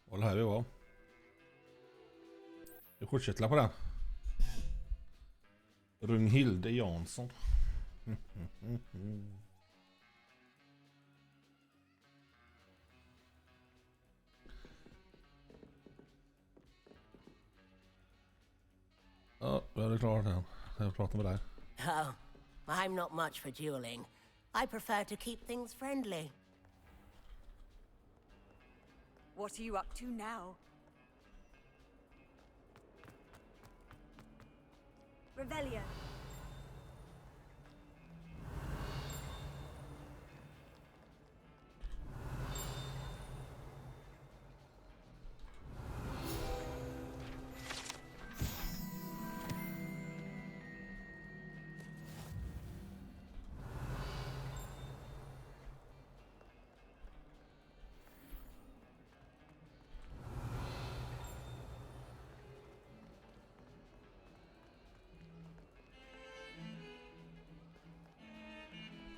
Och det här är vad? Vi fortsätter på den. Runghilde Jansson. Ja, då är det klart än. Jag pratar med dig. Oh, I'm not much for dueling. I prefer to keep things friendly. What are you up to now? Revelio.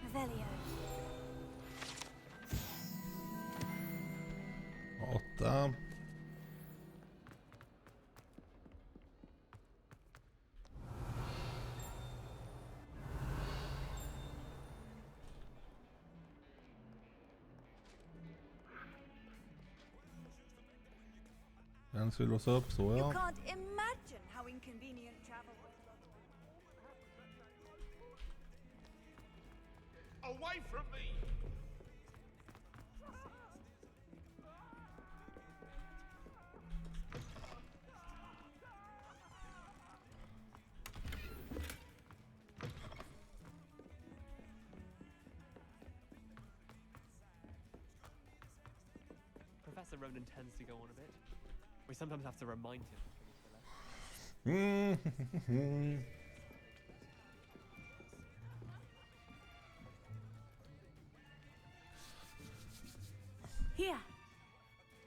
Revelio. 8. Den ska vi låsa upp så, You ja. can't imagine how inconvenient travel was. Away from me! Professor Ronan tends to go on a bit. We sometimes have to remind him. Here,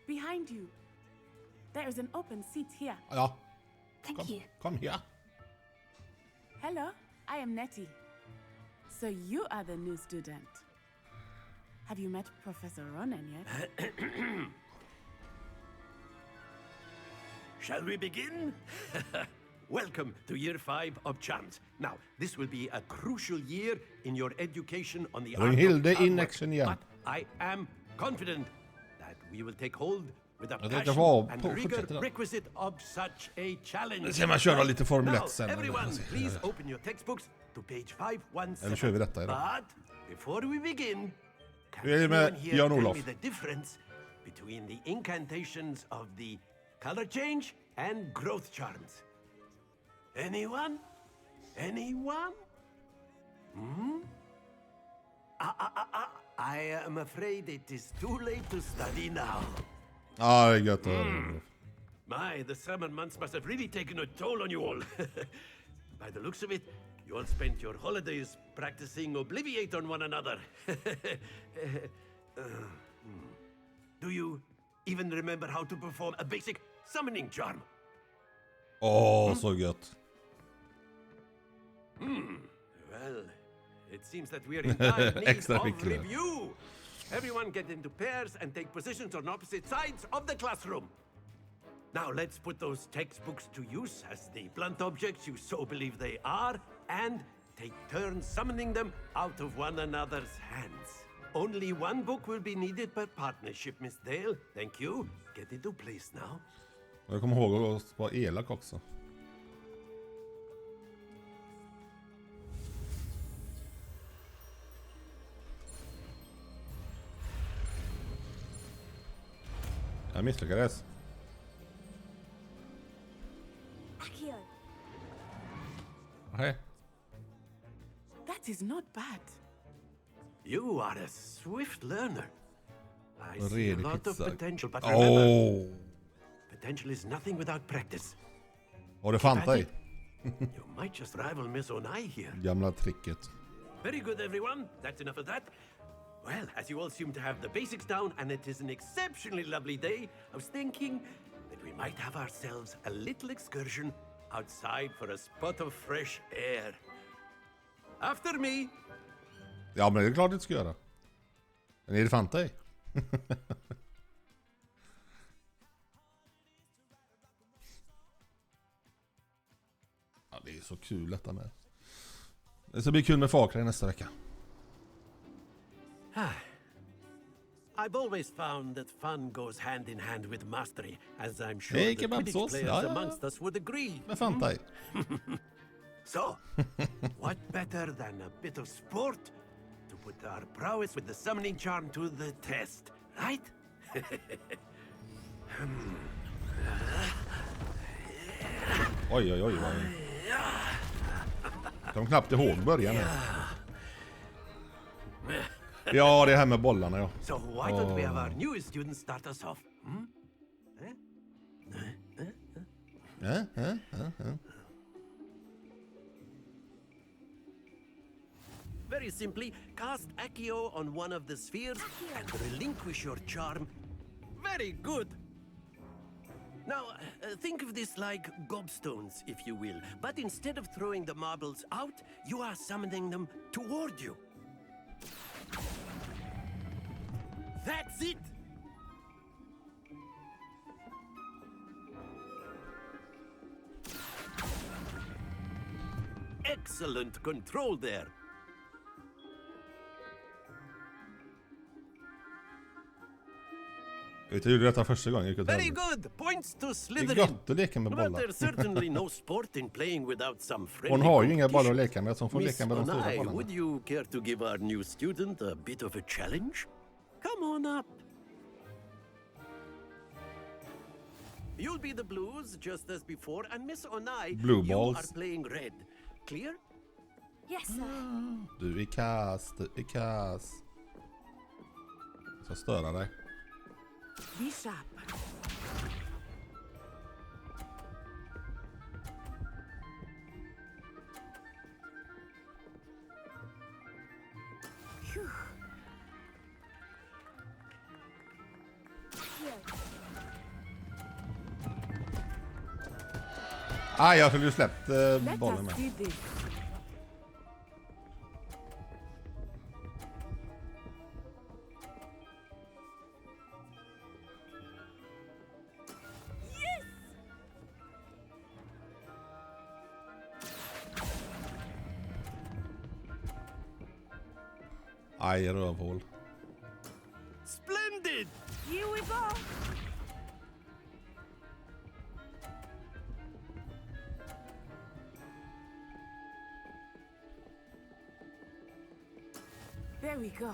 behind you. There is an open seat here. Ja, Thank you. kom här. Hello, I am Nettie. So you are the new student. Have you met Professor Ronan yet? Shall we begin? Welcome to year 5 of charms. Now, this will be a crucial year in your education on the art of Hilde charm in work. action igen. But I am confident that we will take hold with a Jag tänkte passion få and fortsätta rigor då. requisite of such a challenge. Nu ska man köra lite Formel 1 Now, sen. everyone, please open your textbooks to page 517. Eller kör vi detta idag? But before we begin, can Vi är med anyone here Jan-Olof. tell me the difference between the incantations of the color change and growth charms? Anyone? Anyone? I am afraid it is too late to study now. Ja, det är gött. My, the summer months must have really taken a toll on you all. By the looks of it, you all spent your holidays practicing Obliviate on one another. Do you even remember how to perform a basic summoning charm? Åh, så gött. Well, it seems that we are in dire need Extra of skicklig. review. Everyone get into pairs and take positions on opposite sides of the classroom. Now let's put those textbooks to use as the blunt objects you so believe they are, and take turns summoning them out of one another's hands. Only one book will be needed per partnership, Miss Dale. Thank you. Get into place now. Jag kommer ihåg att vara elak också. Jag misslyckades. Accio. Nej. That is not bad. You are a swift learner. I see a Really lot of pizza. potential, but remember, Åh! potential is nothing without practice. Har du Fanta i? You might just rival Miss Onai here. Gamla tricket. Very good, everyone. That's enough of that. Well, as you all seem to have the basics down and it is an exceptionally lovely day, I was thinking that we might have ourselves a little excursion outside for a spot of fresh air. After me! Ja, men det är klart det ska göra. En elefanta i. Ja, det är så kul detta med. Det ska bli kul med Far Cry nästa vecka. I've always found that fun goes hand in hand with mastery, as I'm sure Hey, the Quidditch kebabsås. players Ja, ja. amongst us would agree. Med Fanta i. So, what better than a bit of sport to put our prowess with the summoning charm to the test, right? Oj, oj, oj. Jag kom knappt ihåg början här. Ja, det här med bollarna, ja. So why don't we have our newest student start us off? Very simply, cast Accio on one of the spheres and relinquish your charm. Very good! Now, think of this like gobstones, if you will. But instead of throwing the marbles out, you are summoning them toward you. That's it! Excellent control there. Jag gjorde detta första gången. Very good! Points to Det är Slytherin. gott att leka med But bollar. there's certainly no sport in playing without some friendly Hon har ju inga bollar att competition. leka med, så hon får Miss leka med de stora Onai, bollarna. would you care to give our new student a bit of a challenge? Come on up. You'll be the blues just as before, and Miss Onai, Blue you balls. are playing red. Clear? Yes, sir. Du är kass, du är kass. Jag ska störa dig. Be sharp. Phew. Ah, jag skulle ju släppt Let bollen us med. see this. Aj, rövhål. Splendid! Here we go. There we go.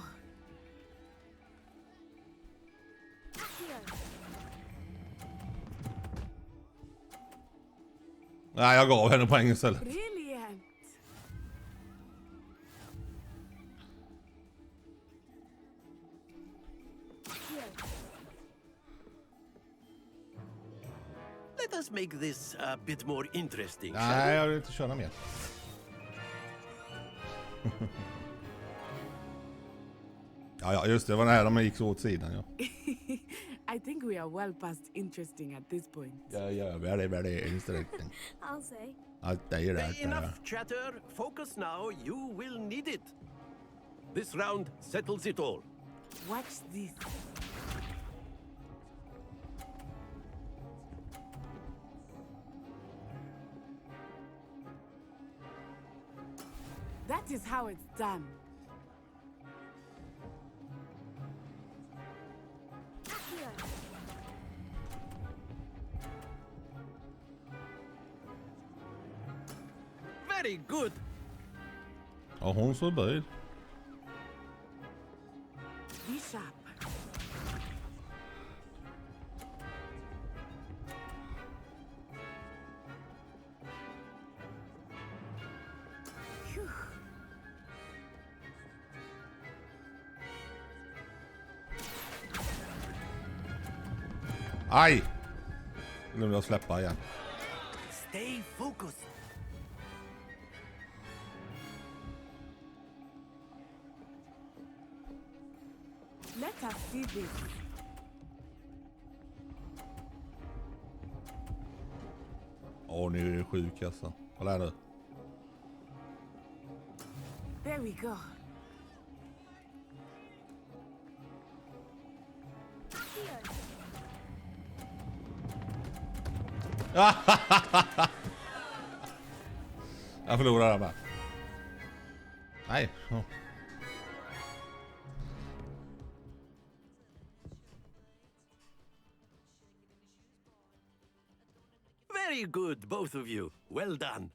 Accio. Nej, jag gav henne poäng istället. Brilliant. Accio. Let us make this a bit more interesting, shall Nej, we? jag vill inte köra mer. Ja, just det. Det var nära man gick så åt sidan, ja. I think we are well past interesting at this point. Ja, very interesting. I'll say. I'll say that. Enough chatter. Focus now. You will need it. This round settles it all. Watch this. That is how it's done. Accio. Very good. Ja, hon så böjd. Be sharp. Phew. Aj! Nu vill jag släppa igen. Stay focused. this. Åh, ni är sjuk alltså. Kolla här nu. There we go. Accio. Jag förlorar den bara. Nej. Ja. Very good, both of you. Well done.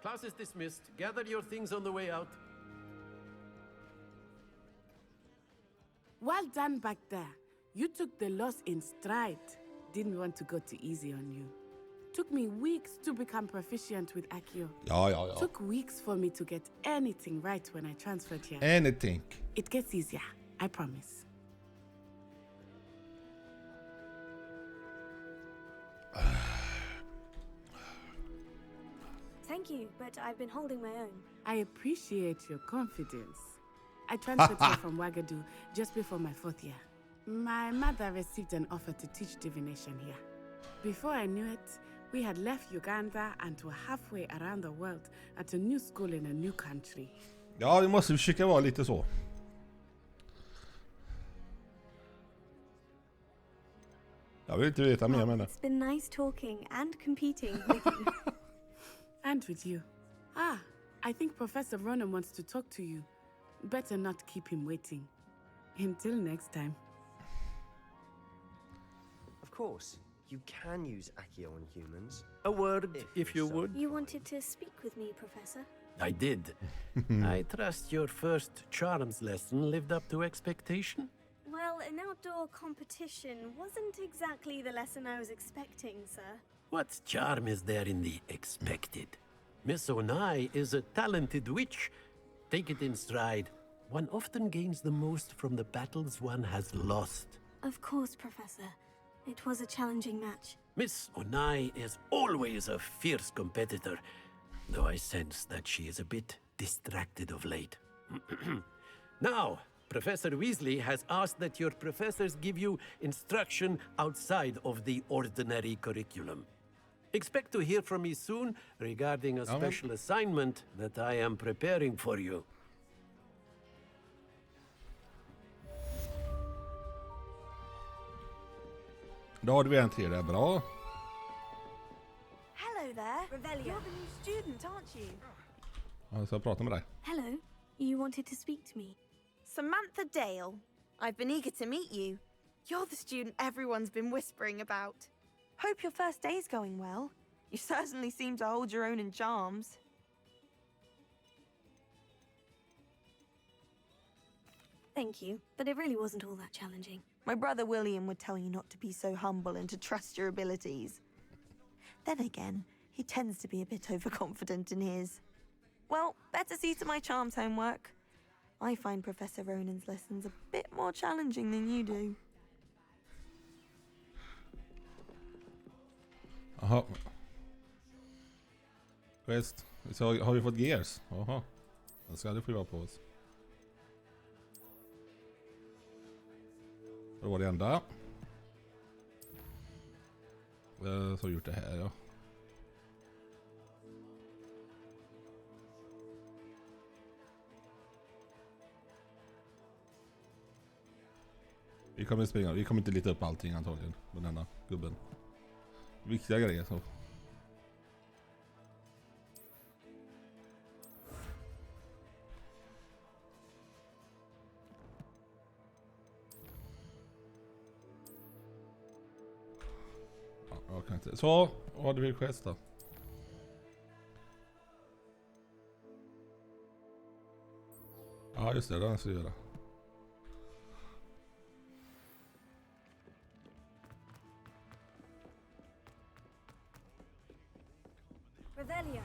Class is dismissed. Gather your things on the way out. Well done back there. You took the loss in stride. Didn't want to go too easy on you. Took me weeks to become proficient with Accio. Ja. Took weeks for me to get anything right when I transferred here. Anything. It gets easier, I promise. Thank you, but I've been holding my own. I appreciate your confidence. I transferred here from Wagadu just before my 4th year. My mother received an offer to teach divination here. Before I knew it, we had left Uganda and were halfway around the world at a new school in a new country. Ja, vi måste försöka vara lite så. Jag vill inte veta mer med det. It's been nice talking and competing with you. And with you. I think Professor Ronan wants to talk to you. Better not keep him waiting. Until next time. Of course, you can use Accio on humans. A word, if you so. would. You wanted to speak with me, Professor? I did. I trust your first charms lesson lived up to expectation. Well, an outdoor competition wasn't exactly the lesson I was expecting, sir. What charm is there in the expected? Miss Onai is a talented witch. Take it in stride. One often gains the most from the battles one has lost. Of course, Professor. It was a challenging match. Miss Onai is always a fierce competitor, though I sense that she is a bit distracted of late. Now, Professor Weasley has asked that your professors give you instruction outside of the ordinary curriculum. Expect to hear from me soon regarding a special assignment that I am preparing for you. Då har vi en till, det är bra. Hello there. Revelio. You're the new student, aren't you? Jag ska prata med dig. Hello. You wanted to speak to me. Samantha Dale. I've been eager to meet you. You're the student everyone's been whispering about. Hope your first day's going well. You certainly seem to hold your own in charms. Thank you, but it really wasn't all that challenging. My brother William would tell you not to be so humble and to trust your abilities. Then again, he tends to be a bit overconfident in his. Well, better see to my charms homework. I find Professor Ronan's lessons a bit more challenging than you do. Jaha. Quest. Så har vi fått gears? Jaha. Den ska du få vara på oss. Det var det enda. Så har gjort det här, ja. Vi kommer inte lita upp allting antagligen med denna gubben. Viktiga grejer så. Ja, jag kan inte. Så, vad hade vi quest då? Ja, just det, den ska jag göra. Revelio.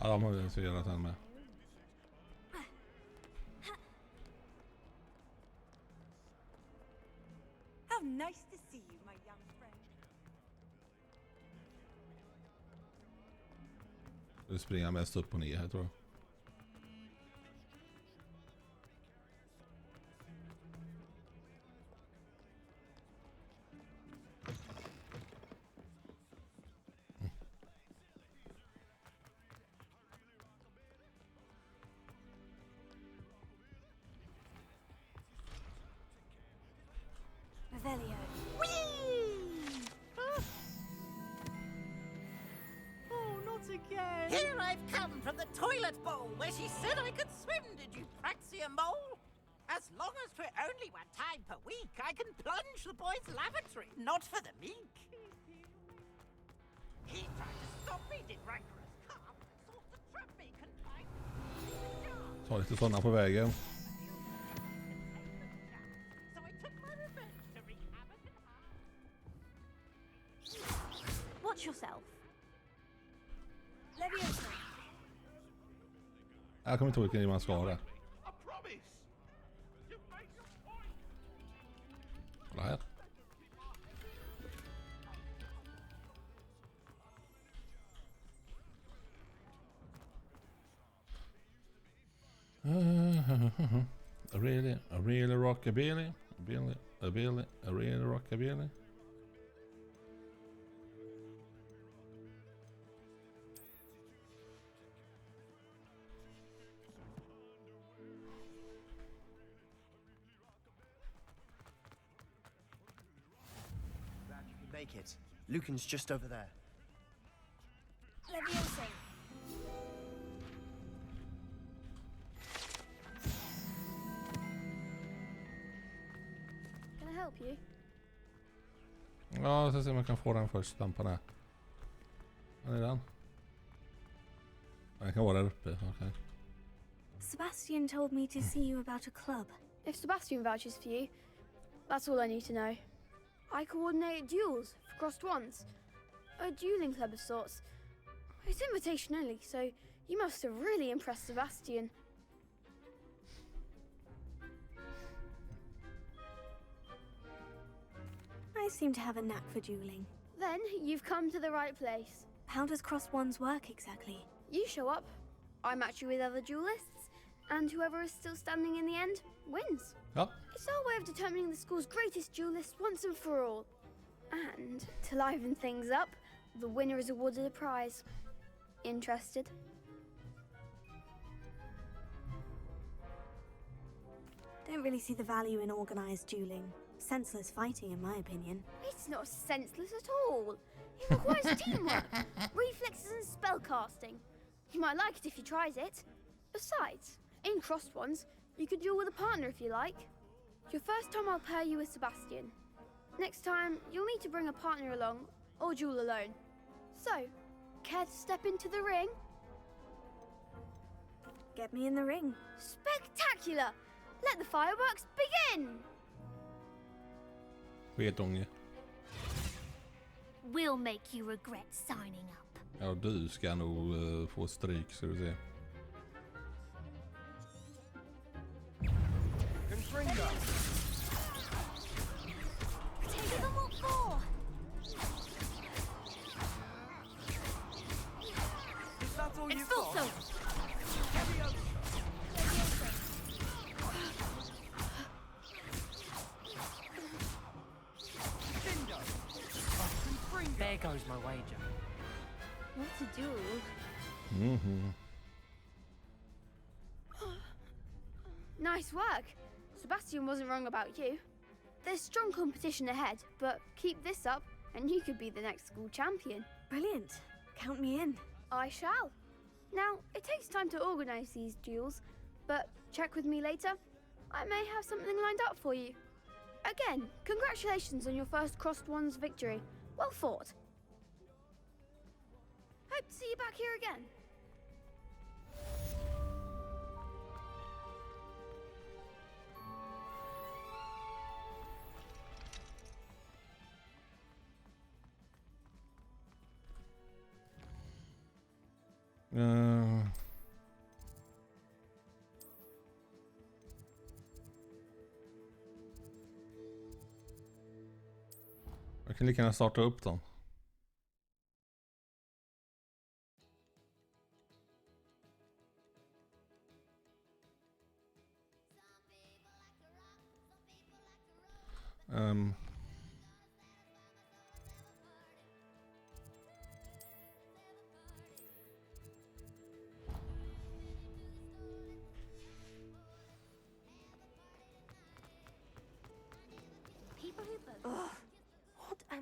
Ja, de har vi så göra sen med. How nice to see you, my young friend. Du springer mest upp och ner här tror jag. Revelio. Oh, not again! Here I've come from the toilet bowl where she said I could swim, did you praxia mole? As long as for only one time per week, I can plunge the boy's lavatory, not for the meek. He tried to stop me, did rancorous calf, sought to trap me, confined me. Ta lite sådana på vägen. So I took my revenge to wreak havoc and harm. Watch yourself. Leviosa. Jag kommer inte ihåg vilken man ska ha det. Kolla här. A really rockabilly, a really rockabilly. Glad you can make it. Lucan's just over there. Leviosa. Can I help you? Ja, så ser man kan få den först, lampan här. Var är den? Den kan vara där uppe, okej. Sebastian told me to see you about a club. If Sebastian vouches for you, that's all I need to know. I coordinate duels for crossed ones. A dueling club of sorts. It's invitation only, so you must have really impressed Sebastian. I seem to have a knack for dueling. Then you've come to the right place. How does cross ones work exactly? You show up, I match you with other duelists, and whoever is still standing in the end wins. Ja. It's our way of determining the school's greatest duelist once and for all. And to liven things up, the winner is awarded a prize. Interested? Don't really see the value in organized dueling. Senseless fighting, in my opinion. It's not senseless at all. It requires teamwork, reflexes and spellcasting. You might like it if you tried it. Besides, in crossed ones, you could duel with a partner if you like. Your first time I'll pair you with Sebastian. Next time, you'll need to bring a partner along, or duel alone. So, care to step into the ring? Get me in the ring. Spectacular! Let the fireworks begin! Sketånge. We'll make you regret signing up. Ja, du ska nog få stryk, så du ser. Confringo! Take them what for? Is that all you've got? There goes my wager. What to do? Mhm. Nice work. Sebastian wasn't wrong about you. There's strong competition ahead, but keep this up and you could be the next school champion. Brilliant. Count me in. I shall. Now, it takes time to organize these duels, but check with me later. I may have something lined up for you. Again, congratulations on your first crossed ones victory. Well fought. Hope to see you back here again. Jag kan lika gärna starta upp dem.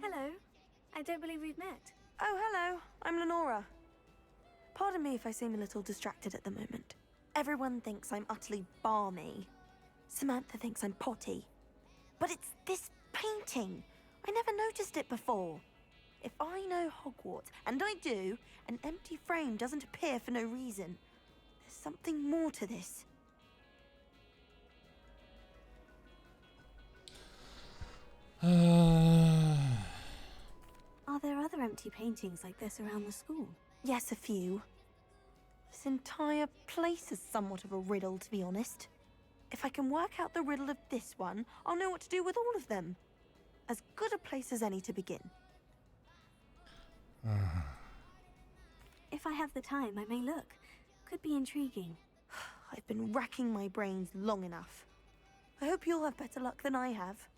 Hello. I don't believe we've met. Oh, hello. I'm Lenora. Pardon me if I seem a little distracted at the moment. Everyone thinks I'm utterly balmy. Samantha thinks I'm potty. But it's this painting. I never noticed it before. If I know Hogwarts, and I do, an empty frame doesn't appear for no reason. There's something more to this. Are there other empty paintings like this around the school? Yes, a few. This entire place is somewhat of a riddle, to be honest. If I can work out the riddle of this one, I'll know what to do with all of them. As good a place as any to begin. If I have the time, I may look. Could be intriguing. I've been racking my brains long enough. I hope you'll have better luck than I have.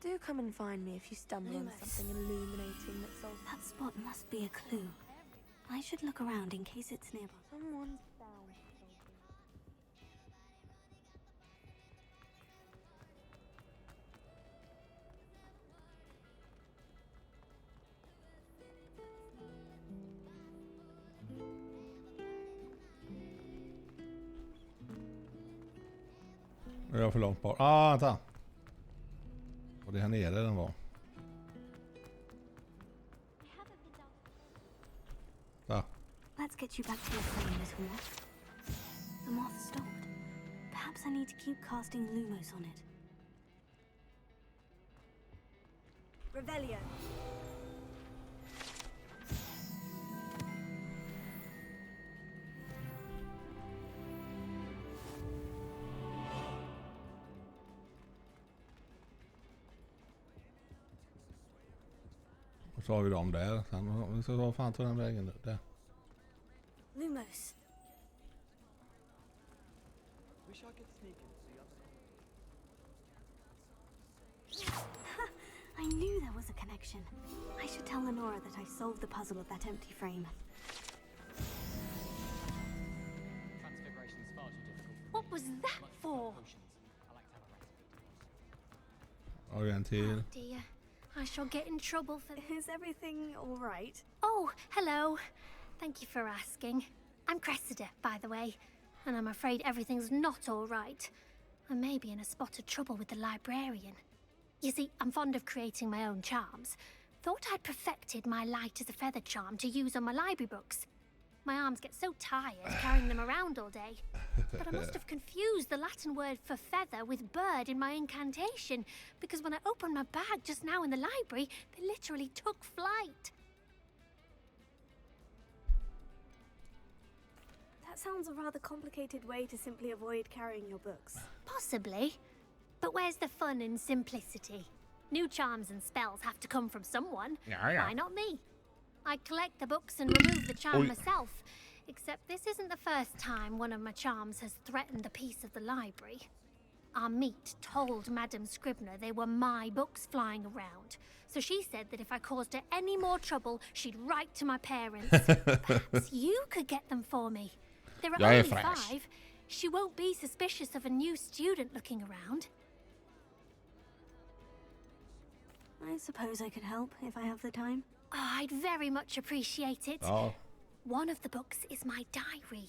Do come and find me if you stumble on something illuminating that solves... That spot must be a clue. I should look around in case it's nearby. Someone's found Jag är för långt bort. Vänta. Och det här nere den var. Där. Let's get you back to your frame, little moth. The moth stopped. Perhaps I need to keep casting Lumos on it. Revelio. Och så har vi dem där. Sen, vi ska ta fan ta den vägen nu. Där. Lumos. Wish I could sneak into the other I knew there was a connection. I should tell Lenora that I solved the puzzle of that empty frame. Transfiguration's far too difficult. What was that for? Potions. I like to have a recipe. Och en till. Dear, I shall get in trouble for this. Is everything all right? Oh, hello. Thank you for asking. I'm Cressida, by the way, and I'm afraid everything's not all right. I may be in a spot of trouble with the librarian. You see, I'm fond of creating my own charms. Thought I'd perfected my light as a feather charm to use on my library books. My arms get so tired carrying them around all day. But I must have confused the Latin word for feather with bird in my incantation, because when I opened my bag just now in the library, they literally took flight. That sounds a rather complicated way to simply avoid carrying your books. Possibly. But where's the fun in simplicity? New charms and spells have to come from someone. Yeah. Why not me? I collect the books and remove the charm myself. Except this isn't the first time one of my charms has threatened the peace of the library. Our meet told Madame Scribner they were my books flying around. So she said that if I caused her any more trouble, she'd write to my parents. Perhaps you could get them for me. There are only 5. She won't be suspicious of a new student looking around. I suppose I could help if I have the time. Oh, I'd very much appreciate it. Ja. One of the books is my diary.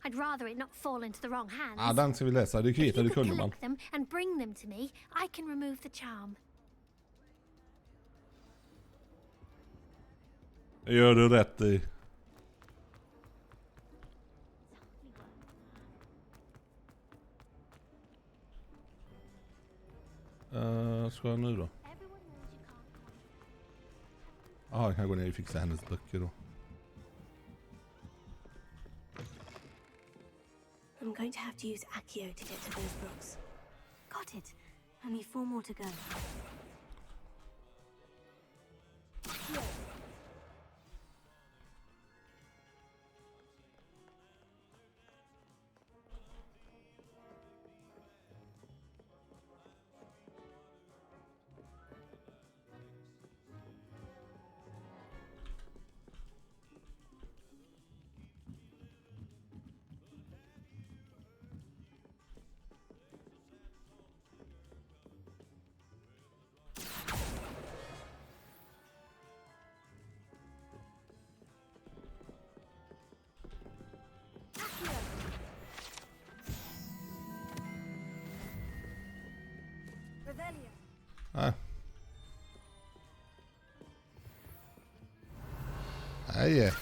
I'd rather it not fall into the wrong hands. Den ska vi läsa. Det kvittar, If det you could kunde man. collect them and bring them to me, I can remove the charm. Det gör du rätt i. Ska jag nu då? Ja, jag kan gå ner och fixa hennes böcker då. I'm going to have to use Accio to get to those books. Got it. Only 4 more to go. Ah. Nej.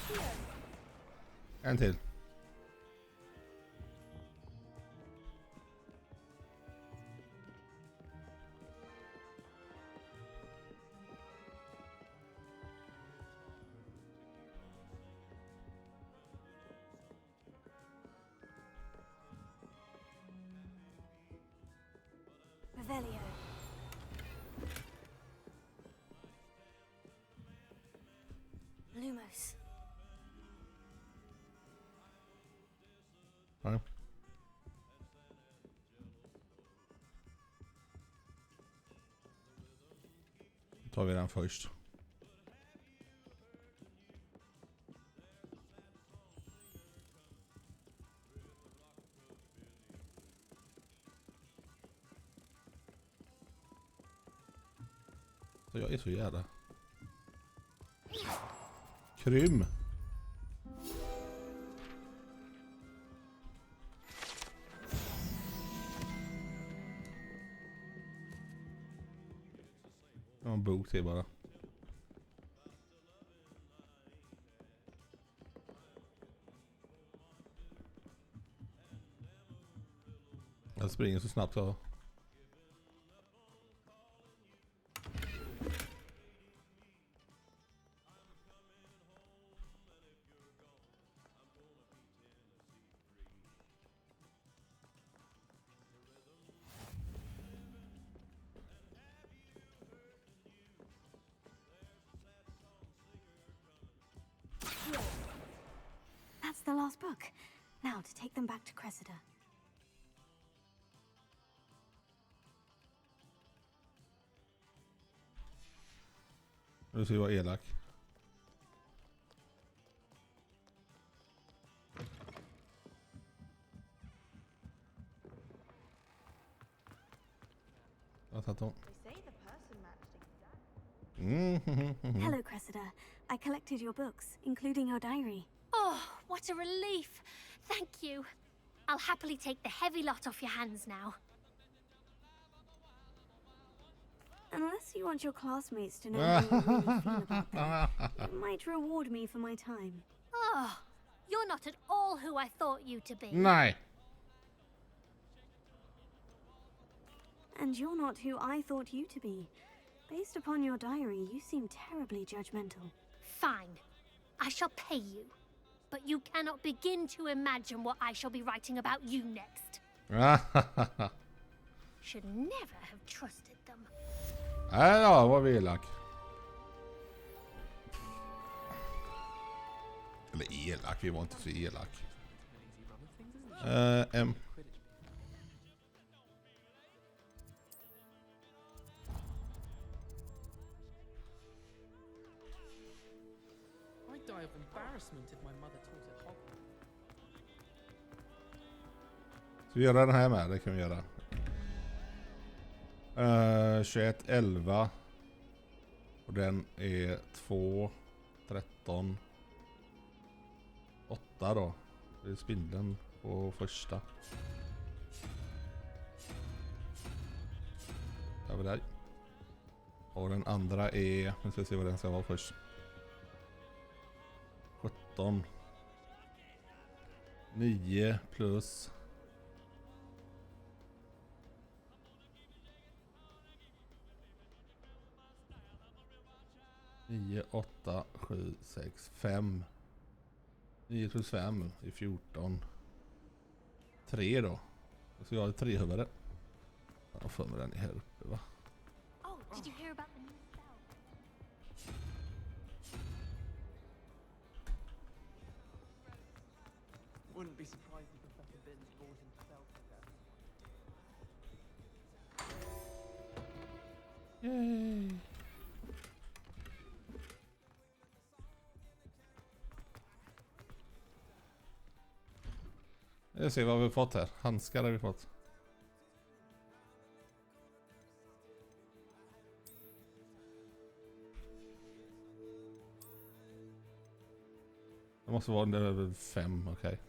En till. Revelio. Lumos. Ja. Då tar vi den först. Så jag är så jävla krym. Jag har en bok till bara. Jag springer så snabbt så. That's the last book. Now to take them back to Cressida. Du ska vara elak. Jag tar dem. Hello, Cressida. I collected your books, including your diary. Oh, what a relief. Thank you. I'll happily take the heavy lot off your hands now. Unless you want your classmates to know how you really feel about them, it might reward me for my time. Oh, you're not at all who I thought you to be. Nej. And you're not who I thought you to be. Based upon your diary, you seem terribly judgmental. Fine. I shall pay you. But you cannot begin to imagine what I shall be writing about you next. Should never have trusted them. Nej då, var vi elak. Eller elak, vi var inte så elak. I'd die of embarrassment if my mother taught at Hogwarts. Så vi gör den här med, det kan vi göra. 21:11. Och den är 2:13. 8 då. Det är spindeln på första. Över där. Och den andra är, nu ska vi se vad den ska vara först. 17. 9 plus 9, 8, 7, 6, 5. 9 plus 5 är 14. 3 då. Så jag har 3 huvuden. Jag har för mig den är här uppe, va? Oh, did you hear about the new spell? Wouldn't be surprised if Professor Binns brought himself to death. Yay! Jag ser vad vi har fått här. Handskar har vi fått. Det måste vara över 5, okej.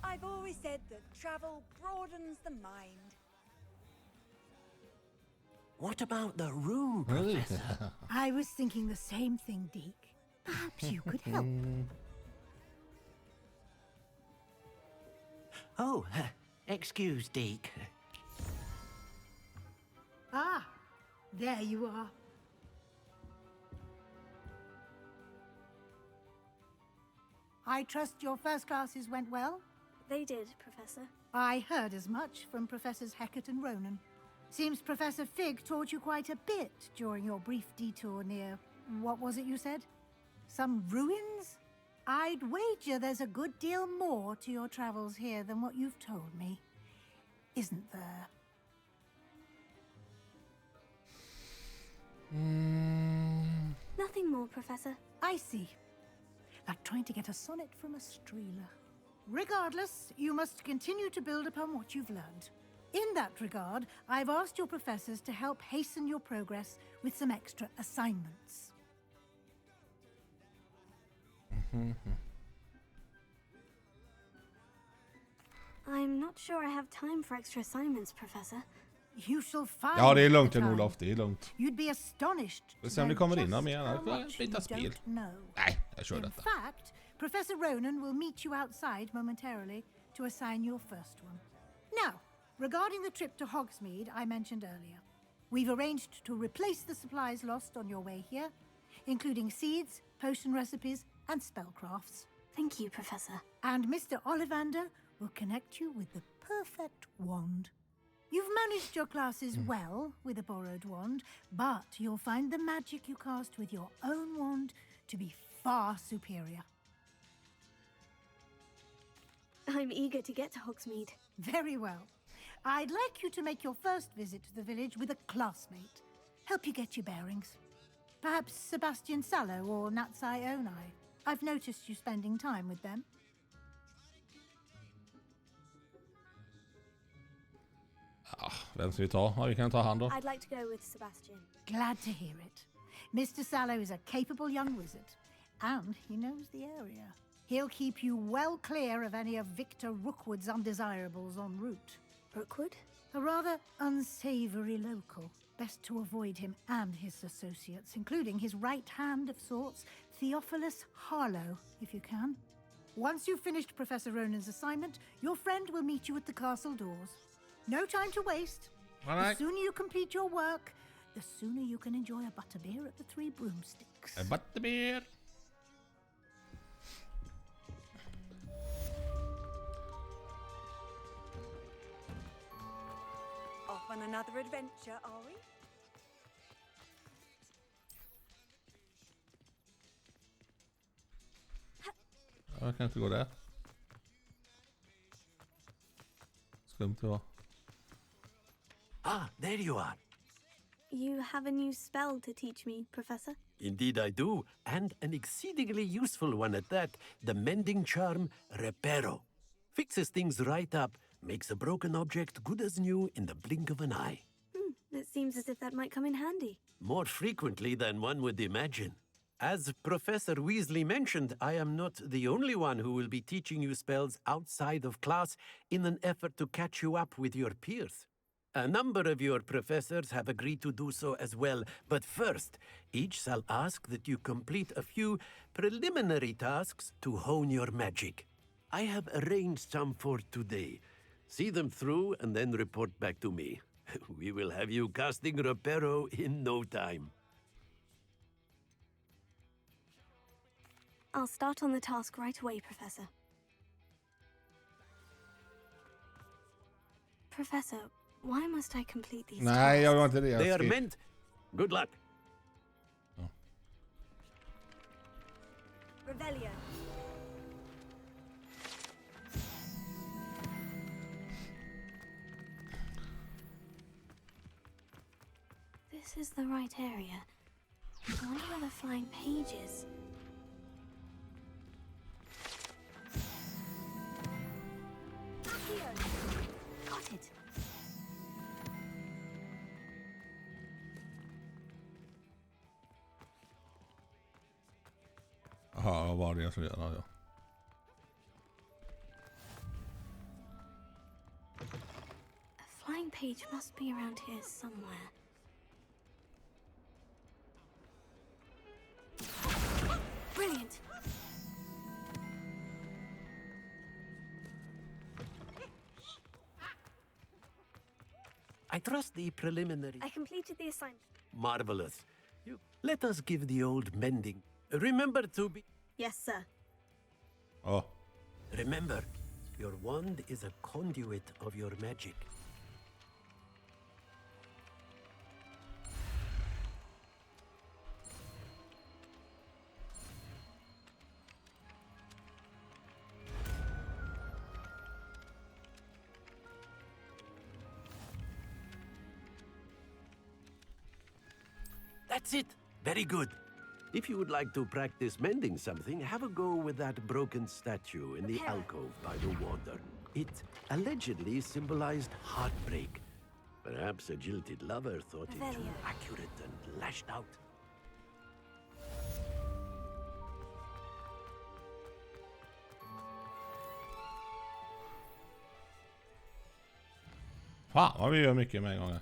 I've always said that travel broadens the mind. What about the room, Really? Professor? I was thinking the same thing, Deke. Perhaps you could help. Oh, excuse, Deke. Ah, there you are. I trust your first classes went well? They did, Professor. I heard as much from Professors Hecat and Ronan. Seems Professor Fig taught you quite a bit during your brief detour near... what was it you said? Some ruins? I'd wager there's a good deal more to your travels here than what you've told me. Isn't there? Nothing more, Professor. I see. Like trying to get a sonnet from a streeler. Regardless, you must continue to build upon what you've learned. In that regard, I've asked your professors to help hasten your progress with some extra assignments. I'm not sure I have time for extra assignments, Professor. You shall find Ja, det är the lugnt, time. Olof. Det är lugnt. You'd be astonished. Vi ser om det kommer in någon mer. Annars får jag byta spel. Know. Nej, jag kör In detta. fact, Professor Ronan will meet you outside momentarily to assign your first one. Now, regarding the trip to Hogsmeade I mentioned earlier, we've arranged to replace the supplies lost on your way here, including seeds, potion recipes, and spellcrafts. Thank you, Professor. And Mr. Ollivander will connect you with the perfect wand. You've managed your classes well with a borrowed wand, but you'll find the magic you cast with your own wand to be far superior. I'm eager to get to Hogsmeade. Very well. I'd like you to make your first visit to the village with a classmate. Help you get your bearings. Perhaps Sebastian Sallow or Natsai Onai. I've noticed you spending time with them. Ja, vem ska vi ta? Ja, vi kan ta han då. I'd like to go with Sebastian. Glad to hear it. Mr. Sallow is a capable young wizard, and he knows the area. He'll keep you well clear of any of Victor Rookwood's undesirables en route. Rookwood? A rather unsavory local. Best to avoid him and his associates, including his right hand of sorts, Theophilus Harlow, if you can. Once you've finished Professor Ronan's assignment, your friend will meet you at the castle doors. No time to waste. All The right. sooner you complete your work, the sooner you can enjoy a butterbeer at the Three Broomsticks. A butterbeer. Off on another adventure, are we? Jag kan inte gå där. Skumt det var. Ah, there you are. You have a new spell to teach me, Professor? Indeed I do, and an exceedingly useful one at that. The mending charm, Reparo. Fixes things right up, makes a broken object good as new in the blink of an eye. It seems as if that might come in handy. More frequently than one would imagine. As Professor Weasley mentioned, I am not the only one who will be teaching you spells outside of class in an effort to catch you up with your peers. A number of your professors have agreed to do so as well, but first, each shall ask that you complete a few preliminary tasks to hone your magic. I have arranged some for today. See them through and then report back to me. We will have you casting Reparo in no time. I'll start on the task right away, Professor. Professor, why must I complete these Nej, jag tasks? var inte det. They are meant. Good luck. Revelio. This is the right area. I wonder where the flying page is. Got it. Jaha, vad var det jag skulle göra? Ja. A flying page must be around here somewhere. Brilliant. I trust the preliminary. I completed the assignment. Marvelous. Let us give the old mending. Remember to be... Yes, sir. Oh. Remember, your wand is a conduit of your magic. That's it. Very good. If you would like to practice mending something, have a go with that broken statue in the alcove by the water. It allegedly symbolized heartbreak. Perhaps a jilted lover thought it too accurate and lashed out. Fan vad vi gör mycket med en gång.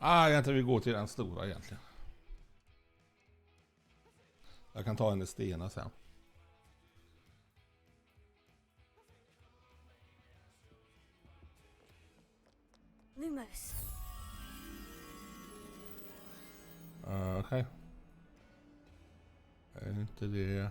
Jag vill gå till den stora egentligen. Jag kan ta en i stena sen. Lumos. Okej. Är inte det...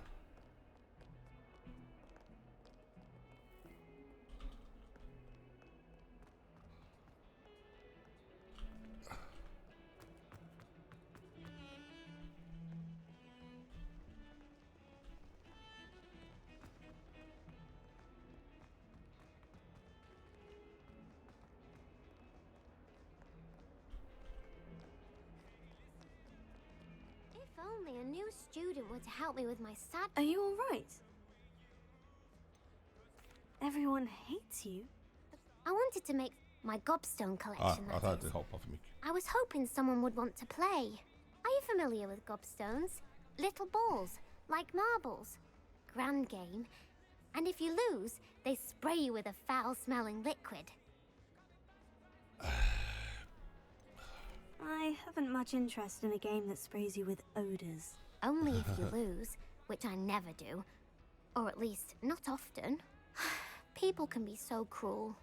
If only a new student were to help me with my sad... Are you all right? Everyone hates you. I wanted to make my gobstone collection, Jag that tar is. inte hoppa för mycket. I was hoping someone would want to play. Are you familiar with gobstones? Little balls, like marbles. Grand game. And if you lose, they spray you with a foul-smelling liquid. I haven't much interest in a game that sprays you with odors. Only if you lose, which I never do. Or at least, not often. People can be so cruel.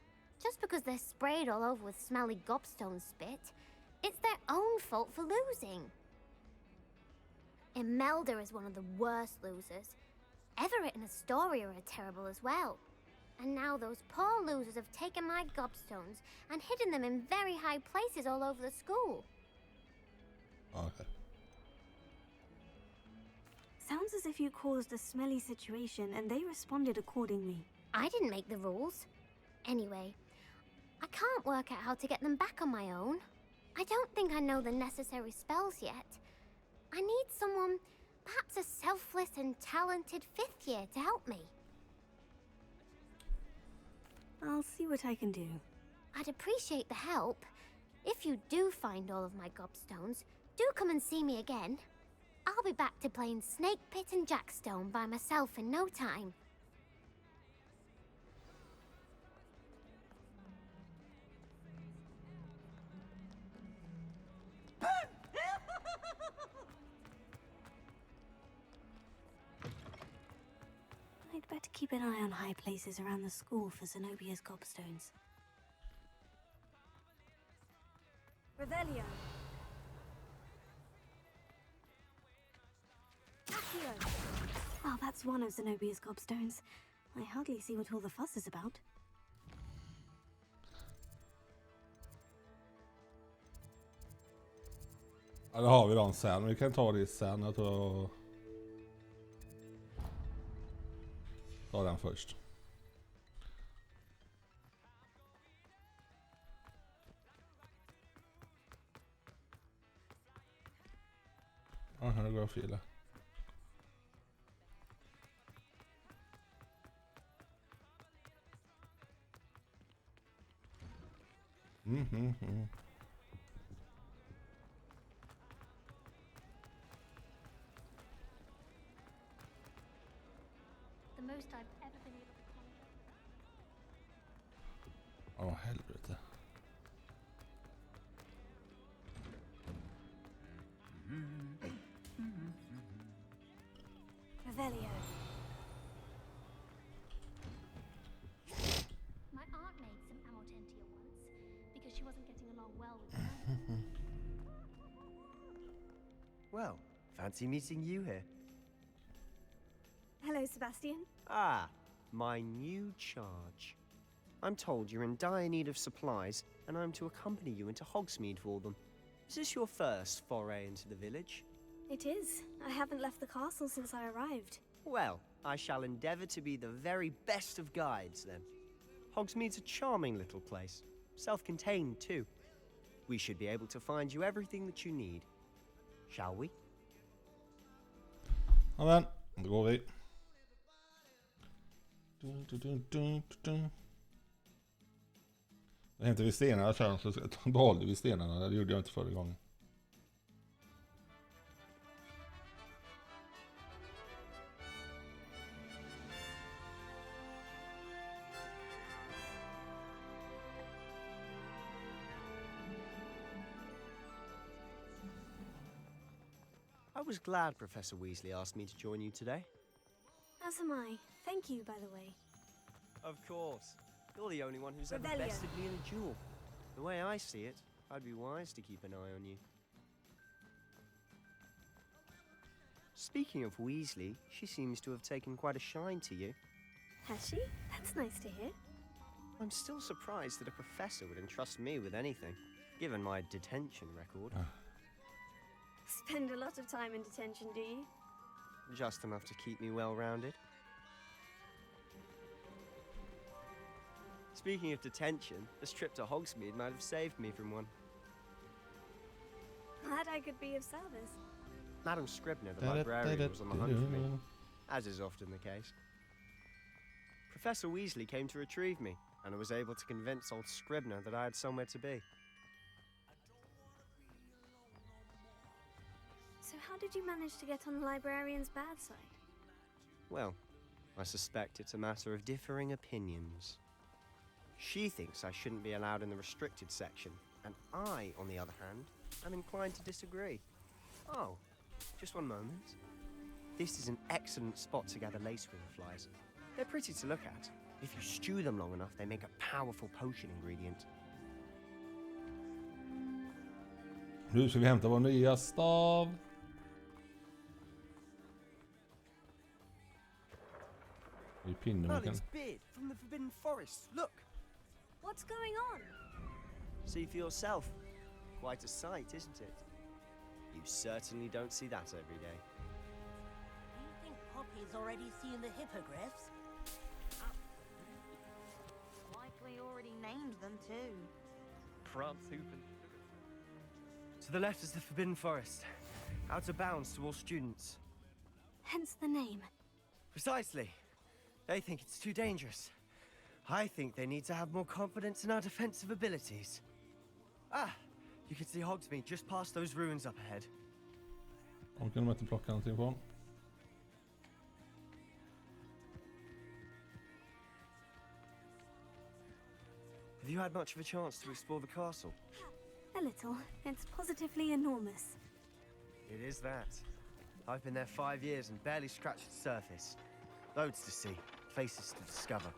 Just because they're sprayed all over with smelly gobstone spit, it's their own fault for losing. Imelda is one of the worst losers. Everett and Astoria are terrible as well. And now those poor losers have taken my gobstones and hidden them in very high places all over the school. Okay. Sounds as if you caused a smelly situation and they responded accordingly. I didn't make the rules. Anyway, I can't work out how to get them back on my own. I don't think I know the necessary spells yet. I need someone, perhaps a selfless and talented fifth year to help me. I'll see what I can do. I'd appreciate the help. If you do find all of my gobstones, do come and see me again. I'll be back to playing Snake Pit and Jackstone by myself in no time. to keep an eye on high places around the school for Zenobia's gobstones. Revelio. Accio. Oh, that's one of Zenobia's gobstones. I hardly see what all the fuss is about. Ja, det har vi dem sen. Vi kan ta det sen. Jag tror ta den först. Ja, här går jag fila. The most I've ever been able to conjure. Åh, helvete. Revelio. My aunt made some amortentia once because she wasn't getting along well with her. Well, fancy meeting you here. Hello, Sebastian. Ah, my new charge. I'm told you're in dire need of supplies, and I'm to accompany you into Hogsmeade for them. Is this your first foray into the village? It is. I haven't left the castle since I arrived. Well, I shall endeavour to be the very best of guides, then. Hogsmeade's a charming little place. Self-contained, too. We should be able to find you everything that you need. Shall we? Ja, men då går vi. Det hämtar vi stenarna sen så behåller vi stenarna. Det gjorde jag inte förra gången. I was glad Professor Weasley asked me to join you today. As am I. Thank you, by the way. Of course. You're the only one who's ever Revelio. bested me in a duel. The way I see it, I'd be wise to keep an eye on you. Speaking of Weasley, she seems to have taken quite a shine to you. Has she? That's nice to hear. I'm still surprised that a professor would entrust me with anything, given my detention record. Spend a lot of time in detention, do you? Just enough to keep me well-rounded. Speaking of detention, this trip to Hogsmeade might have saved me from one. Glad I could be of service. Madam Scribner, the librarian, was on the hunt for me, as is often the case. Professor Weasley came to retrieve me, and I was able to convince old Scribner that I had somewhere to be. So how did you manage to get on the librarian's bad side? Well, I suspect it's a matter of differing opinions. She thinks I shouldn't be allowed in the restricted section, and I, on the other hand, am inclined to disagree. Oh, just one moment. This is an excellent spot to gather lacewing flies. They're pretty to look at. If you stew them long enough, they make a powerful potion ingredient. Nu ska vi hämta vår nya stav. Vi pinnar Merlin's beard from the Forbidden Forest. Look! What's going on? See for yourself. Quite a sight, isn't it? You certainly don't see that every day. Do you think Poppy's already seen the hippogriffs? Likely already named them too. Prance hooping. To the left is the Forbidden Forest. Out of bounds to all students. Hence the name. Precisely. They think it's too dangerous. I think they need to have more confidence in our defensive abilities. Ah! You can see Hogsmeade just past those ruins up ahead. Om kan de inte plocka någonting på. Have you had much of a chance to explore the castle? A little. It's positively enormous. It is that. I've been there 5 years and barely scratched the surface. Loads to see. places to discover.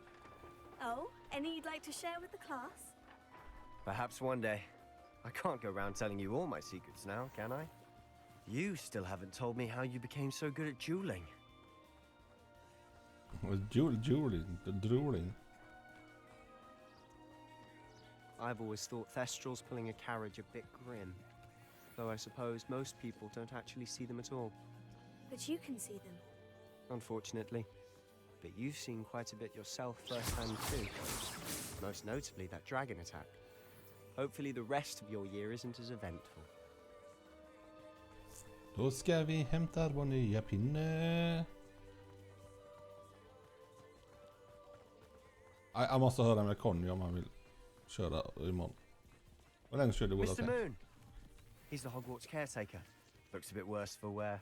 Oh, any you'd like to share with the class? Perhaps one day. I can't go around telling you all my secrets now, can I? You still haven't told me how you became so good at dueling. Drooling. I've always thought Thestrals pulling a carriage a bit grim. Though I suppose most people don't actually see them at all. But you can see them. Unfortunately. But you've seen quite a bit yourself firsthand too. Most notably that dragon attack. Hopefully the rest of your year isn't as eventful. Då ska vi hämta vår nya pinne. Jag måste höra med Conny om han vill köra imorgon. Hur länge körde båda Mr. Moon! He's the Hogwarts caretaker. Looks a bit worse for wear.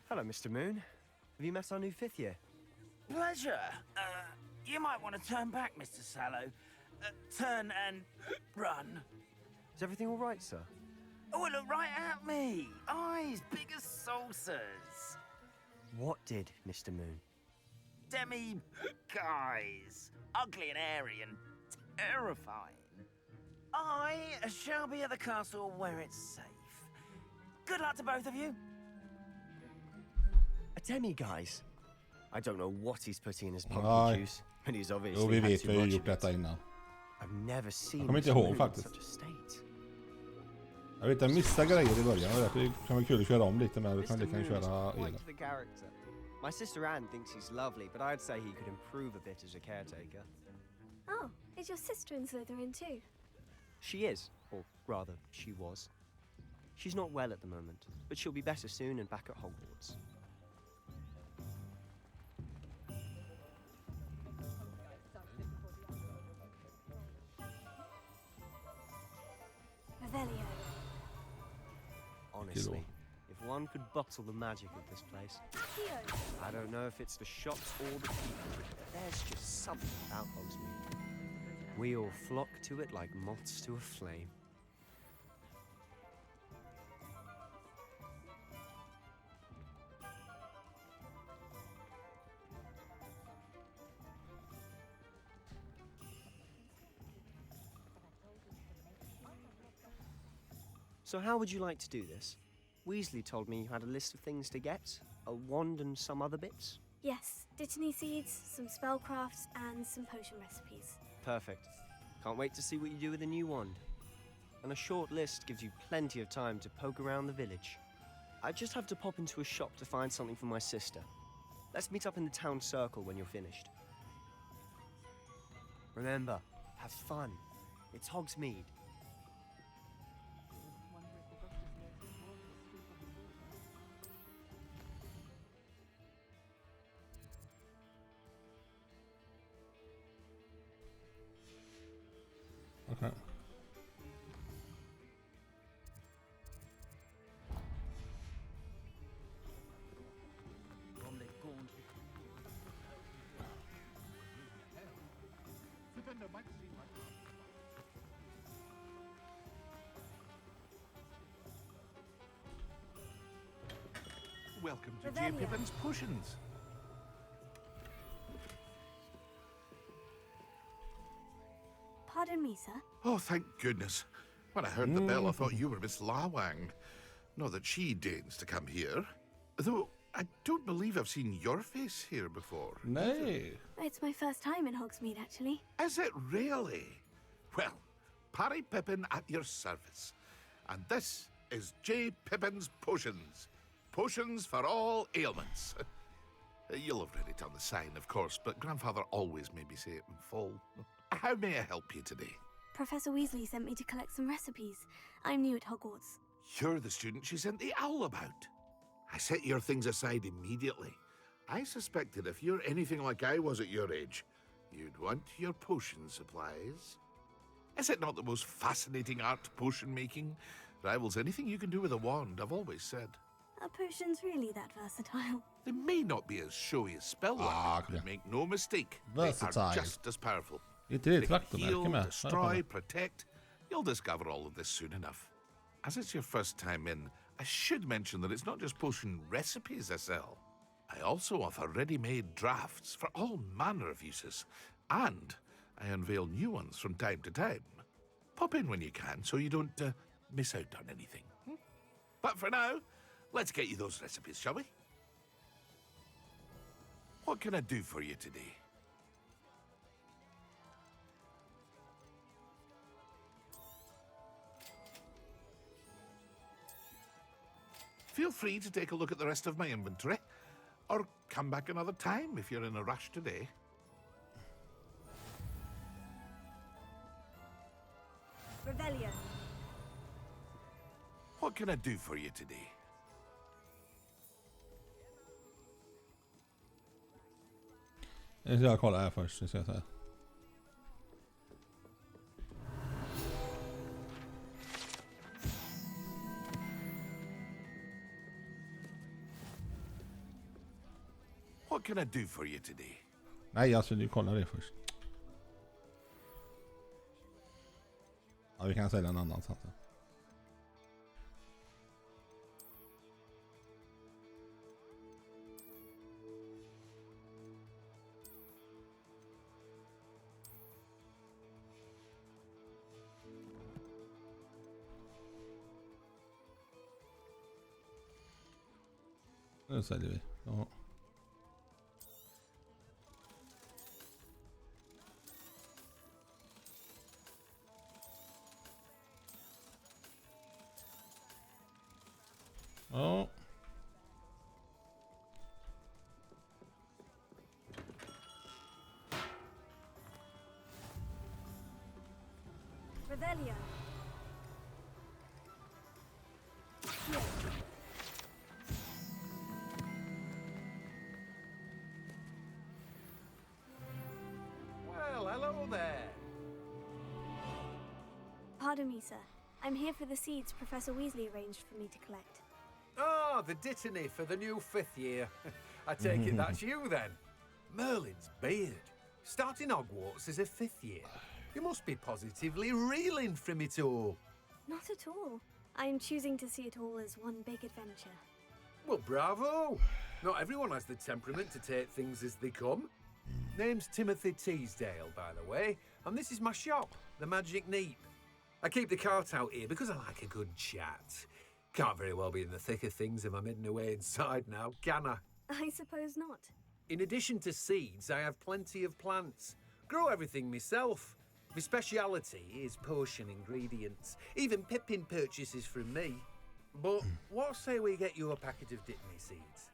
Hello, Mr. Moon. Have you met our new 5th year? Pleasure. You might want to turn back, Mr. Sallow. Turn and run. Is everything all right, sir? Oh, look right at me. Eyes big as saucers. What did, Mr. Moon? Demi-guys. Ugly and airy and terrifying. I shall be at the castle where it's safe. Good luck to both of you. A demi-guise? I don't know what he's putting in his pumpkin juice, but he's obviously Jo, vi had vet too vi har much gjort of it. detta innan. I've never seen Jag kommer inte Mr. ihåg Moon in faktiskt. such a state. Jag vet jag missade grejer i början. Det kan vara kul att köra om lite, men vi kan Mr. köra Moon's igen. quite the character. My sister Anne thinks he's lovely, but I'd say he could improve a bit as a caretaker. Oh, is your sister in Slytherin too? She is, or rather, she was. She's not well at the moment, but she'll be better soon and back at Hogwarts. Revelio. Honestly, if one could bottle the magic of this place, I don't know if it's the shops or the people, but there's just something about Hogsmeade. We all flock to it like moths to a flame. So how would you like to do this? Weasley told me you had a list of things to get, a wand and some other bits. Yes, Dittany seeds, some spellcrafts, and some potion recipes. Perfect. Can't wait to see what you do with the new wand. And a short list gives you plenty of time to poke around the village. I just have to pop into a shop to find something for my sister. Let's meet up in the town circle when you're finished. Remember, have fun. It's Hogsmeade. Okay. Welcome to J. Pippin's Potions. Pardon me, sir. Oh, thank goodness. When I heard the bell, I thought you were Miss Lawang. Not that she deigns to come here. Though, I don't believe I've seen your face here before. Nej. It's my first time in Hogsmeade, actually. Is it really? Well, Parry Pippin at your service. And this is J. Pippin's Potions. Potions for all ailments. You'll have read it on the sign, of course, but Grandfather always made me say it in full. How may I help you today? Professor Weasley sent me to collect some recipes. I'm new at Hogwarts. You're the student she sent the owl about. I set your things aside immediately. I suspected if you're anything like I was at your age, you'd want your potion supplies. Is it not the most fascinating art, potion making? Rivals anything you can do with a wand, I've always said. Are potions really that versatile? They may not be as showy as spellwork, but make no mistake, Versatile. they are just as powerful. Inte det They can traktormärke heal, med. destroy, protect. You'll discover all of this soon enough. As it's your first time in, I should mention that it's not just potion recipes I sell. I also offer ready-made drafts for all manner of uses, and I unveil new ones from time to time. Pop in when you can so you don't miss out on anything. But for now, let's get you those recipes, shall we? What can I do for you today? Feel free to take a look at the rest of my inventory, or come back another time if you're in a rush today. Revelio. What can I do for you today? Jag ska kolla här först, ska jag säga. What can I do for you today? Nej, alltså du kollar det först. Ja, vi kan sälja en annan sak. Nu säljer vi. Ja. Ja. Revelio. Well, hello there. Pardon me, sir. I'm here for the seeds Professor Weasley arranged for me to collect. Ah, the dittany for the new 5th year. I take it that's you then. Merlin's beard. Starting Hogwarts as a 5th year. You must be positively reeling from it all. Not at all. I am choosing to see it all as one big adventure. Well, bravo! Not everyone has the temperament to take things as they come. Name's Timothy Teasdale, by the way, and this is my shop, the Magic Neep. I keep the cart out here because I like a good chat. Can't very well be in the thick of things if I'm hidden away inside now, can I? I suppose not. In addition to seeds, I have plenty of plants. Grow everything myself. My speciality is potion ingredients. Even Pippin purchases from me. But what say we get you a packet of Dittany seeds?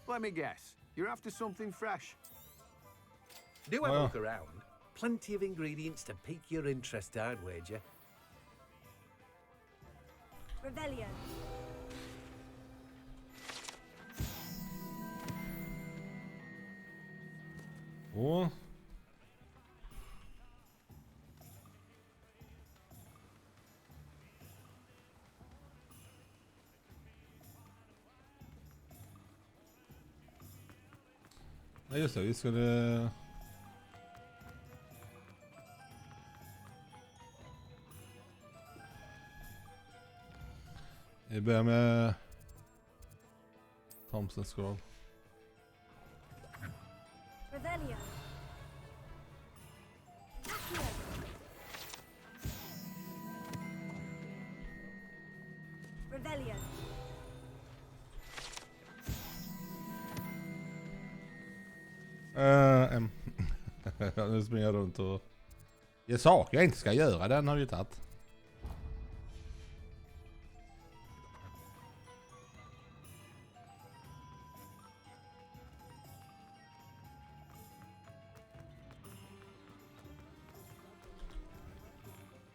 Let me guess. You're after something fresh. Do have a look around. Plenty of ingredients to pique your interest, I'd wager. Revelio. Åh. Ja, just det, vi skulle... Vi börjar med Thompson Scroll. Revelio. Accio. Revelio. Nu springer jag runt och... Det är saker jag inte ska göra, den har vi tagit.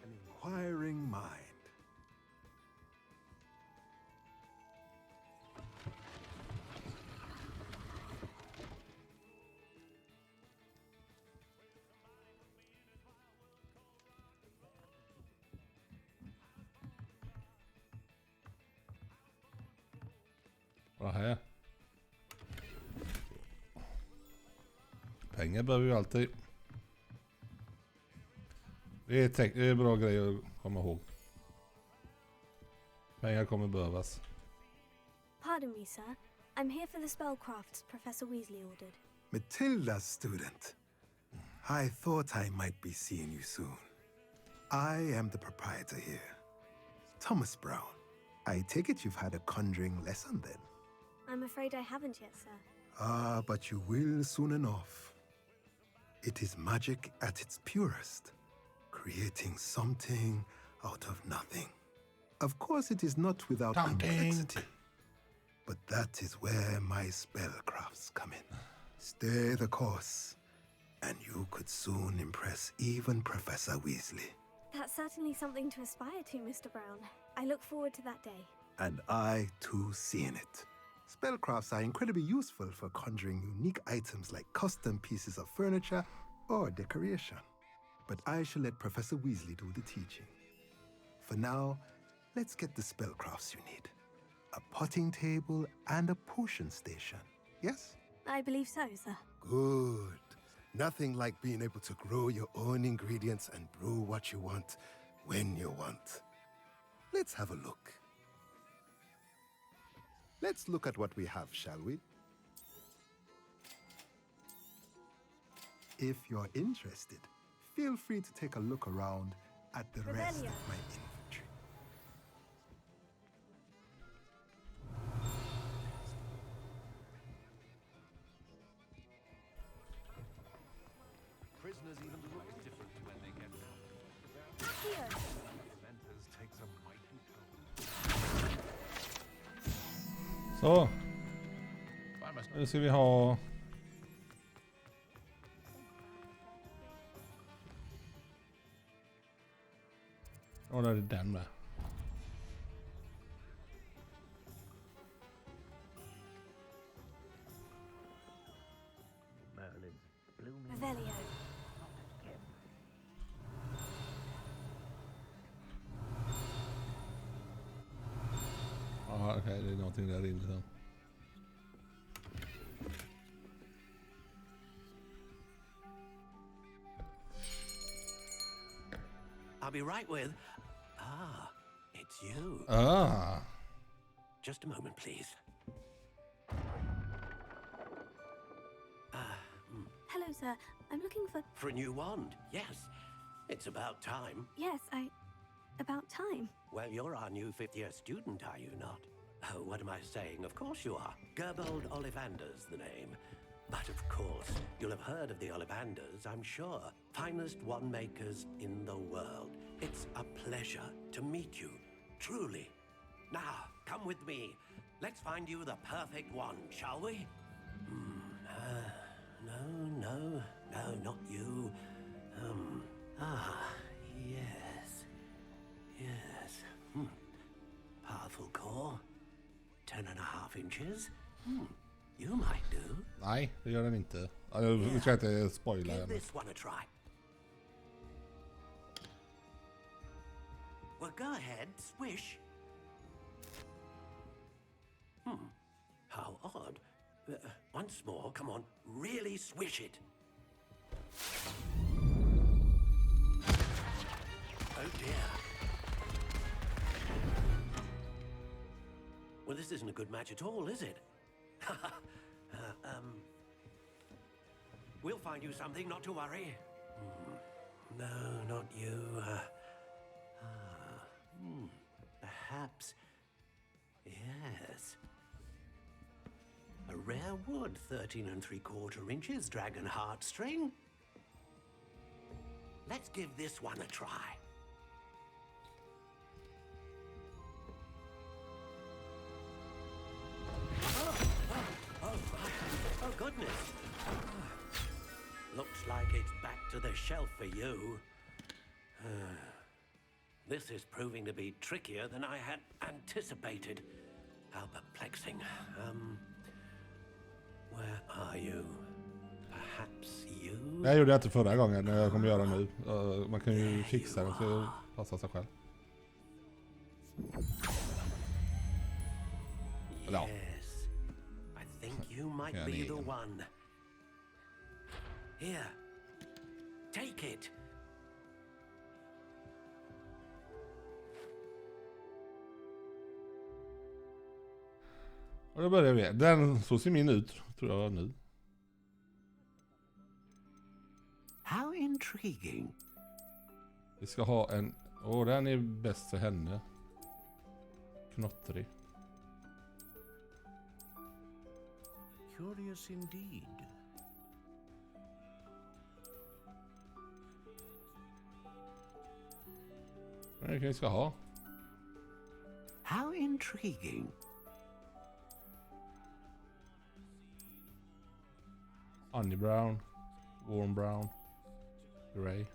Inquiring mind. Vad här? Pengar behöver vi alltid. Det är bra grejer att komma ihåg. Pengar kommer behövas. Pardon me, sir. I'm here for the spellcrafts Professor Weasley ordered. Matilda's student. I thought I might be seeing you soon. I am the proprietor here, Thomas Brown. I take it you've had a conjuring lesson then? I'm afraid I haven't yet, sir. Ah, but you will soon enough. It is magic at its purest, creating something out of nothing. Of course, it is not without complexity. But that is where my spellcrafts come in. Stay the course, and you could soon impress even Professor Weasley. That's certainly something to aspire to, Mr. Brown. I look forward to that day. And I, too, seeing it. Spellcrafts are incredibly useful for conjuring unique items like custom pieces of furniture or decoration. But I shall let Professor Weasley do the teaching. For now, let's get the spellcrafts you need. A potting table and a potion station, yes? I believe so, sir. Good. Nothing like being able to grow your own ingredients and brew what you want when you want. Let's have a look. Let's look at what we have, shall we? If you're interested, feel free to take a look around at the rest of my inventory. Prisoners even look different when they get out. Mentors takes a mighty toll. Så. Nu ska vi ha... Och där är den med. Revelio. Ja, okej, det är någonting där inne sen. I'll be right with... Ah, it's you. Ah. Just a moment, please. Hello, sir. I'm looking for... For a new wand, yes. It's about time. Yes, about time. Well, you're our new fifth-year student, are you not? Oh, what am I saying? Of course you are. Gerbold Ollivander's the name. But of course, you'll have heard of the Ollivanders, I'm sure. Finest wand makers in the world. It's a pleasure to meet you, truly. Now, come with me. Let's find you the perfect wand, shall we? No, not you. Yes. Powerful core. 10.5 inches. You might do. Nej, det gör den inte. Jag ska inte spoila Give den. this one a try. Well, go ahead, swish. How odd. Once more, come on, really swish it. Oh dear. Well, this isn't a good match at all, is it? We'll find you something, not to worry. No, not you. Perhaps. Yes. A rare wood, 13 3/4 inches, dragon heartstring. Let's give this one a try. Oh goodness. Looks like it's back to the shelf for you. This is proving to be trickier than I had anticipated. How perplexing. Where are you? Perhaps you? Det gjorde jag inte förra gången, jag kommer göra nu. Man kan ju fixa den så det passar sig själv. Ja. Yes. I think you might be the one. Here. Take it. Och då börjar vi. Den så ser min ut, tror jag nu. How intriguing. Vi ska ha en... den är bäst för henne. Knottrig. Curious indeed. Det kanske vi ska ha. How intriguing. Honey brown. Warm brown. Grey.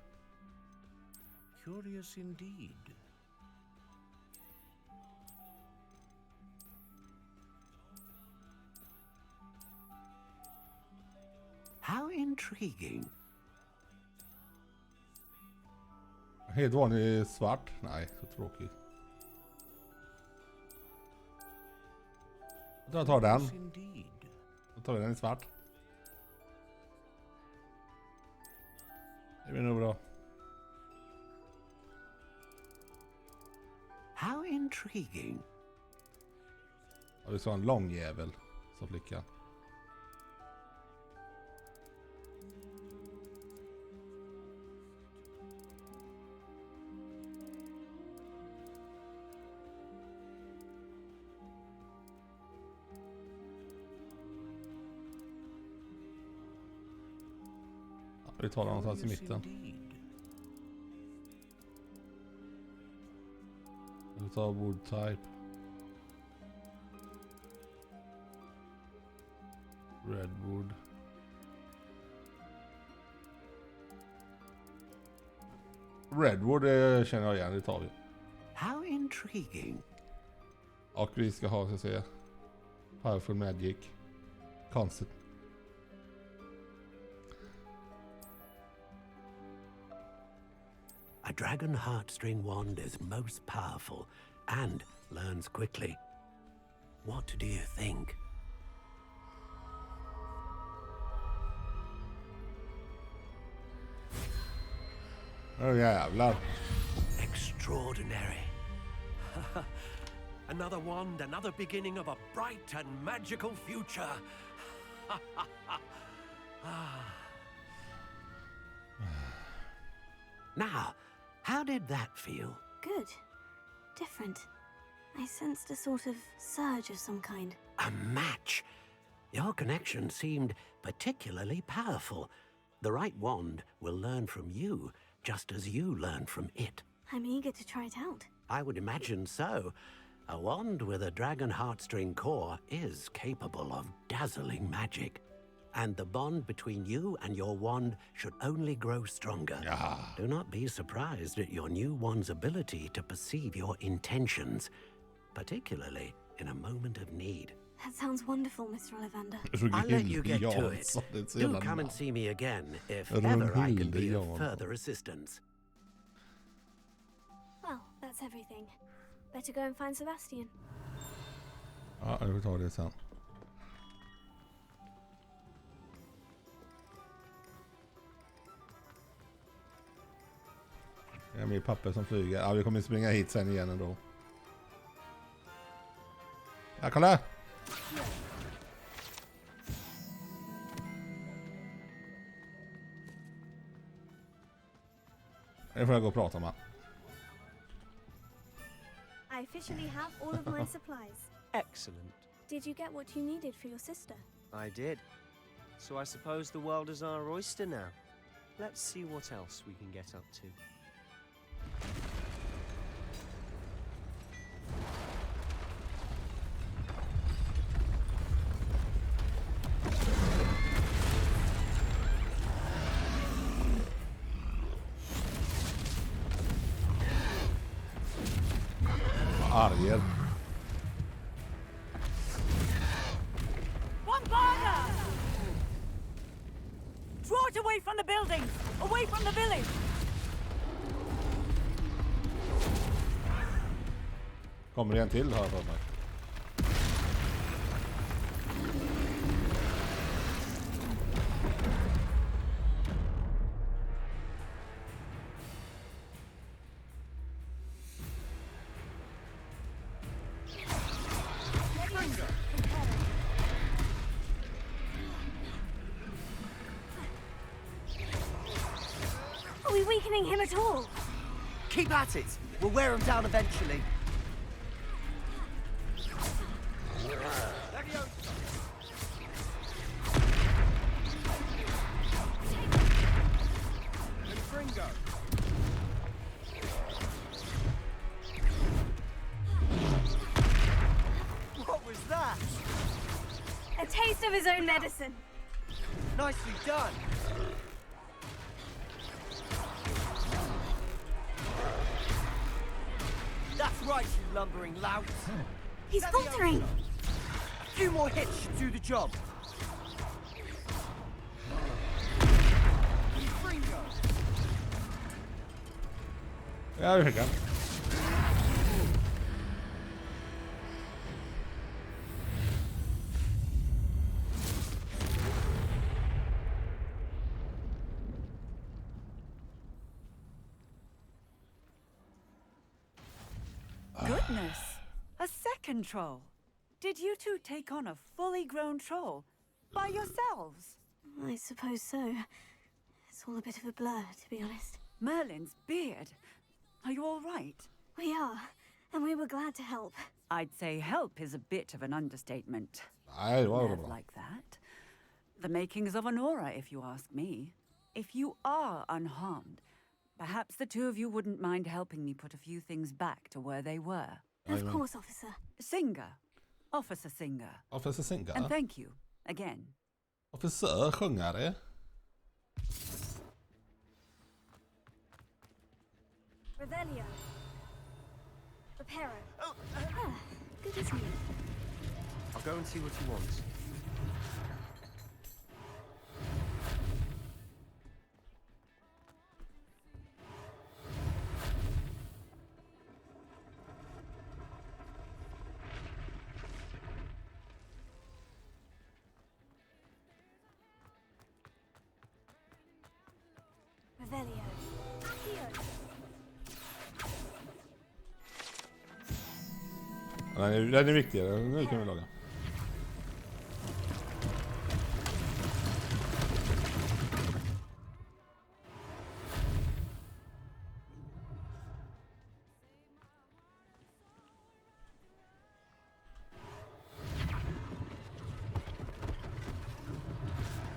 Curious indeed. How intriguing. Helt vanlig svart. Nej, så tråkigt. Jag tar den. Då tar vi den i svart. Det blir nog bra. How intriguing. Ja, vi ska ha en lång jävel som flicka. Vi tar den någonstans i mitten. Vi tar wood type. Redwood. Redwood känner jag igen, det tar vi. How intriguing. Och vi ska ha, så att säga, Powerful Magic. Konstigt. A dragon heartstring wand is most powerful and learns quickly. What do you think? Åh jävlar. Extraordinary. Another wand, another beginning of a bright and magical future. Now, how did that feel? Good. Different. I sensed a sort of surge of some kind. A match. Your connection seemed particularly powerful. The right wand will learn from you, just as you learn from it. I'm eager to try it out. I would imagine so. A wand with a dragon heartstring core is capable of dazzling magic. And the bond between you and your wand should only grow stronger. Yeah. Do not be surprised at your new wand's ability to perceive your intentions, particularly in a moment of need. That sounds wonderful, Mr. Ollivander. I'll let you get to it. Do come and see me again if ever I can be of further assistance. Well, that's everything. Better go and find Sebastian. Ja, jag tar det sen. Det är min papper som flyger. Ja, vi kommer springa hit sen igen ändå. Ja, kolla! Det får jag gå och prata med. I officially have all of my supplies. Excellent. Did you get what you needed for your sister? I did. So I suppose the world is our oyster now. Let's see what else we can get up to. Arger. Bombarda! Draw it away from the buildings! Away from the village! Kommer det en till här för mig? Are we weakening him at all? Keep at it. We'll wear him down eventually. What was that? A taste of his own medicine. Nicely done. That's right, you lumbering lout. He's faltering. A few more hits should do the job. Ja, vi fick han. Goodness, a second troll. Did you two take on a fully grown troll by yourselves? I suppose so. It's all a bit of a blur, to be honest. Merlin's beard. Are you all right? We are, and we were glad to help. I'd say help is a bit of an understatement. Nej, det var Nerve bra. like that. The makings of an aura, if you ask me. If you are unharmed, perhaps the two of you wouldn't mind helping me put a few things back to where they were. Of course, officer. Singer. Officer Singer. Officer Singer? And thank you, again. Officer sjungare. Revelio. Reparo. Ah, good as new. I'll go and see what he wants. Revelio. Accio. Den är viktigare. Nu kan vi laga.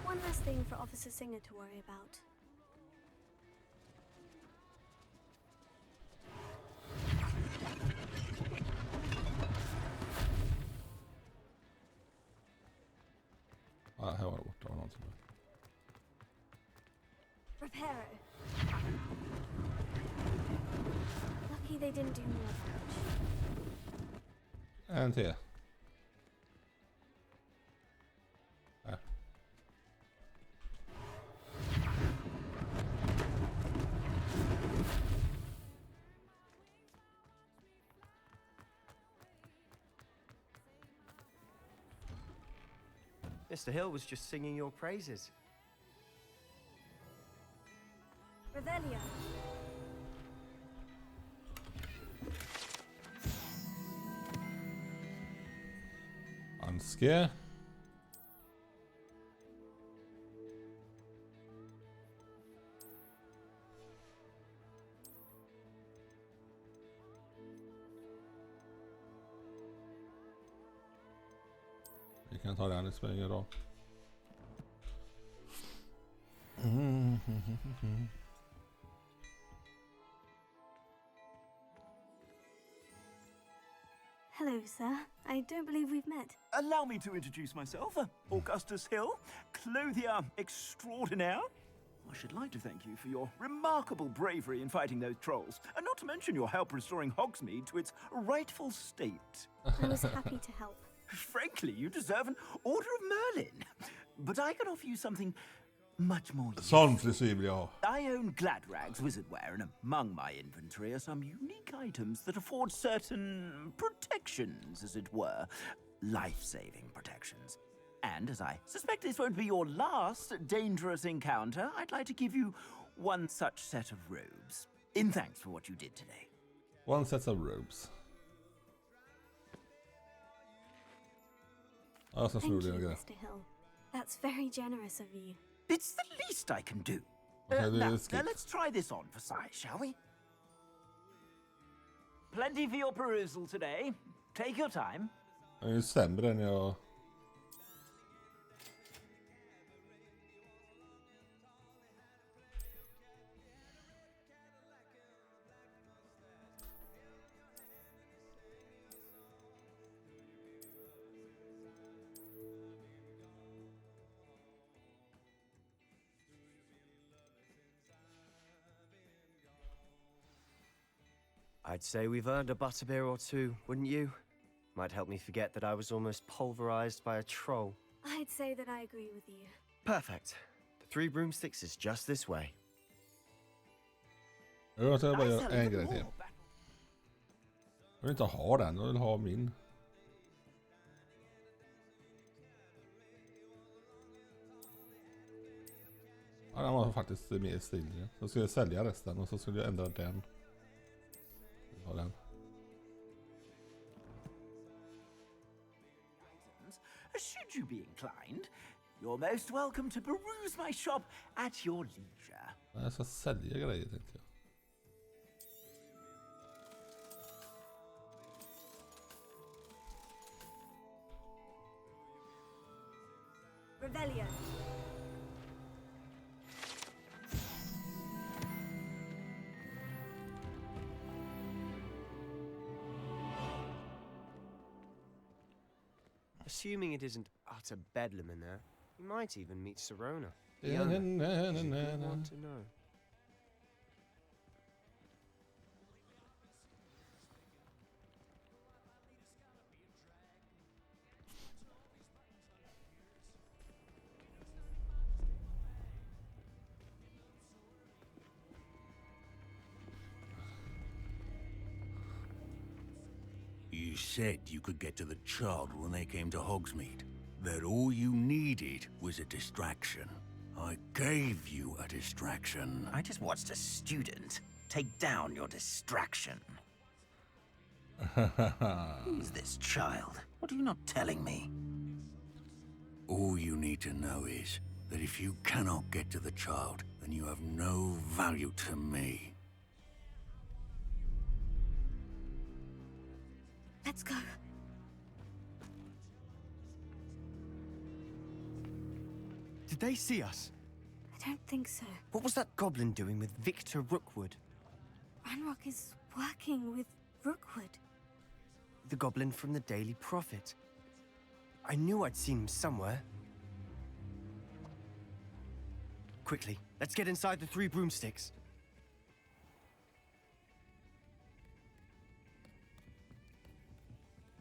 One last thing for Officer Singer to worry about. Ja, här var det borta. Var någonting. Reparo. Lucky they didn't do more damage. En till. Här. Mr. Hill was just singing your praises. Revelio. Handske. Vi kan ta den, det spelar ingen roll. Hello, sir. I don't believe we've met. Allow me to introduce myself. Augustus Hill, clothier extraordinaire. I should like to thank you for your remarkable bravery in fighting those trolls, and not to mention your help restoring Hogsmeade to its rightful state. I was happy to help. Frankly, you deserve an Order of Merlin. But I can offer you something much more Sån frisyr vill jag ha. I own Gladrag's wizardwear, and among my inventory are some unique items that afford certain protections, as it were. Life-saving protections. And as I suspect this won't be your last dangerous encounter, I'd like to give you one such set of robes. In thanks for what you did today. One set of robes. Thank you, Mr. Hill. That's very generous of you. It's the least I can do. Now, let's try this on for size, shall we? Plenty for your perusal today. Take your time. Han är ju sämre än jag... I'd say we've earned a butterbeer or two, wouldn't you? Might help me forget that I was almost pulverized by a troll. I'd say that I agree with you. Perfect. The 3 broomsticks is just this way. Jag ska bara göra en grej till. Jag vill inte ha den, jag vill ha min. Ja, den var faktiskt mer stilig. Så skulle jag sälja resten och så skulle jag ändra den. Ja, den. Should you be inclined, you're most welcome to peruse my shop at your leisure. Jag ska sälja grejer, tänkte jag. Revelio. Assuming it isn't utter bedlam in there, you might even meet Sirona. The Yeah, owner. na, na, Does na, he na. want to know? You said you could get to the child when they came to Hogsmeade. That all you needed was a distraction. I gave you a distraction. I just watched a student take down your distraction. Who's this child? What are you not telling me? All you need to know is that if you cannot get to the child, then you have no value to me. Let's go. Did they see us? I don't think so. What was that goblin doing with Victor Rookwood? Ranrock is working with Rookwood. The goblin from the Daily Prophet. I knew I'd seen him somewhere. Quickly, let's get inside the 3 broomsticks.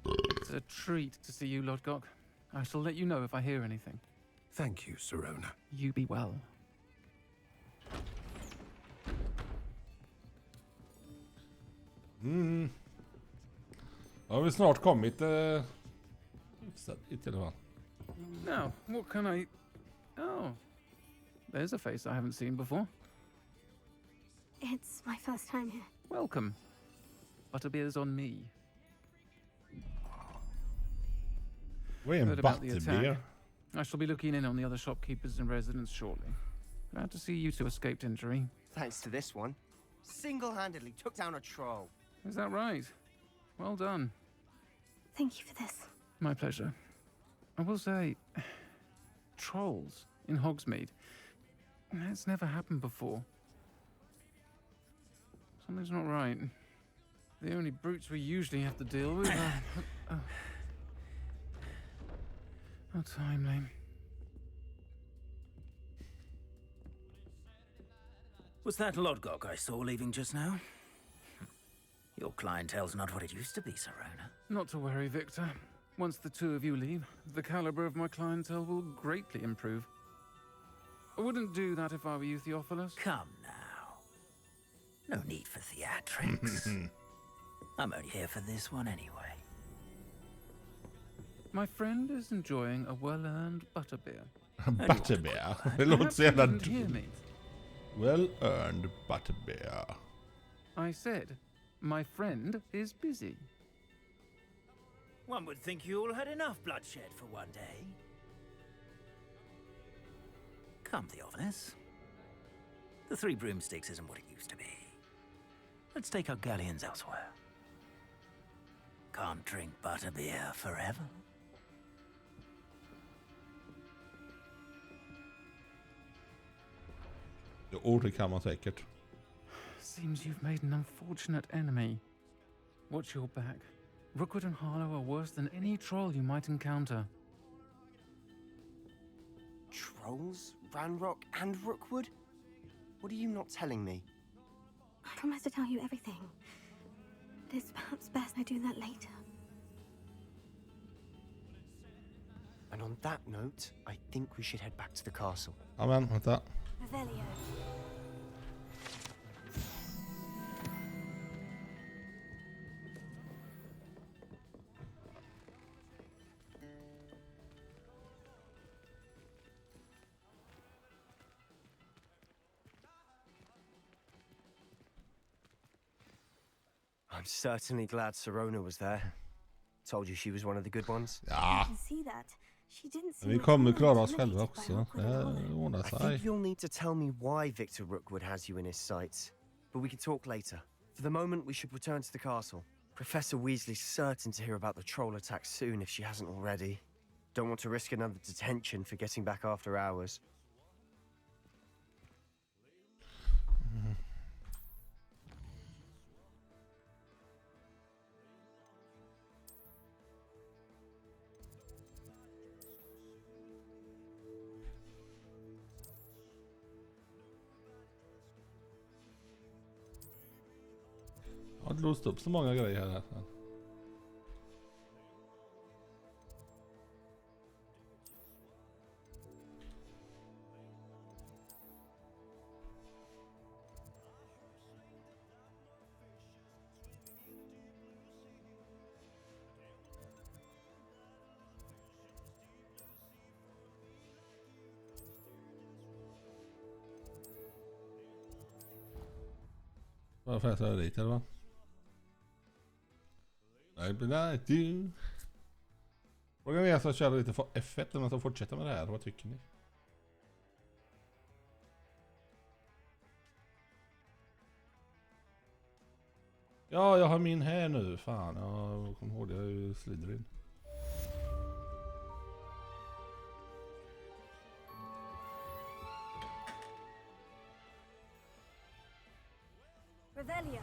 It's a treat to see you, Lodgok. I shall let you know if I hear anything. Thank you, Sirona. You be well. Har vi snart kommit hit i alla fall. Now, what can I... Oh, there's a face I haven't seen before. It's my first time here. Welcome. Butterbeer's on me. We're Heard about the Butterbeer. attack. I shall be looking in on the other shopkeepers and residents shortly. Glad to see you two escaped injury. Thanks to this one. Single-handedly took down a troll. Is that right? Well done. Thank you for this. My pleasure. I will say, trolls in Hogsmeade. That's never happened before. Something's not right. The only brutes we usually have to deal with are... How timely. Was that Lodgok I saw leaving just now? Your clientele's not what it used to be, Sirona. Not to worry, Victor. Once the two of you leave, the caliber of my clientele will greatly improve. I wouldn't do that if I were you, Theophilus. Come now. No need for theatrics. I'm only here for this one anyway. My friend is enjoying a well-earned butterbeer. Butterbeer. Det låter så jävla Didn't hear me. well-earned butterbeer. I said, my friend is busy. One would think you all had enough bloodshed for one day. Come, Theophilus. The Three Broomsticks isn't what it used to be. Let's take our galleons elsewhere. Can't drink butterbeer forever. Det order kan man säkert. Seems you've made an unfortunate enemy. Watch your back. Rookwood and Harlow are worse than any troll you might encounter. Trolls? Ranrock and Rookwood? What are you not telling me? I promise to tell you everything. But it's perhaps best I do that later. And on that note, I think we should head back to the castle. Amen, vänta. Revelio. I'm certainly glad Sirona was there. Told you she was one of the good ones. Ja. I can see that. She didn't seem Vi like kommer anyone klara oss intimidated själva by också. Rookwood and Harlow. Det ordnar I think sig. you'll need to tell me why Victor Rookwood has you in his sights. But we can talk later. For the moment, we should return to the castle. Professor Weasley's certain to hear about the troll attack soon if she hasn't already. Don't want to risk another detention for getting back after hours. Jag har inte låst upp så många grejer här. Varför jag tar dit eller va? Nej, nej, du. Frågan är att köra lite för F1 om att fortsätta med det här. Vad tycker ni? Ja, jag har min här nu. Fan, jag kommer ihåg det. Jag är ju Slytherin. Revelio.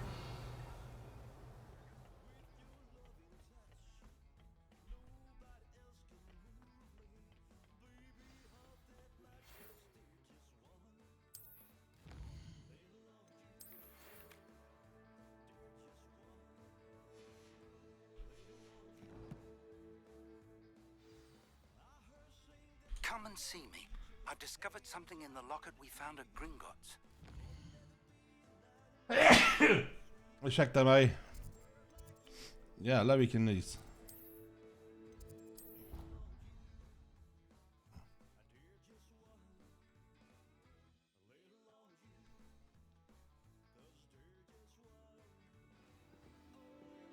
Come and see me. I've discovered something in the locket we found at Gringotts. Ursäkta mig. Jävlar vilken nys.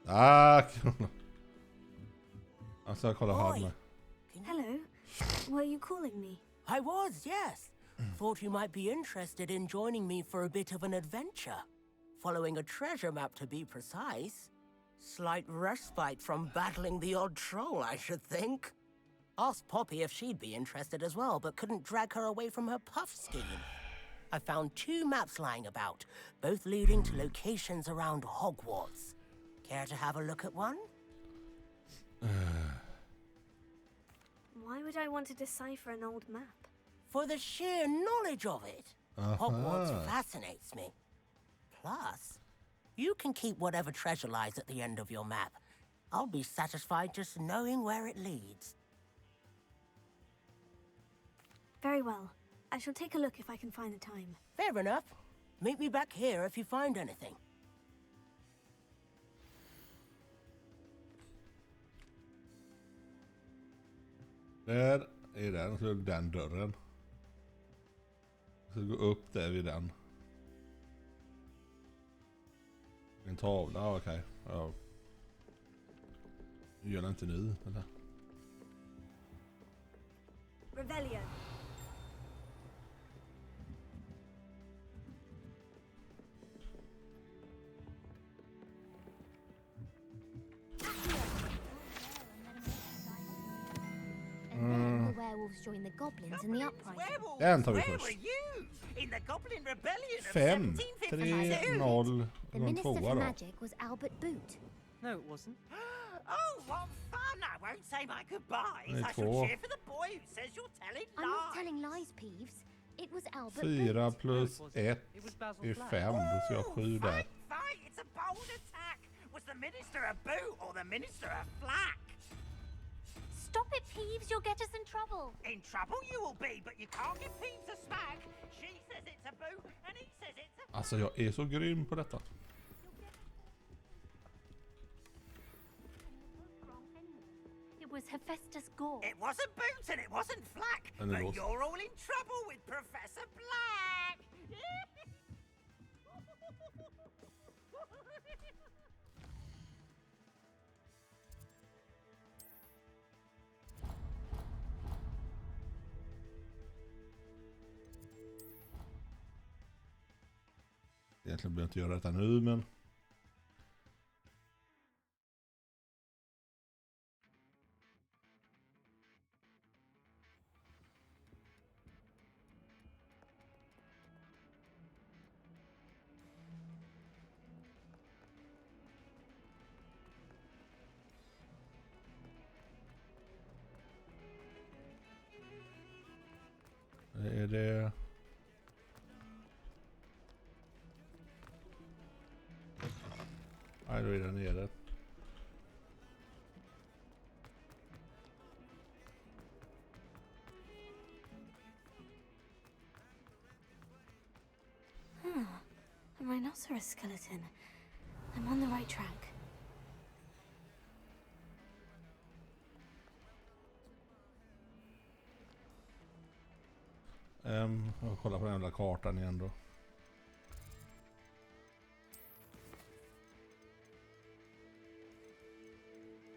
Tack. Alltså kolla här med. Hello. Were you calling me? I was, yes. Thought you might be interested in joining me for a bit of an adventure. Following a treasure map, to be precise. Slight respite from battling the odd troll, I should think. Asked Poppy if she'd be interested as well, but couldn't drag her away from her puff scheme. I found 2 maps lying about, both leading to locations around Hogwarts. Care to have a look at one? Why would I want to decipher an old map? For the sheer knowledge of it. Hogwarts fascinates me. Plus, you can keep whatever treasure lies at the end of your map. I'll be satisfied just knowing where it leads. Very well. I shall take a look if I can find the time. Fair enough. Meet me back here if you find anything. Där är den, så den dörren. Så gå upp där vid den. En tavla, okej. Ja. Gör den inte nu, eller? Revelio. join the goblins in the uprising. Den tar vi Where först. were you? In the Goblin Rebellion of 5, 1752? 3, 0. The Någon Minister tvåa for då. Magic was Albert Boot. No, it wasn't. Oh, what fun! I won't say my goodbyes. Nej, I shall två. cheer for the boy who says you're telling I'm not lies. telling lies, Peeves. It was Albert 4 Boot. plus 1 är 5. Då ska jag ha 7 där. Fight! It's a bold attack! Was the Minister a boot or the Minister a flack? Stop it, Peeves. You'll get us in trouble. In trouble you will be, but you can't give Peeves a smack. She says it's a boot and he says it's a... Alltså jag är så grym på detta. It was Hephaestus Gore. It wasn't boot and it wasn't flack, And it but was. you're all in trouble with Professor Black! Egentligen behöver jag inte göra detta nu, men... Är det... Nej, då är den nere. A rhinoceros skeleton. I'm on the right track. Jag kollar på den jävla kartan igen då.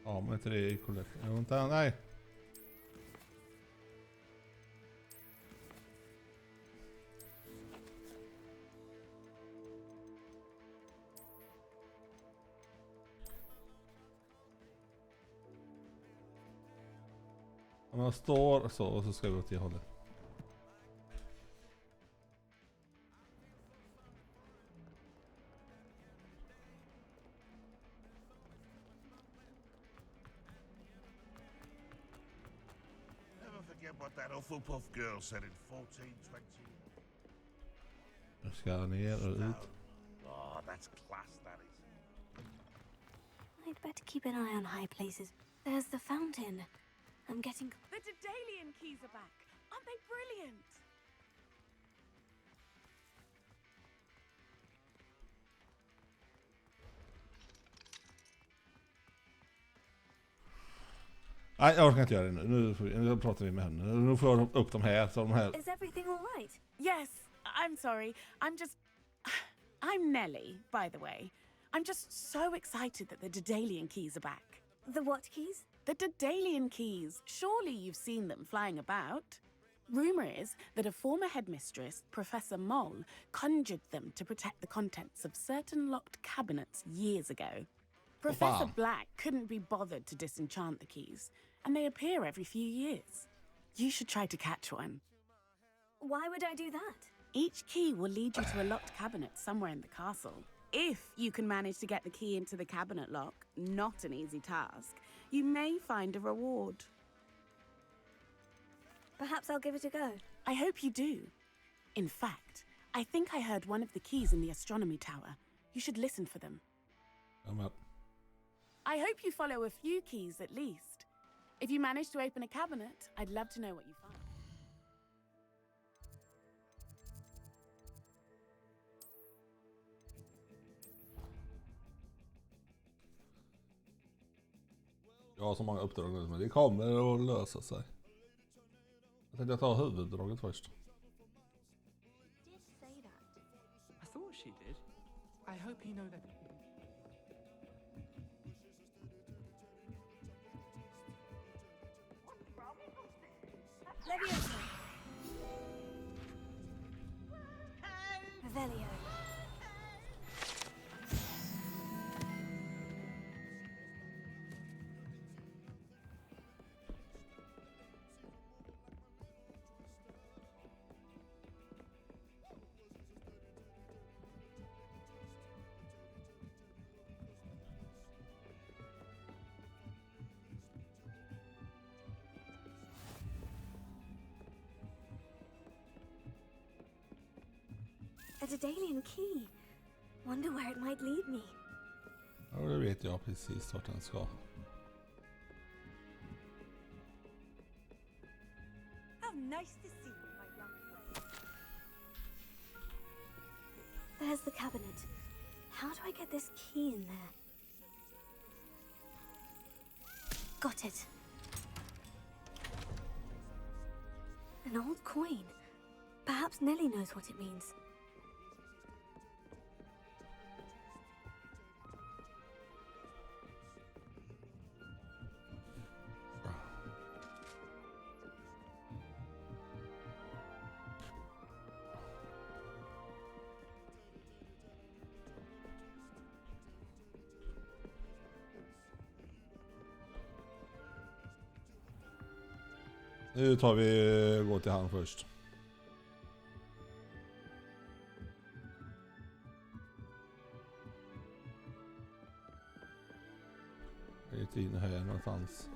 Ja, men inte det är korrekt. Vänta, nej. Om jag står så och så ska vi åt det hållet. Never forget what that Hufflepuff girl said in 1420. Nu ska jag ner och ut. Oh, that's class, that is. I'd better keep an eye on high places. There's the fountain. I'm getting... The Daedalian keys are back. Aren't they brilliant? Nej, jag orkar inte göra det nu. Nu pratar vi med henne. Nu får jag upp de här. Så de här. Is everything all right? Yes, I'm sorry. I'm Nellie, by the way. I'm just so excited that the Daedalian keys are back. The what keys? The Daedalian keys. Surely you've seen them flying about. Rumour is that a former headmistress, Professor Moll, conjured them to protect the contents of certain locked cabinets years ago. Professor Black couldn't be bothered to disenchant the keys, and they appear every few years. You should try to catch one. Why would I do that? Each key will lead you to a locked cabinet somewhere in the castle. If you can manage to get the key into the cabinet lock, not an easy task, you may find a reward. Perhaps I'll give it a go. I hope you do. In fact, I think I heard one of the keys in the astronomy tower. You should listen for them. I'm up. I hope you follow a few keys at least. If you manage to open a cabinet, I'd love to know what you find. Jag har så många uppdrag nu, men det kommer att lösa sig. Jag tänkte ta huvuddraget först. I thought she did. I hope you know that. Leviosa. Revelio. A Daedalian key. Wonder where it might lead me. Ja, det vet jag precis vart den ska. How nice to see you, my young friend. There's the cabinet. How do I get this key in there? Got it. An old coin. Perhaps Nellie knows what it means. Nu tar vi gå till han först. Lite in här någonstans.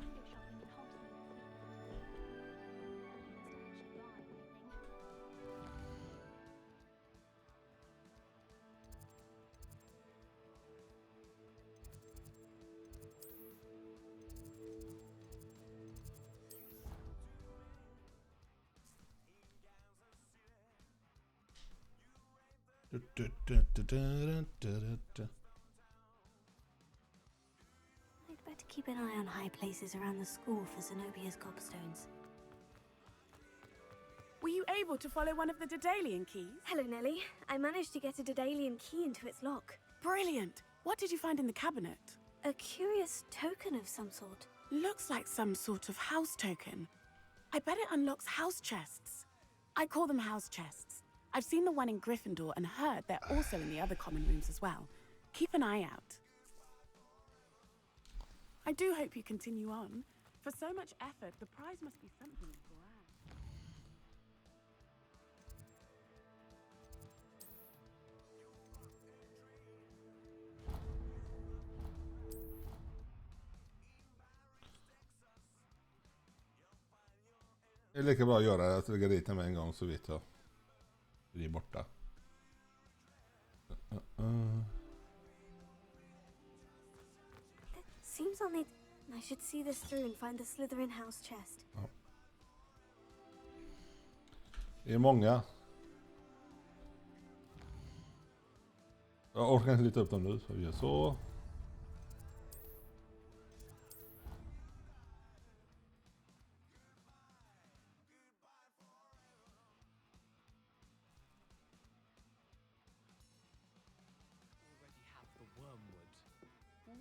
I'd better keep an eye on high places around the school for Zenobia's gobstones. Were you able to follow one of the Daedalian keys? Hello, Nellie. I managed to get a Daedalian key into its lock. Brilliant! What did you find in the cabinet? A curious token of some sort. Looks like some sort of house token. I bet it unlocks house chests. I call them house chests. I've seen the one in Gryffindor and heard they're also in the other common rooms as well. Keep an eye out. I do hope you continue on. For so much effort, the prize must be something grand. Det är lika bra att göra det, att lägga dit den med en gång så vet jag. Det är borta. Seems I'll need... I should see this through and find the Slytherin house chest. Ja. Det är många. Jag orkar inte lita upp dem nu, så vi gör så.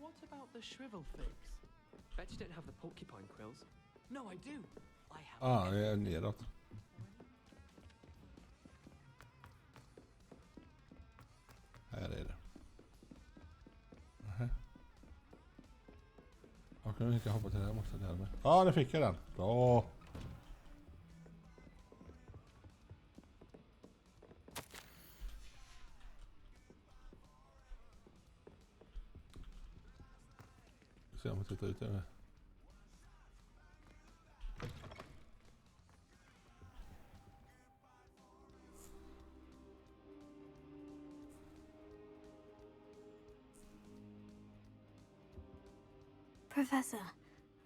What about the shrivel figs? Bet you don't have the porcupine quills. No, I do. I have. Det är neråt. Här är det. Jag kunde inte hoppa till det här, måste jag med. Ja, nu fick jag den. Bra. Se om jag tittar ut här. Professor,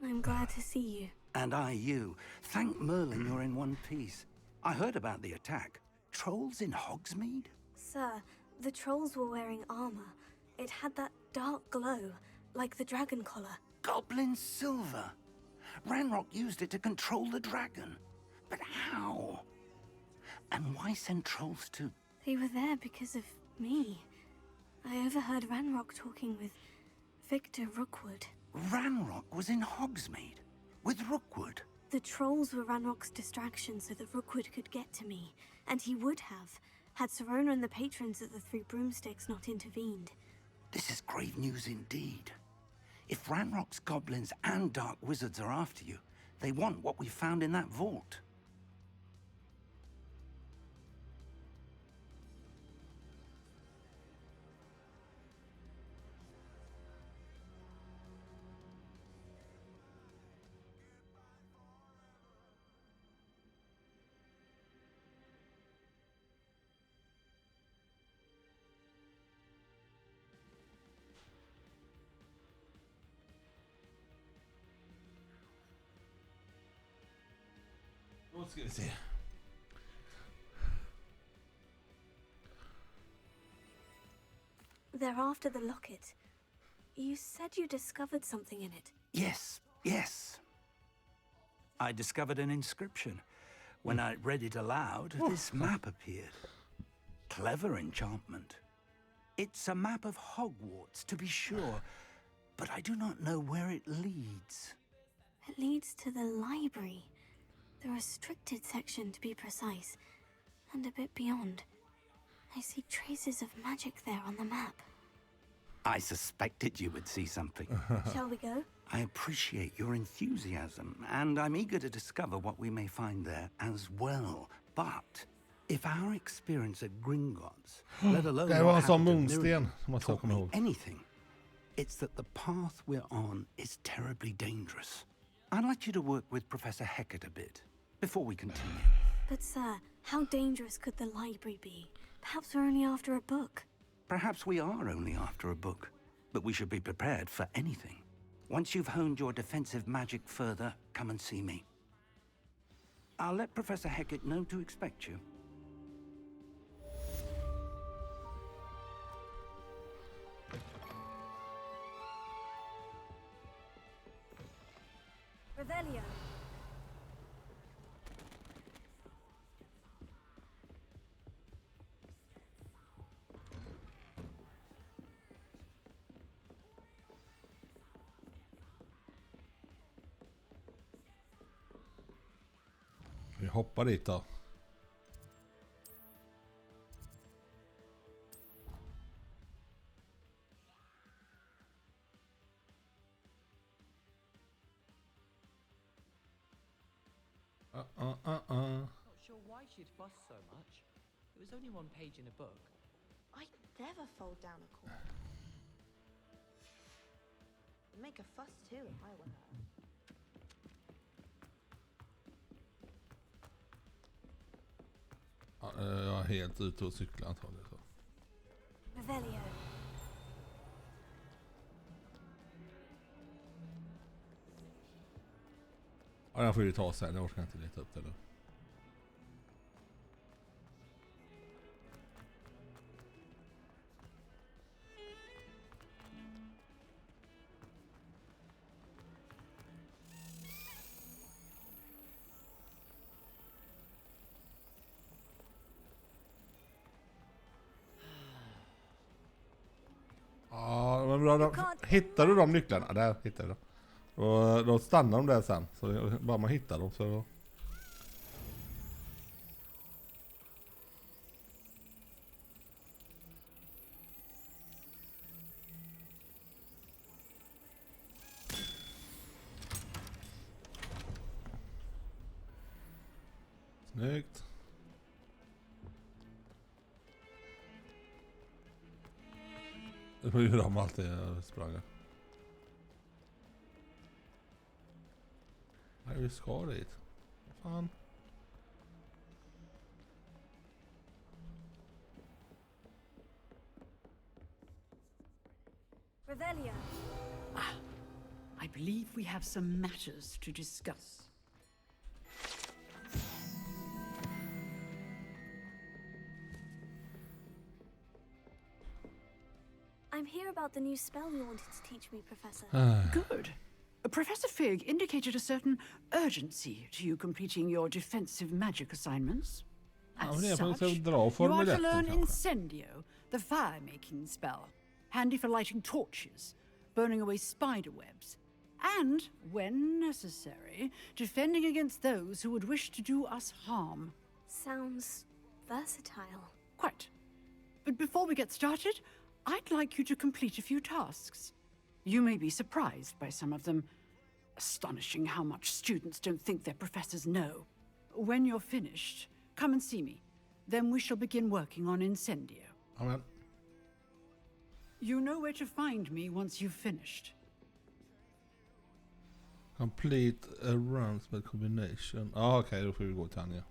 I'm glad to see you. And I you. Thank Merlin you're in one piece. I heard about the attack. Trolls in Hogsmeade? Sir, the trolls were wearing armor. It had that dark glow, like the dragon collar. Goblin silver. Ranrock used it to control the dragon. But how? And why send trolls to... They were there because of me. I overheard Ranrock talking with Victor Rookwood. Ranrock was in Hogsmeade? With Rookwood? The trolls were Ranrock's distraction so that Rookwood could get to me. And he would have, had Sirona and the patrons at the Three Broomsticks not intervened. This is grave news indeed. If Ranrock's goblins and dark wizards are after you, they want what we found in that vault. Då ska vi se. They're after the locket. You said you discovered something in it. Yes, yes. I discovered an inscription. When I read it aloud, this map appeared. Clever enchantment. It's a map of Hogwarts, to be sure, but I do not know where it leads. It leads to the library. The restricted section, to be precise. And a bit beyond. I see traces of magic there on the map. I suspected you would see something. Shall we go? I appreciate your enthusiasm, and I'm eager to discover what we may find there as well. But if our experience at Gringotts, let alone Det var en sån munsten som man ska komma ihåg. anything, it's that the path we're on is terribly dangerous. I'd like you to work with Professor Hecat a bit before we continue. But sir, how dangerous could the library be? Perhaps we're only after a book. Perhaps we are only after a book, but we should be prepared for anything. Once you've honed your defensive magic further, come and see me. I'll let Professor Hecat know to expect you. Revelio. Vi hoppar dit då. Not sure why she'd fuss so much. It was only one page in a book. I'd never fold down a corner. I'd make a fuss too if I were her. Jag är helt ute och cyklar antagligen så. Revelio. Ja, den får vi ta sen. Jag orkar inte leta upp det nu. Ja, men bra. Hittar du de nycklarna? Där hittar du dem. Och då stannar de där sen. Så bara man hittar dem så... Snyggt. Det var ju de alltid sprang. Nej, vi ska dit. Fan. Revelio. I believe we have some matters to discuss. I'm here about the new spell you wanted to teach me, Professor. Good. Professor Fig indicated a certain urgency to you completing your defensive magic assignments. As such, you are to learn Incendio, the fire-making spell, handy for lighting torches, burning away spider webs, and, when necessary, defending against those who would wish to do us harm. Sounds versatile. Quite. But before we get started, I'd like you to complete a few tasks. You may be surprised by some of them. Astonishing how much students don't think their professors know. When you're finished, come and see me. Then we shall begin working on Incendio. Amen. You know where to find me once you've finished. Complete a run spell combination. Ah, okej, då får vi gå till Anja.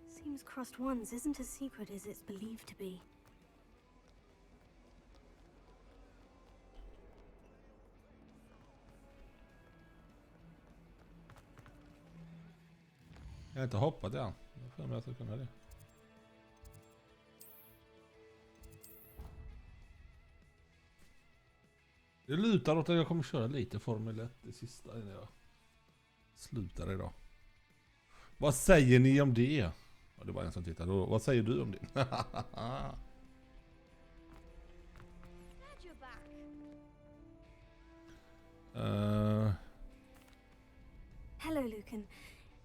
Seems crossed ones isn't as secret as it's believed to be. Jag har inte hoppat än. Jag får mig att jag kunna det. Det lutar åt att jag kommer köra lite Formel 1 det sista innan jag slutar idag. Vad säger ni om det? Ja, det var en som tittade. Vad säger du om det? Hello, Lucan.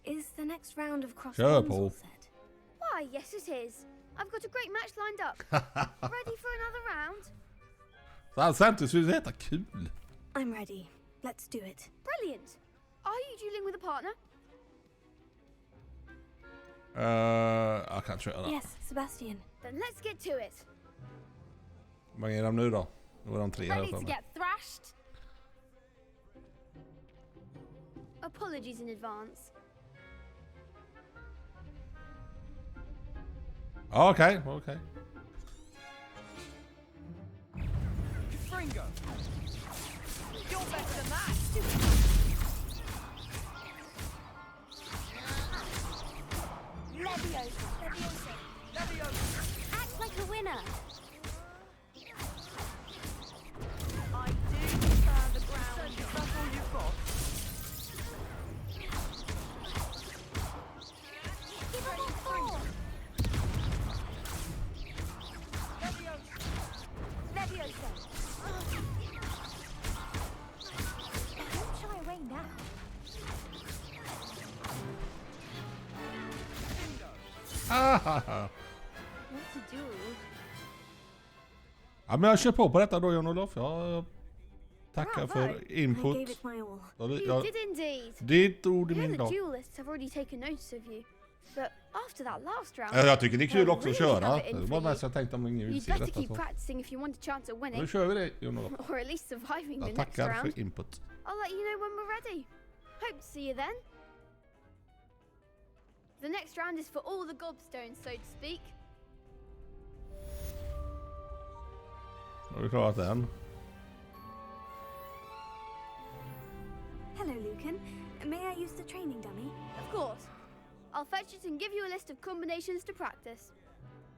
Is the next round of cross Kör ones på. all set? Why, yes it is. I've got a great match lined up. Ready for another round? Så han samtidigt så är det detta kul. I'm ready. Let's do it. Brilliant. Are you dueling with a partner? Jag kan köra. Yes, Sebastian. Then let's get to it. Vad är de nu då? Då var de 3 här Ready to framme. get thrashed? Apologies in advance. Okej. Fringo! You're better than that! Leviosa. Act like a winner. I do prefer the ground. Is that all you've got? Give him a four. Leviosa. Don't shy away now. What's a duel? Ja, men jag kör på detta då, Jan-Olof. Jag tackar för input. I gave it my all. You did indeed. Ditt ord i I min know dag. the duelists have already taken notice of you, but after that last round, Jag tycker det är kul också att really köra. have it in Det for var you. mest jag tänkte om ingen vill You'd se better detta. keep Så. practicing if you want a chance at winning, Nu kör vi det, Jan-Olof. or at least surviving the Jag next tackar round. för input. I'll let you know when we're ready. Hope to see you then. The next round is for all the gobstones, so to speak. Har vi klarat den? Hello, Lucan. May I use the training dummy? Of course. I'll fetch it and give you a list of combinations to practice.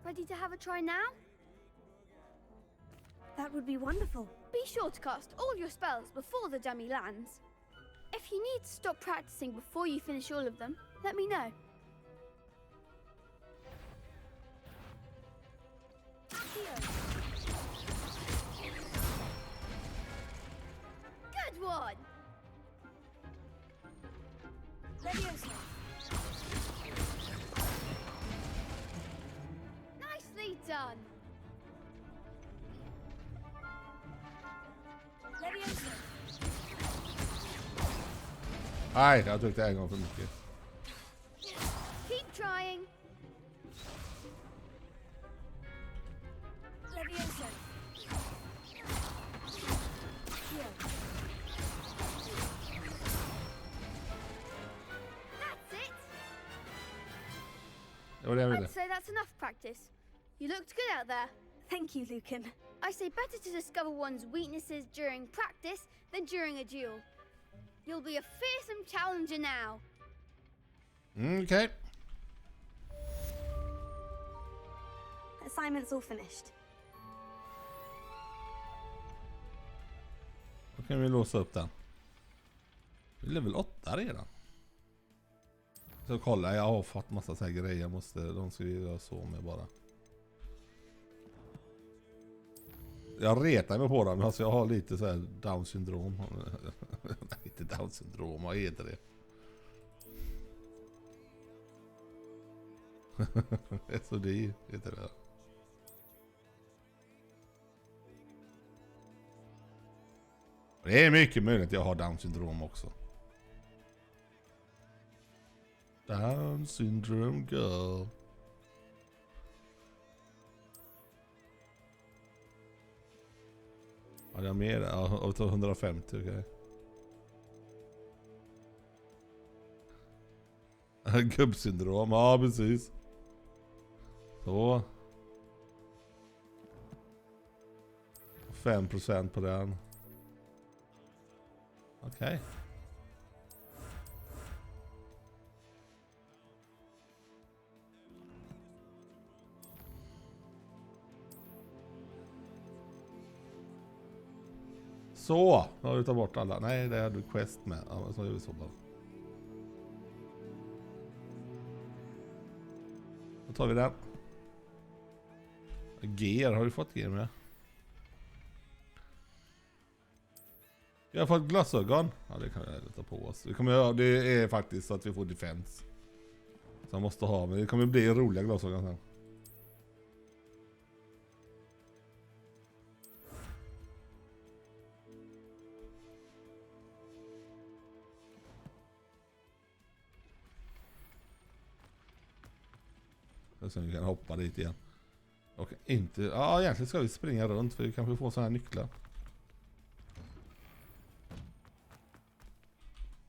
Ready to have a try now? That would be wonderful. Be sure to cast all your spells before the dummy lands. If you need to stop practicing before you finish all of them, let me know. Good one! Leviosa. Nicely done! Leviosa. Nej, jag tryckte en gång för mycket. Keep trying! Leviosa. That's it! Det var det jag ville. I'd say that's enough practice. You looked good out there. Thank you, Lucan. I say better to discover one's weaknesses during practice than during a duel. You'll be a fearsome challenger now. Okej. Assignment's all finished. Då kan vi låsa upp den. Vi är level 8 redan. Så kolla, jag har fått massa så här grejer. De ska vi göra så med bara. Jag retar mig på dem. Alltså jag har lite så här Down syndrom. Nej, inte Down syndrom. Vad heter det? SOD heter det. Det är mycket möjligt att jag har Down syndrom också. Down syndrome girl. Ja, jag har mer. Ja, 150, okej. Gubbsyndrom, ja precis. Så. 5% på den. Okej. Så, nu har vi tagit bort alla. Nej, det hade du quest med. Ja, men så gör vi så bara. Då tar vi den. Gear, har vi fått gear med? Jag har fått glasögon. Ja, det kan jag ta på oss. Det är faktiskt så att vi får defense. Så jag måste ha, men det kommer bli roliga glasögon sen. Och sen kan hoppa dit igen. Och inte... Ja, egentligen ska vi springa runt för vi kanske får såna här nycklar.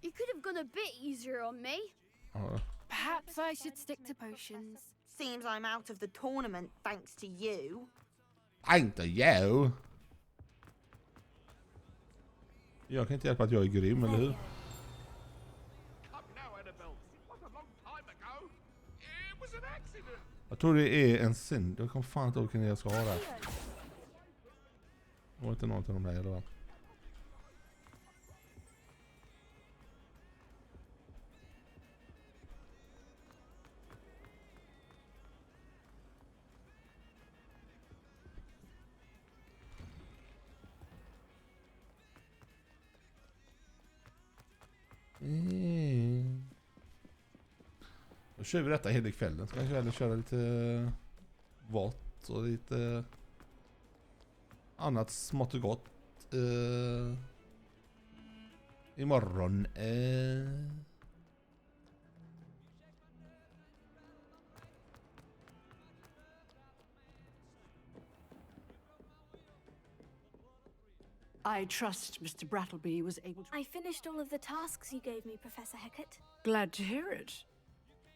You could have gone a bit easier on me. Ja. Perhaps I should stick to potions. Seems I'm out of the tournament thanks to you. Inte jag! Jag kan inte hjälpa att jag är grym, eller hur? Jag tror det är en synd. Jag kommer fan inte ihåg vilken jag ska ha där. Det var inte någon av de där, eller vad? Då kör vi detta hela kvällen. Så kanske jag köra lite vått och lite annat smått och gott imorgon. I trust Mr. Brattleby was able to... I finished all of the tasks you gave me, Professor Hecat. Glad to hear it.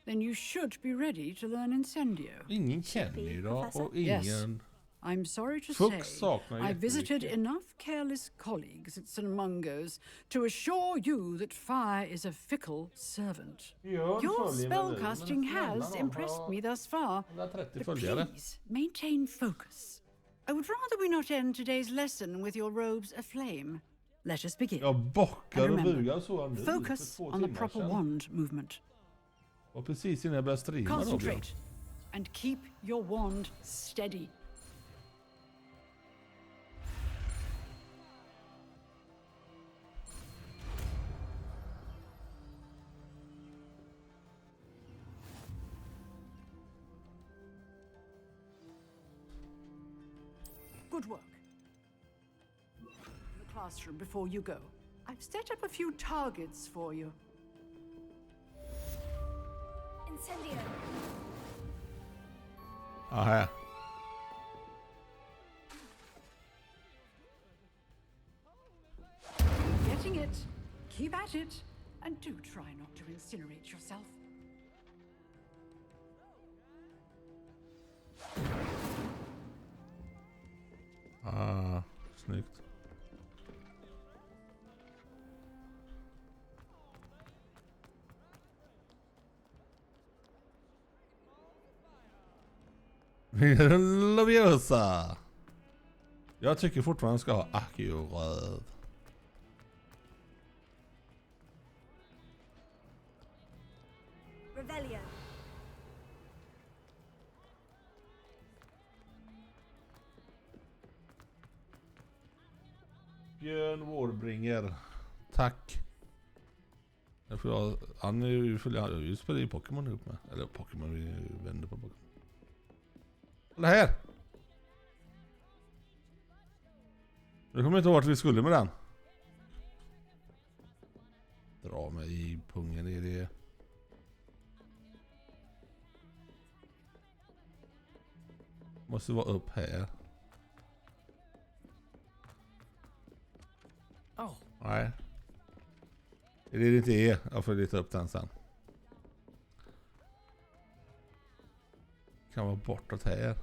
Then you should be ready to learn Incendio. Ingen känner ju då och ingen... Yes. I'm sorry to Fuck say, saknar I visited jättemycket. enough careless colleagues at St. Mungo's to assure you that fire is a fickle servant. Your spellcasting has impressed me thus far, but please maintain focus. I would rather we not end today's lesson with your robes aflame. Let us begin. Jag bockar And och remember, bugar så nu focus för 2 on the timmar proper sedan. wand movement. Och precis innan jag började streama då, Björn. Concentrate and keep your wand steady. Good work. In the classroom before you go. I've set up a few targets for you. Incendio. Aha. Getting it. Keep at it. And do try not to incinerate yourself. Ah, snyggt. Lobiosa. Jag tycker fortfarande ska ha Akio-röv. Revelio. Björn Warbringer. Tack. Han är ju spelar ju Pokémon ihop med. Eller Pokémon, vi vänder på Pokémon. Kolla här! Jag kommer inte ihåg vart vi skulle med den. Dra mig i pungen i det. Måste vara upp här. Nej. Det är det inte är. Jag får leta upp den sen. Kan vara bortåt här.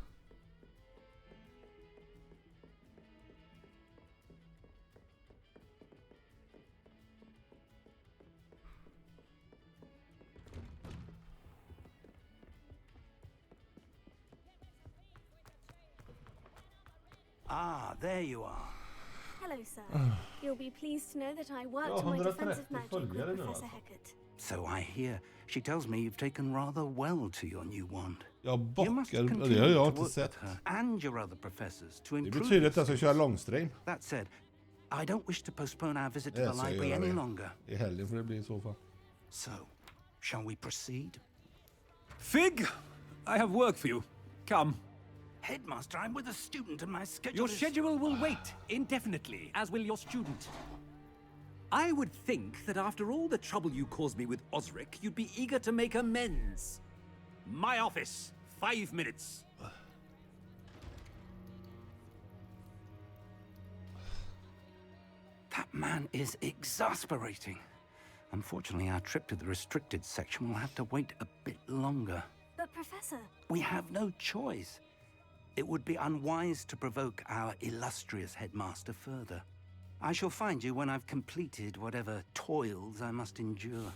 Ah, there you are. Hello, sir. You'll be pleased to know that I worked Ja, on my 130 defensive magic with följare nu Professor alltså. Hecat. So I hear. She tells me you've taken rather well to your new wand. Jag You must bockar, det continue har jag to inte work sett. with her and your other professors to Det improve betyder your att jag ska skills. köra långstream. That said, I don't wish to postpone our visit to Det the ska jag library göra any det. longer. I helgen får det bli i så fall. So, shall we proceed? Fig, I have work for you. Come. Headmaster, I'm with a student and my schedule Your is... schedule will wait indefinitely, as will your student. I would think that after all the trouble you caused me with Osric, you'd be eager to make amends. My office, 5 minutes. That man is exasperating. Unfortunately, our trip to the restricted section will have to wait a bit longer. But, Professor... We have no choice. It would be unwise to provoke our illustrious headmaster further. I shall find you when I've completed whatever toils I must endure.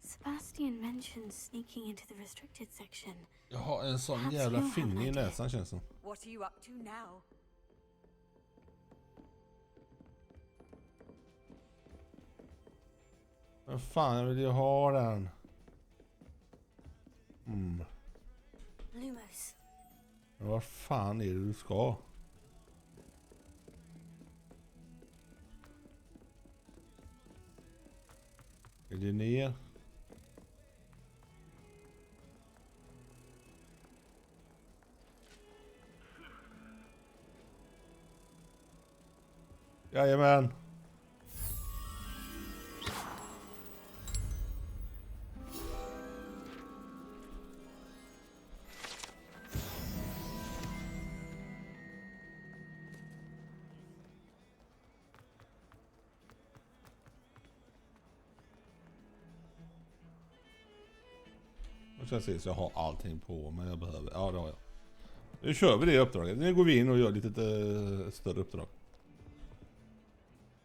Sebastian mentioned sneaking into the restricted section. Jag har en sån jävla finger i näsan känns som. What are you up to now? Men fan, jag vill ju ha den. Lumos. Men vad fan är det du ska? Är det ner? Jajamän. Och så ser så jag har allting på men jag behöver. Ja, det har jag. Nu kör vi det uppdraget. Nu går vi in och gör lite större uppdrag.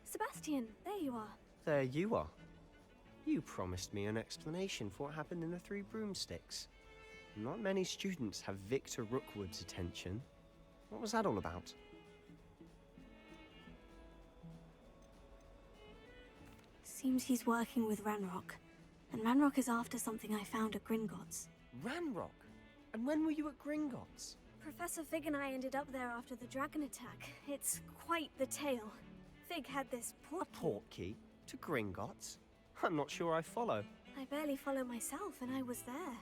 Sebastian, there you are. There you are. You promised me an explanation for what happened in the Three Broomsticks. Not many students have Victor Rookwood's attention. What was that all about? Seems he's working with Ranrock. And Ranrock is after something I found at Gringotts. Ranrock? And when were you at Gringotts? Professor Fig and I ended up there after the dragon attack. It's quite the tale. Fig had this portkey to Gringotts? I'm not sure I follow. I barely follow myself, and I was there.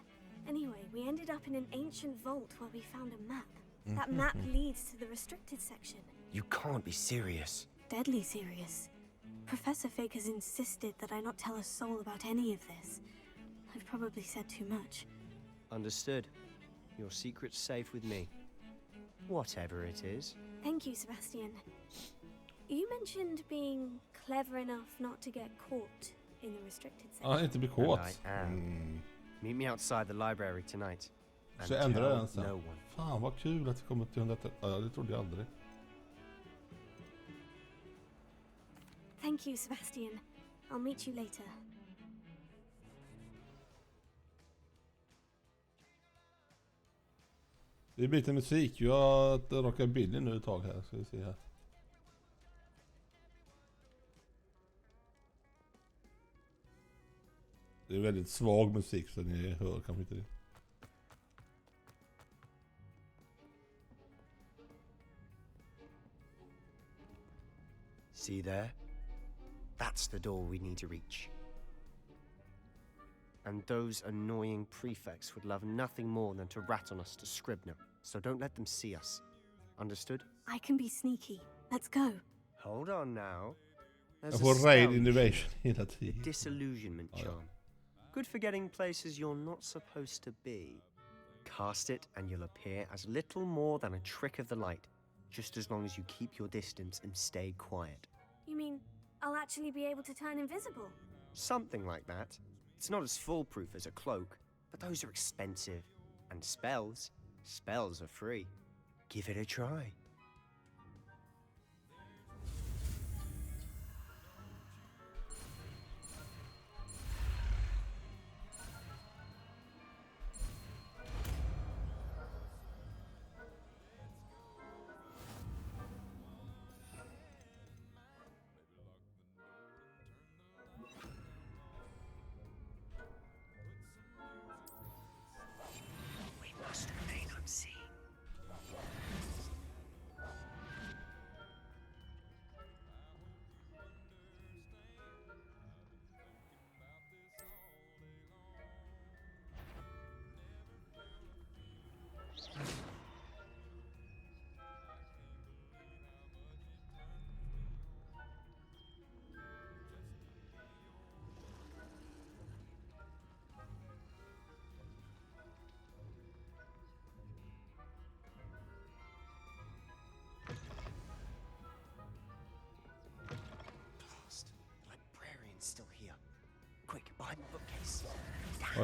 Anyway, we ended up in an ancient vault where we found a map. That map leads to the restricted section. You can't be serious. Deadly serious. Professor Fig has insisted that I not tell a soul about any of this. I've probably said too much. Understood. Your secret's safe with me. Whatever it is. Thank you, Sebastian. You mentioned being clever enough not to get caught in the restricted section. Ja, inte bli kåt. I am. Meet me outside the library tonight. And Så jag ändrar tell den sen. no one. Fan vad kul att det kommer till 100. Ja, det trodde jag aldrig. Thank you, Sebastian. I'll meet you later. Det blir lite musik. Jag har rockat Billy nu ett tag här. Ska vi se här. Det är väldigt svag musik så ni hör kanske inte det. See there? That's the door we need to reach. And those annoying prefects would love nothing more than to rat on us to Scribner, so don't let them see us. Understood? I can be sneaky. Let's go. Hold on now. There's Jag a får spell raid you innovation should- hela the tiden. disillusionment charm. Good for getting places you're not supposed to be. Cast it and you'll appear as little more than a trick of the light, just as long as you keep your distance and stay quiet. You mean I'll actually be able to turn invisible? Something like that. It's not as foolproof as a cloak, but those are expensive. And spells are free. Give it a try.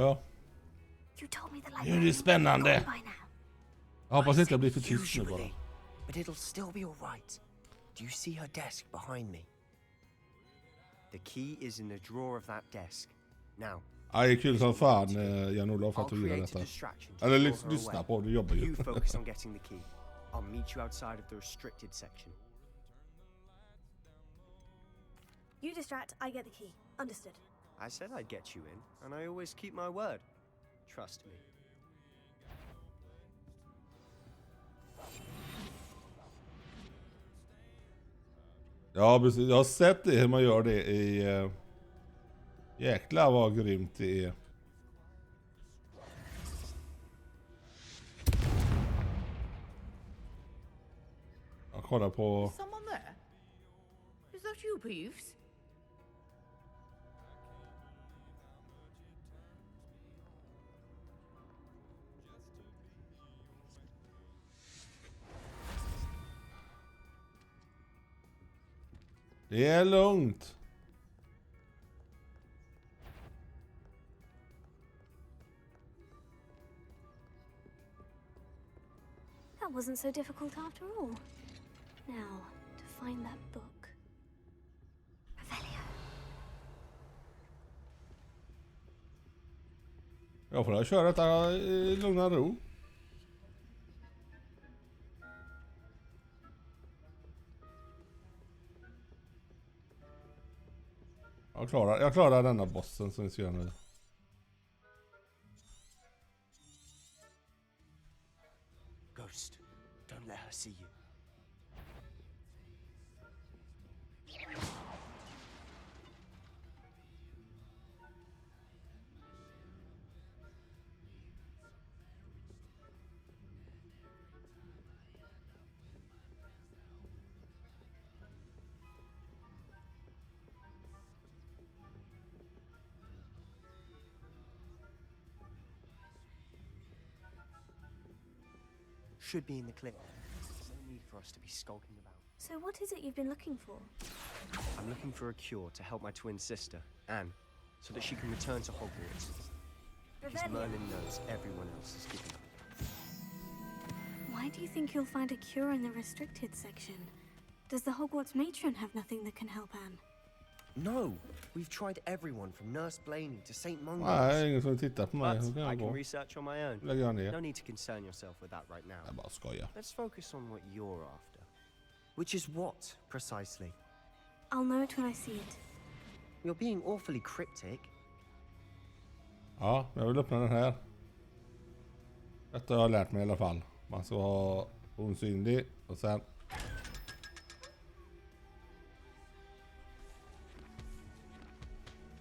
Ja. You told me the Det är librarian spännande. was gone by now. Jag hoppas inte jag blir för tyst nu bara. Usually, but it'll still be all right. Do you see her desk behind me? The key is in the drawer of that desk. Now, Ja, det är kul som fan, Jan-Olof, för att I'll du gillar create a detta. distraction to Eller lure her lyssna away. på, du jobbar ju. You focus on getting the key. I'll meet you outside of the restricted section. You distract, I get the key. Understood. I said I'd get you in, and I always keep my word. Trust me. Ja, precis. Jag har sett det, hur man gör det i... Jäklar vad grymt det är. Jag kollar på... Someone there? Is that you, Peeves? Det är lugnt. That wasn't so difficult after all. Now, to find that book. Revelio. Jag får köra detta i lugn och ro. Jag klarar denna bossen som vi ska göra nu. Ghost, don't let her see you. Should be in the clip. No need for us to be skulking about. So what is it you've been looking for? I'm looking for a cure to help my twin sister, Anne, so that she can return to Hogwarts. Because Merlin knows everyone else is giving up. Why do you think you'll find a cure in the restricted section? Does the Hogwarts matron have nothing that can help Anne? No! We've tried everyone from Nurse Blaney to St. Mungo's. Nej, ingen som tittar på mig. But Hur kan I jag can gå? research on my own. Lägger jag ner. No need to concern yourself with that right now. Jag bara skojar. Let's focus on what you're after. Which is what, precisely? I'll know it when I see it. You're being awfully cryptic. Ja, jag vill öppna den här. Detta har jag lärt mig i alla fall. Man ska ha osynlig och sen...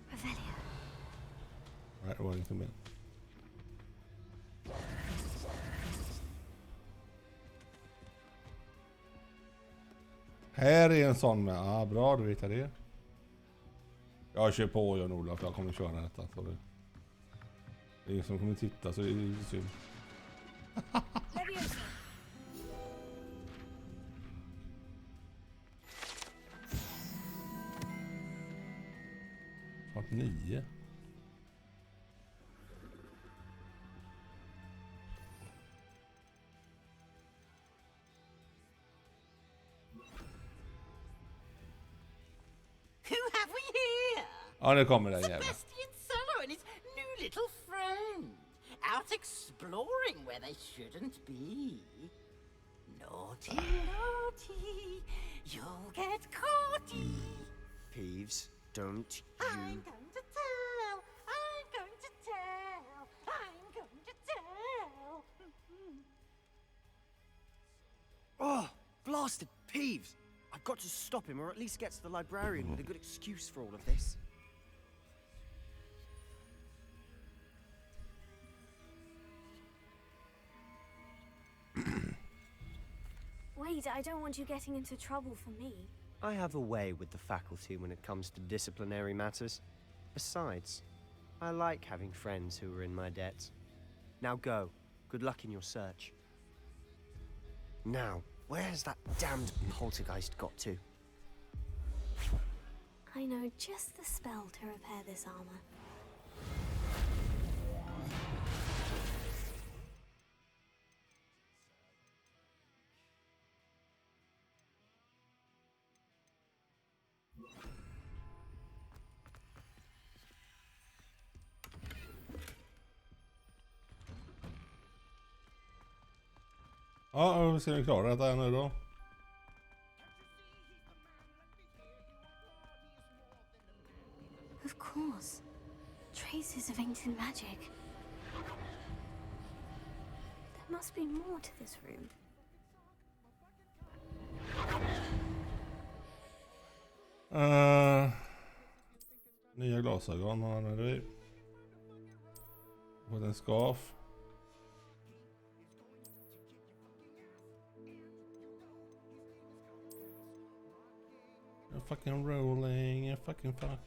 Revelio. Nej, det var inte mer. Här är en sån med. Ja, bra, du vet det. Jag kör på Jan-Olof, jag kommer köra detta. Så det är ingen som kommer titta, så det är synd. Snart 9. Who have we here? Ja, nu kommer den jäveln. Sebastian Solo and his new little friend. Out exploring where they shouldn't be. Naughty, naughty, you'll get caughty. Peeves, don't I'm you... going to tell, I'm going to tell, I'm going to tell. Oh, blasted Peeves! I've got to stop him, or at least get to the librarian with a good excuse for all of this. Wait, I don't want you getting into trouble for me. I have a way with the faculty when it comes to disciplinary matters. Besides, I like having friends who are in my debt. Now go. Good luck in your search. Now, where has that damned poltergeist got to? I know just the spell to repair this armor. Ja, hur ska ni klara detta nu då? Of course. Traces of ancient magic. There must be more to this room. Nya glasögon har du. Fått en scarf. You're fucking rolling, you're fucking fuck.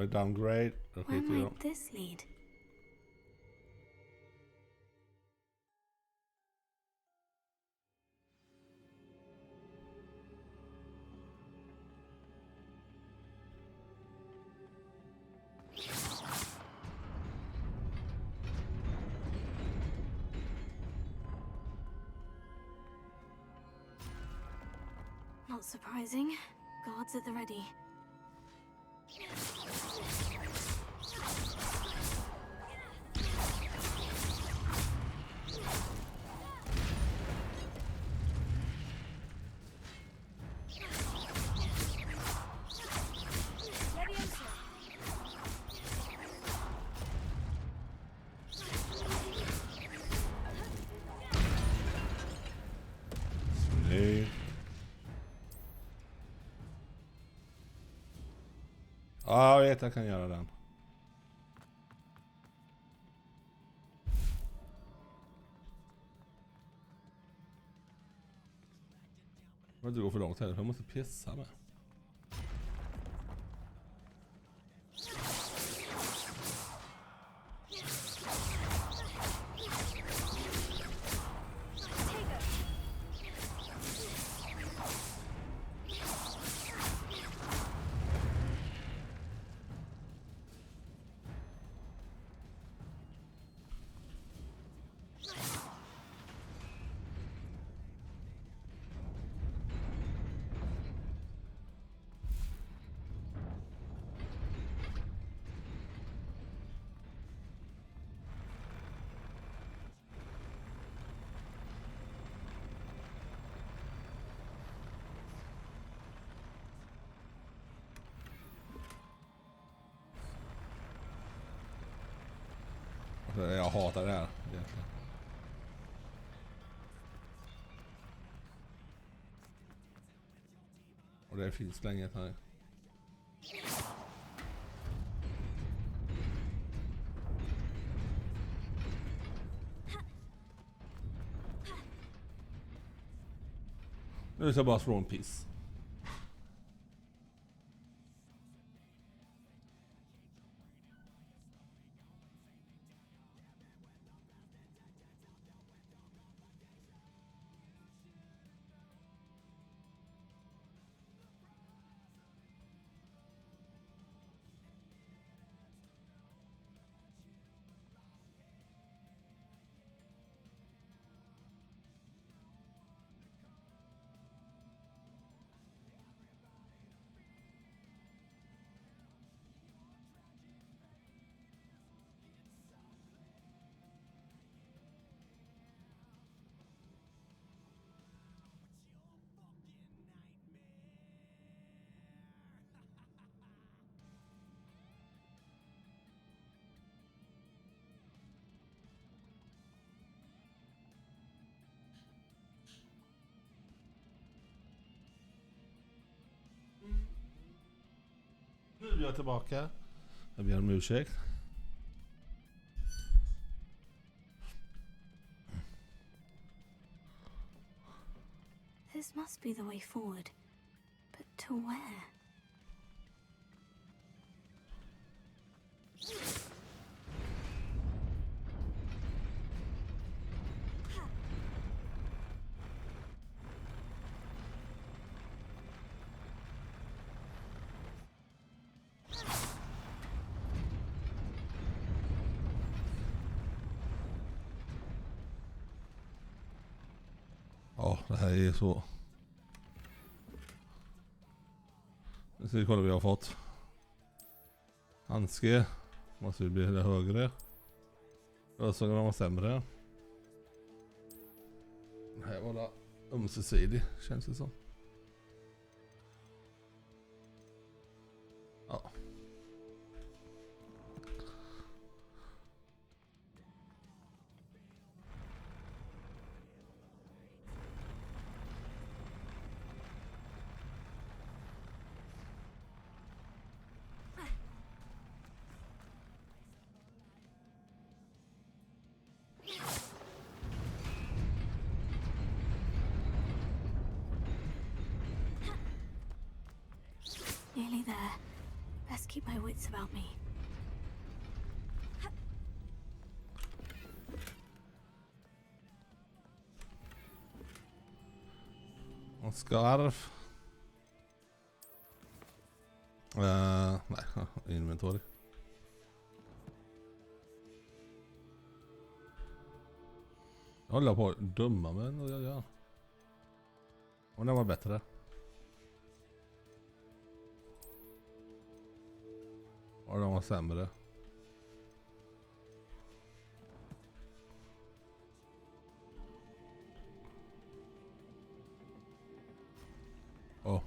I downgrade. Where might this lead? Not surprising. Guards at the ready. Ja, jag vet jag kan göra den. Jag vill inte gå för långt heller, för jag måste pissa med. Jag hatar det här egentligen. Och det finns länge här. Nu ska jag bara slå en piss. Nu är jag tillbaka. Jag ber om ursäkt. This must be the way forward. But to where? här är så. Nu ska vi kolla vad vi har fått. Handske. Måste vi bli det högre. Ösögonen var sämre. Det här var det ömsesidig, känns det som. Ja. Nearly there. Best keep my wits about me. En scarf. Nej, inventory. Jag håller på att dumma men vad jag gör. Och den var bättre. Och den var sämre. Åh.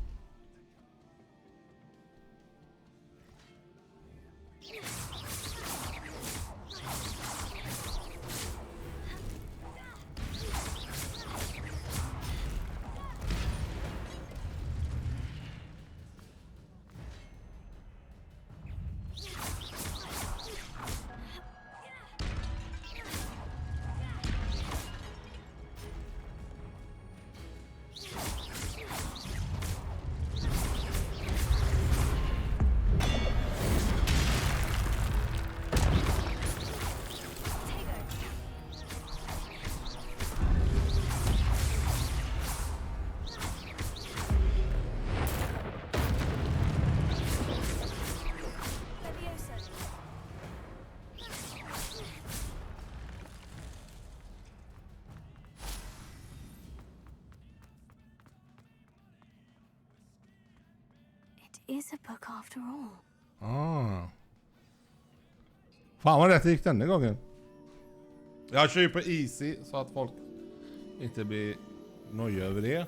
Is a book after all. Ah. Fan vad rätt gick denna gången. Jag kör ju på easy så att folk inte blir nöjda över det.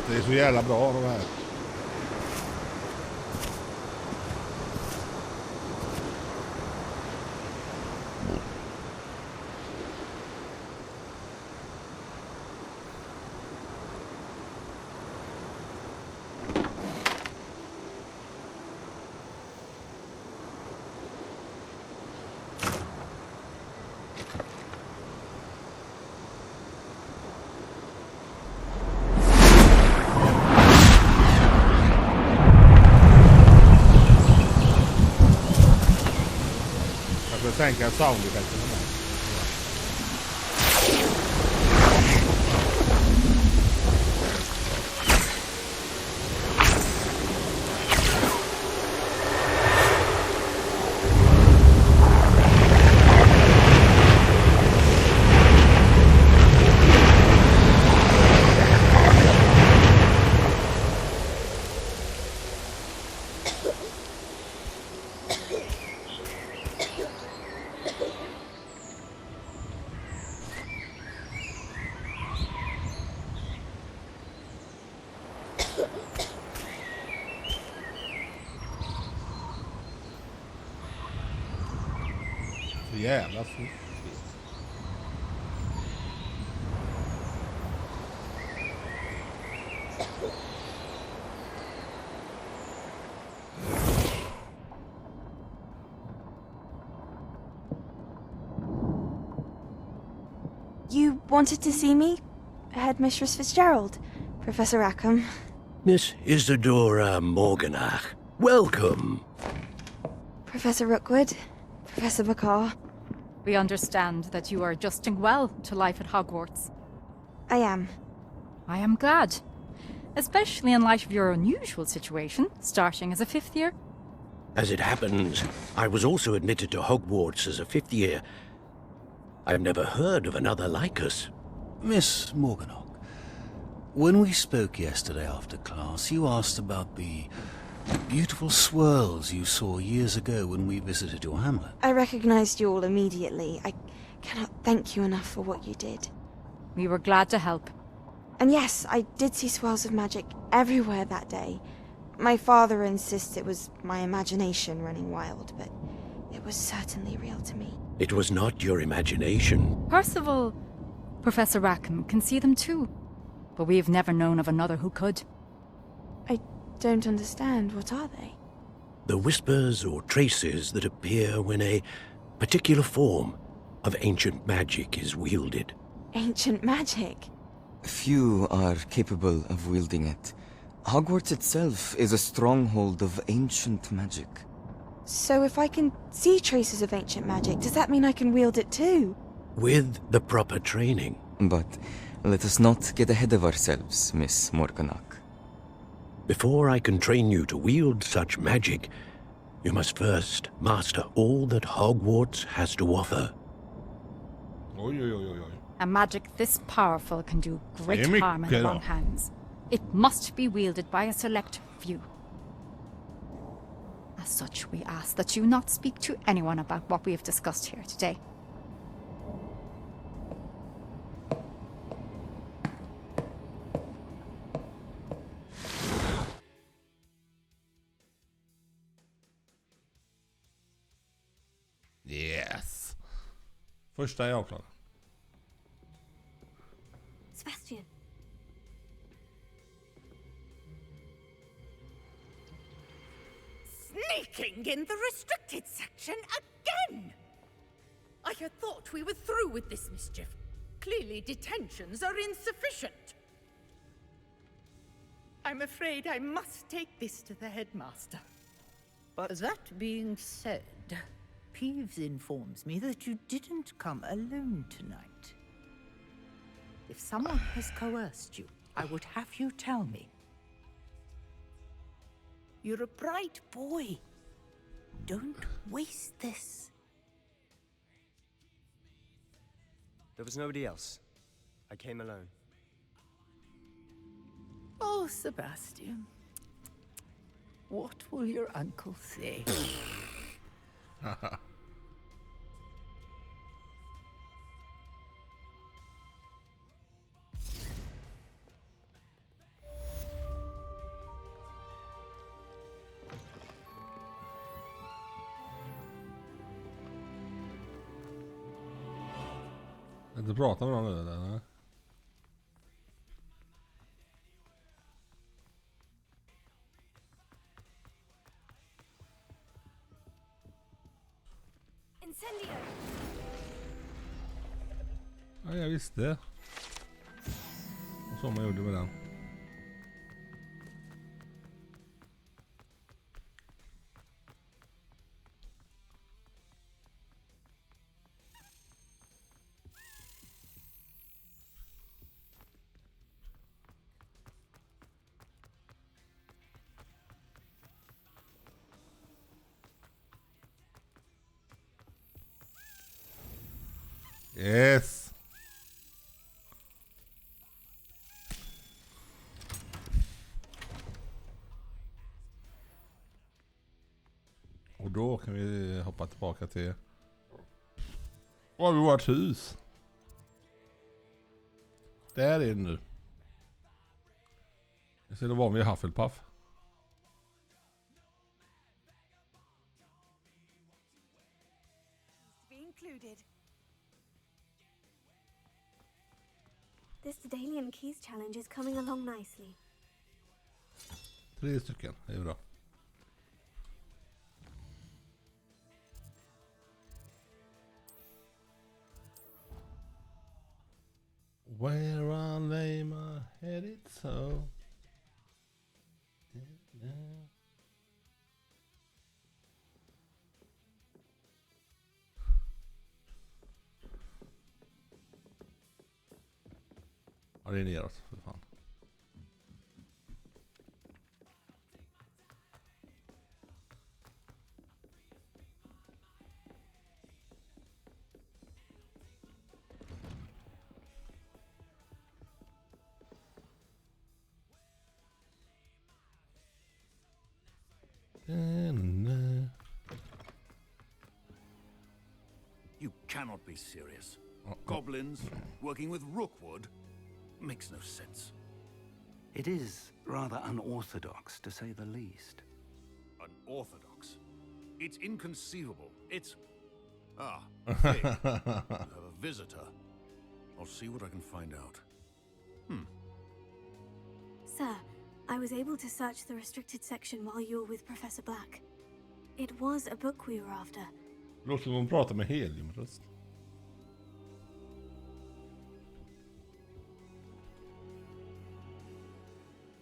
Det är så jävla bra de här. Sänka soundeffekterna med. Jävla fort. You wanted to see me, Headmistress Fitzgerald? Professor Rackham. Miss Isadora Morganach, welcome. Professor Rookwood. Professor Bakar. We understand that you are adjusting well to life at Hogwarts. I am. I am glad. Especially in light of your unusual situation, starting as a 5th year. As it happens, I was also admitted to Hogwarts as a 5th year. I've never heard of another like us. Miss Morganach, when we spoke yesterday after class, you asked about the beautiful swirls you saw years ago when we visited your hamlet. I recognized you all immediately. I cannot thank you enough for what you did. We were glad to help. And yes, I did see swirls of magic everywhere that day. My father insists it was my imagination running wild, but it was certainly real to me. It was not your imagination. Percival, Professor Rackham can see them too. But we've never known of another who could. I don't understand. What are they? The whispers or traces that appear when a particular form of ancient magic is wielded. Ancient magic? Few are capable of wielding it. Hogwarts itself is a stronghold of ancient magic. So if I can see traces of ancient magic, does that mean I can wield it too? With the proper training. But let us not get ahead of ourselves, Miss Morganach. Before I can train you to wield such magic, you must first master all that Hogwarts has to offer. A magic this powerful can do great harm in the wrong hands. It must be wielded by a select few. As such, we ask that you not speak to anyone about what we have discussed here today. Yes. Första är jag klar. Sebastian. Sneaking in the restricted section again! I had thought we were through with this mischief. Clearly detentions are insufficient. I'm afraid I must take this to the headmaster. But that being said, Peeves informs me that you didn't come alone tonight. If someone has coerced you, I would have you tell me. You're a bright boy. Don't waste this. There was nobody else. I came alone. Oh, Sebastian. What will your uncle say? Du pratar med någon nu eller? Incendio. Ja, jag visste. Och så man gjorde med den. Yes. Och då kan vi hoppa tillbaka till vårt hus. Där är det nu. Jag ser det var med Hufflepuff. This Daedalian Keys challenge is coming along nicely. 3 stycken, det är bra. Where I lay my head it's so. Ja, det är neråt, för fan. You cannot be serious. Goblins working with Rookwood makes no sense. It is rather unorthodox, to say the least. Unorthodox? It's inconceivable. It's... Ah, hey, you have a visitor. I'll see what I can find out. Sir, I was able to search the restricted section while you were with Professor Black. It was a book we were after. Låter som hon pratar med heliumröst.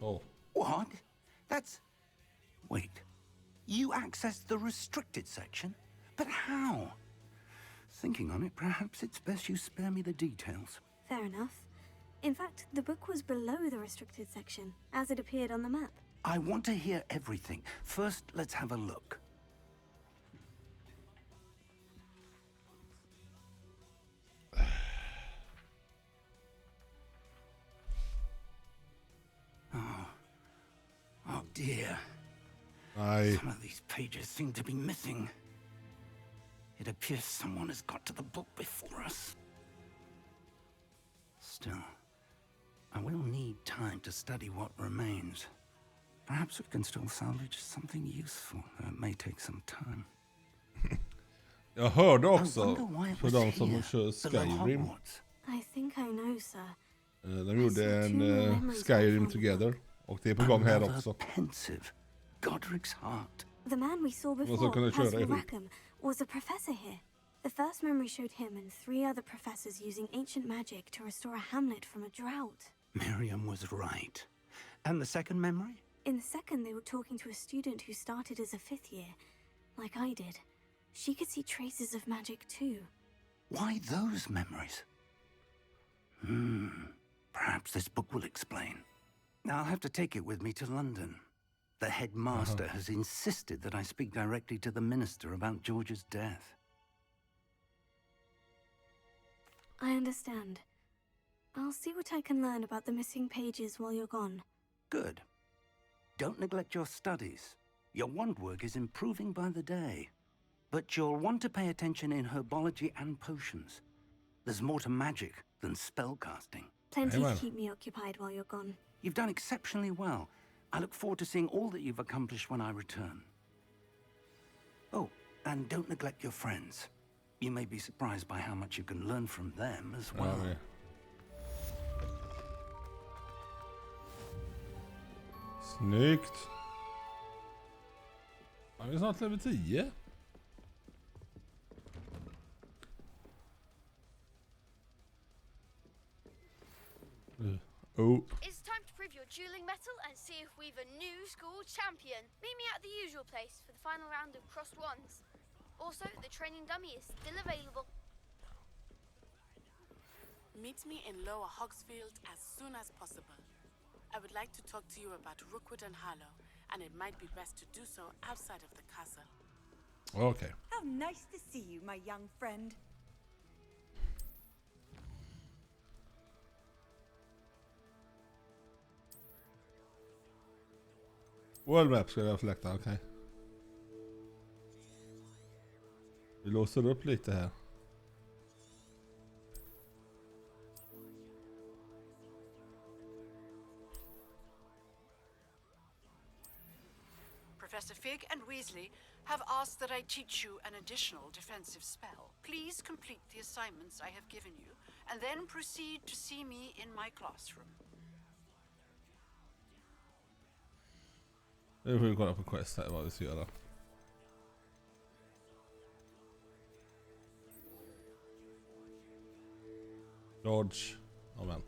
Oh. What? That's... Wait. You accessed the restricted section? But how? Thinking on it, perhaps it's best you spare me the details. Fair enough. In fact, the book was below the restricted section, as it appeared on the map. I want to hear everything. First, let's have a look. Oh dear. Some of these pages seem to be missing. It appears someone has got to the book before us. Still, I will need time to study what remains. Perhaps we can still salvage something useful, though it may take some time. Jag hörde också för de som kör Skyrim. I think I know, sir. De gjorde en Skyrim Together. Och det är på gång här också. Godric's heart. The man we saw before, Percival Rackham, was a professor here. The first memory showed him and 3 other professors using ancient magic to restore a hamlet from a drought. Miriam was right. And the second memory? In the second, they were talking to a student who started as a 5th year, like I did. She could see traces of magic too. Why those memories? Perhaps this book will explain. I'll have to take it with me to London. The headmaster has insisted that I speak directly to the minister about George's death. I understand. I'll see what I can learn about the missing pages while you're gone. Good. Don't neglect your studies. Your wand work is improving by the day. But you'll want to pay attention in herbology and potions. There's more to magic than spellcasting. Plenty to keep me occupied while you're gone. You've done exceptionally well. I look forward to seeing all that you've accomplished when I return. Oh, and don't neglect your friends. You may be surprised by how much you can learn from them as well. Ja, snyggt. Ja, vi är snart level 10. It's time to prove your dueling mettle and see if we've a new school champion. Meet me at the usual place for the final round of crossed wands. Also, the training dummy is still available. Meet me in Lower Hogsfield as soon as possible. I would like to talk to you about Rookwood and Harlow, and it might be best to do so outside of the castle. Okay. How nice to see you, my young friend. World Map ska jag fläkta, okej. Vi låser upp lite här. Professor Fig and Weasley have asked that I teach you an additional defensive spell. Please complete the assignments I have given you, and then proceed to see me in my classroom. Nu får vi kolla på quest här, vad vi ska göra. Dodge. Amen.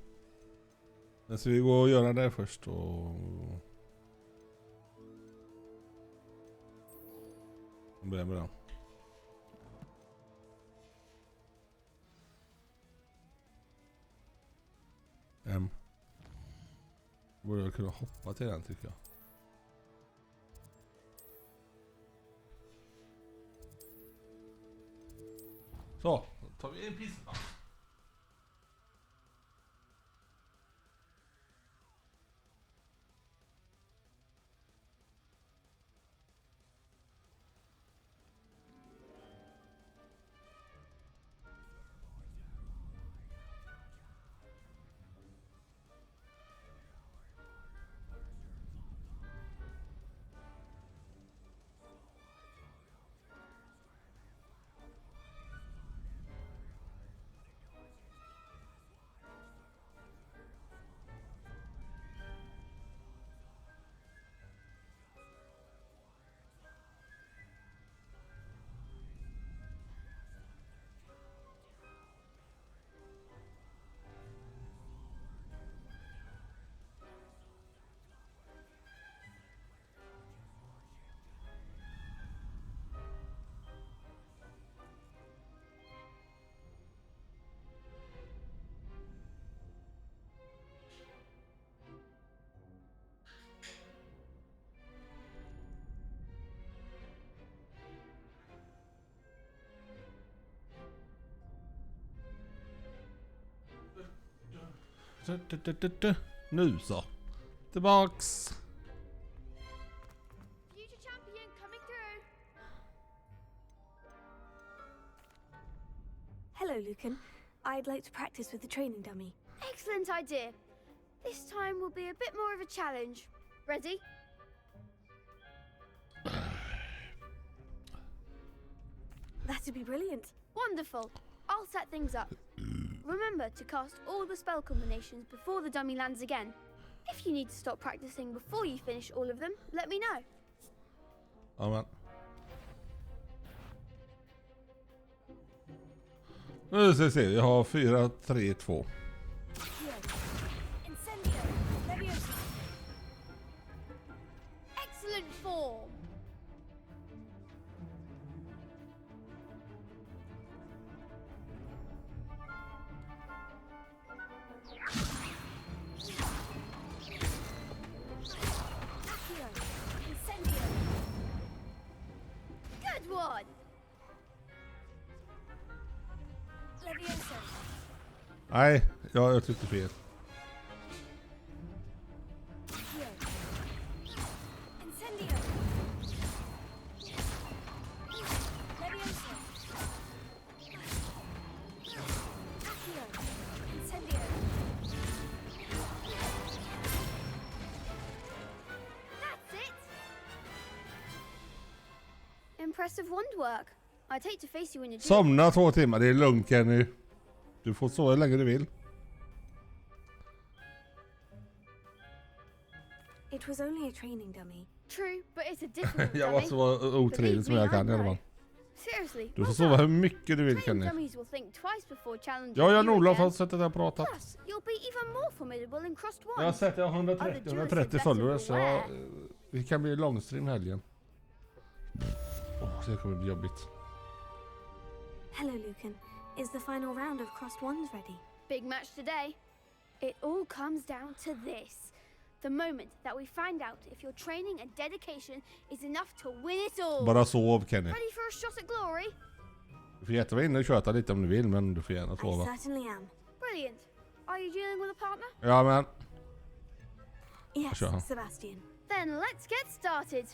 Men så vi går och göra det först och... Börja med det. Borde jag kunna hoppa till den tycker jag. Så, då tar vi en pista. Nu så. Tillbaks. Future champion coming through. Hello, Lucan. I'd like to practice with the training dummy. Excellent idea. This time will be a bit more of a challenge. Ready? That'd be brilliant. Wonderful. I'll set things up. Remember to cast all the spell combinations before the dummy lands again. If you need to stop practicing before you finish all of them, let me know. Amen. Nu ska vi se, jag har 4, 3, 2. Excellent form. Good one. Levioso. Nej, jag tyckte fel. Incendio. Levioso. Accio. Incendio. That's it. Impressive wand work. I'd hate to face you in your dream. Somna 2 timmar, det är lugnt Kenny. Du får sova hur länge du vill. It was only a training dummy. True, but it's a difficult Jag dummy. måste vara otrevlig som jag kan i alla fall. Seriously, Du får well sova done. hur mycket du vill Trained Kenny. dummies will think twice before challenging Ja, jag och you Olof again. har sett att jag har pratat. Plus, you'll be even more formidable in crossed ones. Jag har sett jag har 130 följare så det kan bli långstream helgen. Det kommer bli jobbigt. Hello, Lucan. Is the final round of crossed wands ready? Big match today. It all comes down to this. The moment that we find out if your training and dedication is enough to win it all. Bara sov Kenny. Ready for a shot at glory? Du får jättevara inne och köta lite om du vill, men du får gärna I sova. certainly am. Brilliant. Are you dealing with a partner? Ja men. Yes, Sure. Sebastian. Then let's get started.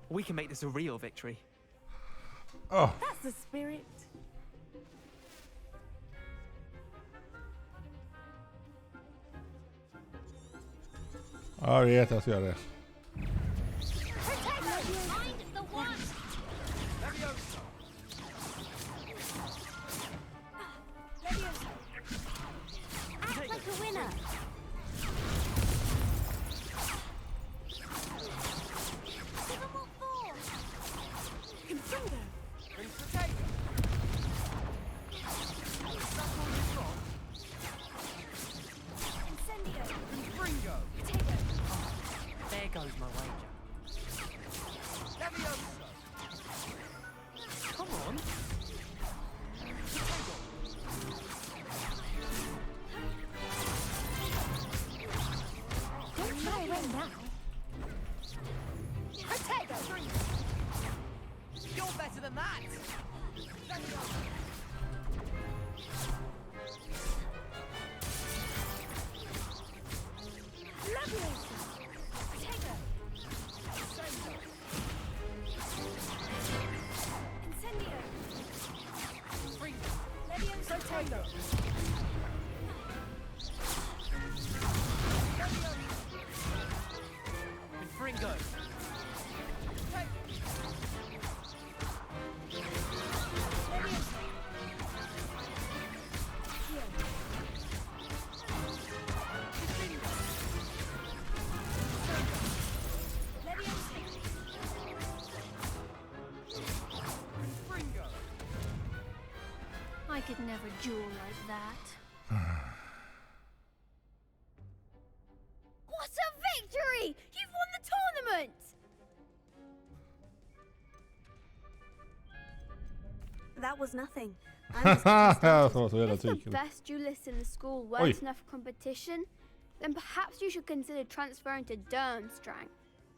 We can make this a real victory. Oh. That's the spirit. Ja, jag vet jag ska göra det. Act like a winner. Give them more form. Come on. Don't fly away now. Potato! You're better than that. I could never duel like that. What a victory! You've won the tournament! That was nothing. If the best duelist in the school weren't enough for competition, then perhaps you should consider transferring to Durmstrang.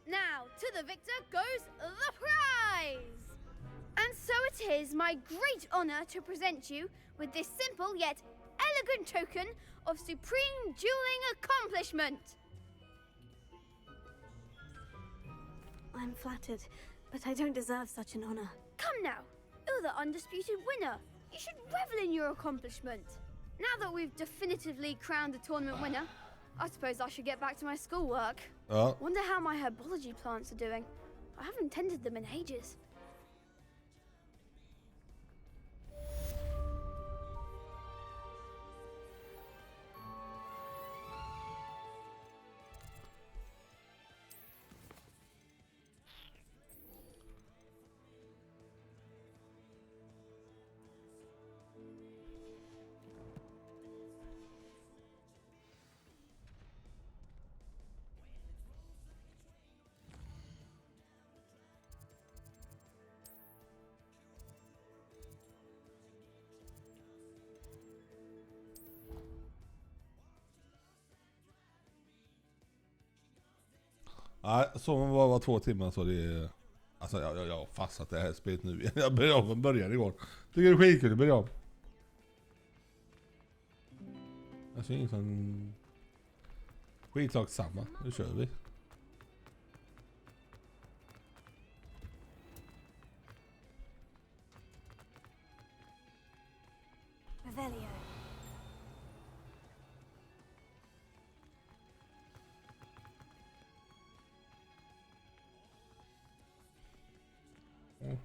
Now, to the victor goes the prize! And so it is my great honor to present you with this simple yet elegant token of supreme dueling accomplishment. I'm flattered, but I don't deserve such an honor. Come now, you're the undisputed winner. You should revel in your accomplishment. Now that we've definitively crowned the tournament winner, I suppose I should get back to my schoolwork. Wonder how my herbology plants are doing. I haven't tended them in ages. Nej, så man bara var 2 timmar så det är... Alltså jag har fastnat det här spelet nu igen. Jag började om från början igår. Tycker det är skitkul att börja om. Alltså ingen sån... Skitlag samma. Nu kör vi. Revelio.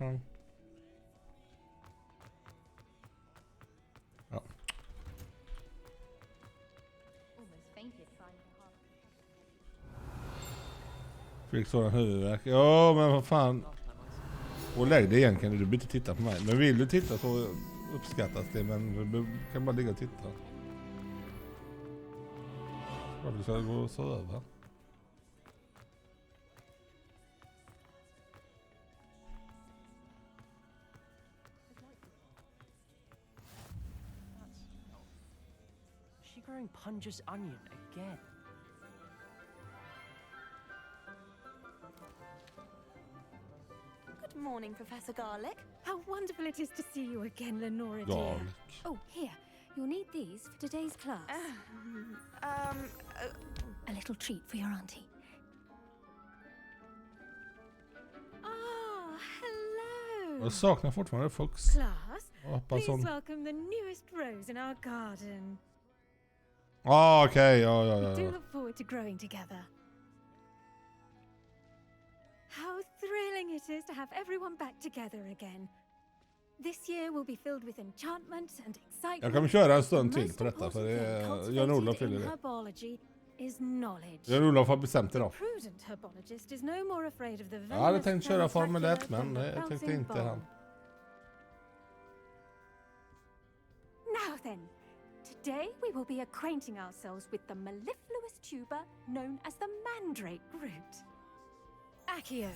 Mhm. Ja. Fick sådan huvudvärk. Ja, men vad fan. Och lägg det igen, kan du behöver inte titta på mig. Men vill du titta så uppskattas det, men du kan bara ligga och titta. Varför ska jag gå och så över? Growing Punja's onion again. Good morning, Professor Garlic. How wonderful it is to see you again, Lenora dear. Garlic. Oh, here. You'll need these for today's class. A little treat for your auntie. Ah, hello. Jag saknar fortfarande Fox. Class, please welcome the newest rose in our garden. Okej, ja. We do look forward to growing together. How thrilling it is to have everyone back together again. This year will be filled with enchantment and excitement. Jag kommer köra en stund till på detta för Jan-Olof fyller det. Jan-Olof har bestämt idag. Jag hade tänkt köra Formel 1 men jag tyckte inte han. Now then. Today we will be acquainting ourselves with the mellifluous tuber known as the mandrake root. Accio.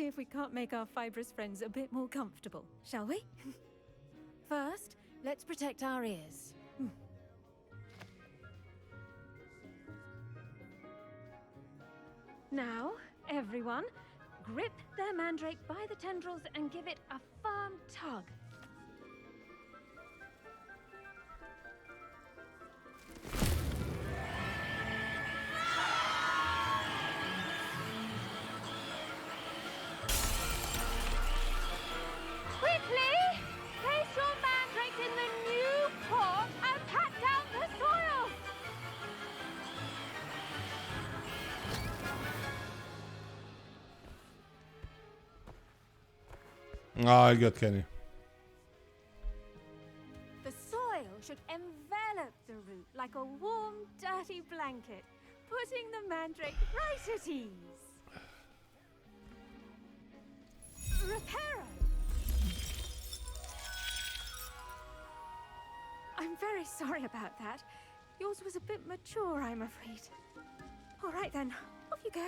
see if we can't make our fibrous friends a bit more comfortable, shall we? First, let's protect our ears. Now, everyone, grip their mandrake by the tendrils and give it a firm tug. Quickly! Place your mandrakes in the new pot and pat down the soil! Ja, gött Kenny. The soil should envelop the root like a warm, dirty blanket, putting the mandrake right at ease. Reparo! I'm very sorry about that. Yours was a bit mature, I'm afraid. All right then, off you go.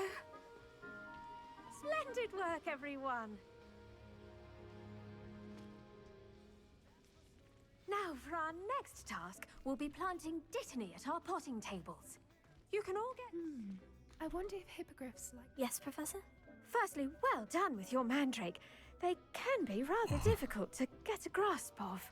Splendid work, everyone. Now, for our next task, we'll be planting dittany at our potting tables. You can all get... I wonder if hippogriffs like... Yes, Professor? Firstly, well done with your mandrake. They can be rather difficult to get a grasp of.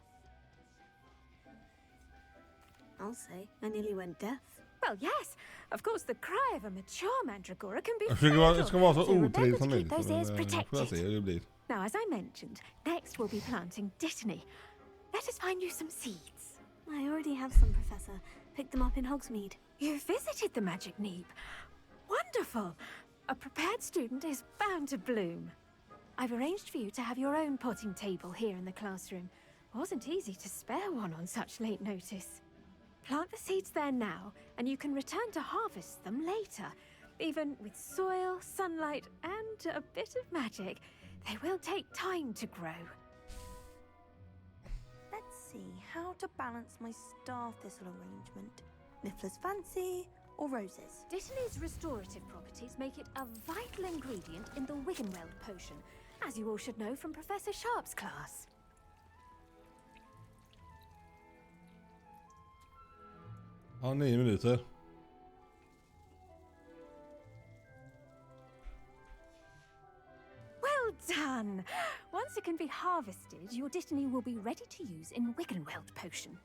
I'll say, I nearly went deaf. Well, yes. Of course, the cry of a mature mandragora can be Jag fatal. ska vara så So remember otrevlig to som keep möjligt. those ears Får jag protected. se hur det blir. Now, as I mentioned, next we'll be planting dittany. Let us find you some seeds. I already have some, Professor. Picked them up in Hogsmeade. You visited the Magic Neep. Wonderful. A prepared student is bound to bloom. I've arranged for you to have your own potting table here in the classroom. Wasn't easy to spare one on such late notice. Plant the seeds there now, and you can return to harvest them later. Even with soil, sunlight, and a bit of magic, they will take time to grow. Let's see how to balance my star thistle arrangement. Miffler's fancy or roses? Dittany's restorative properties make it a vital ingredient in the Wiggenweld potion, as you all should know from Professor Sharp's class. Ja, 9 minuter. Well done! Once it can be harvested, your dittany will be ready to use in Wiggenweld potion.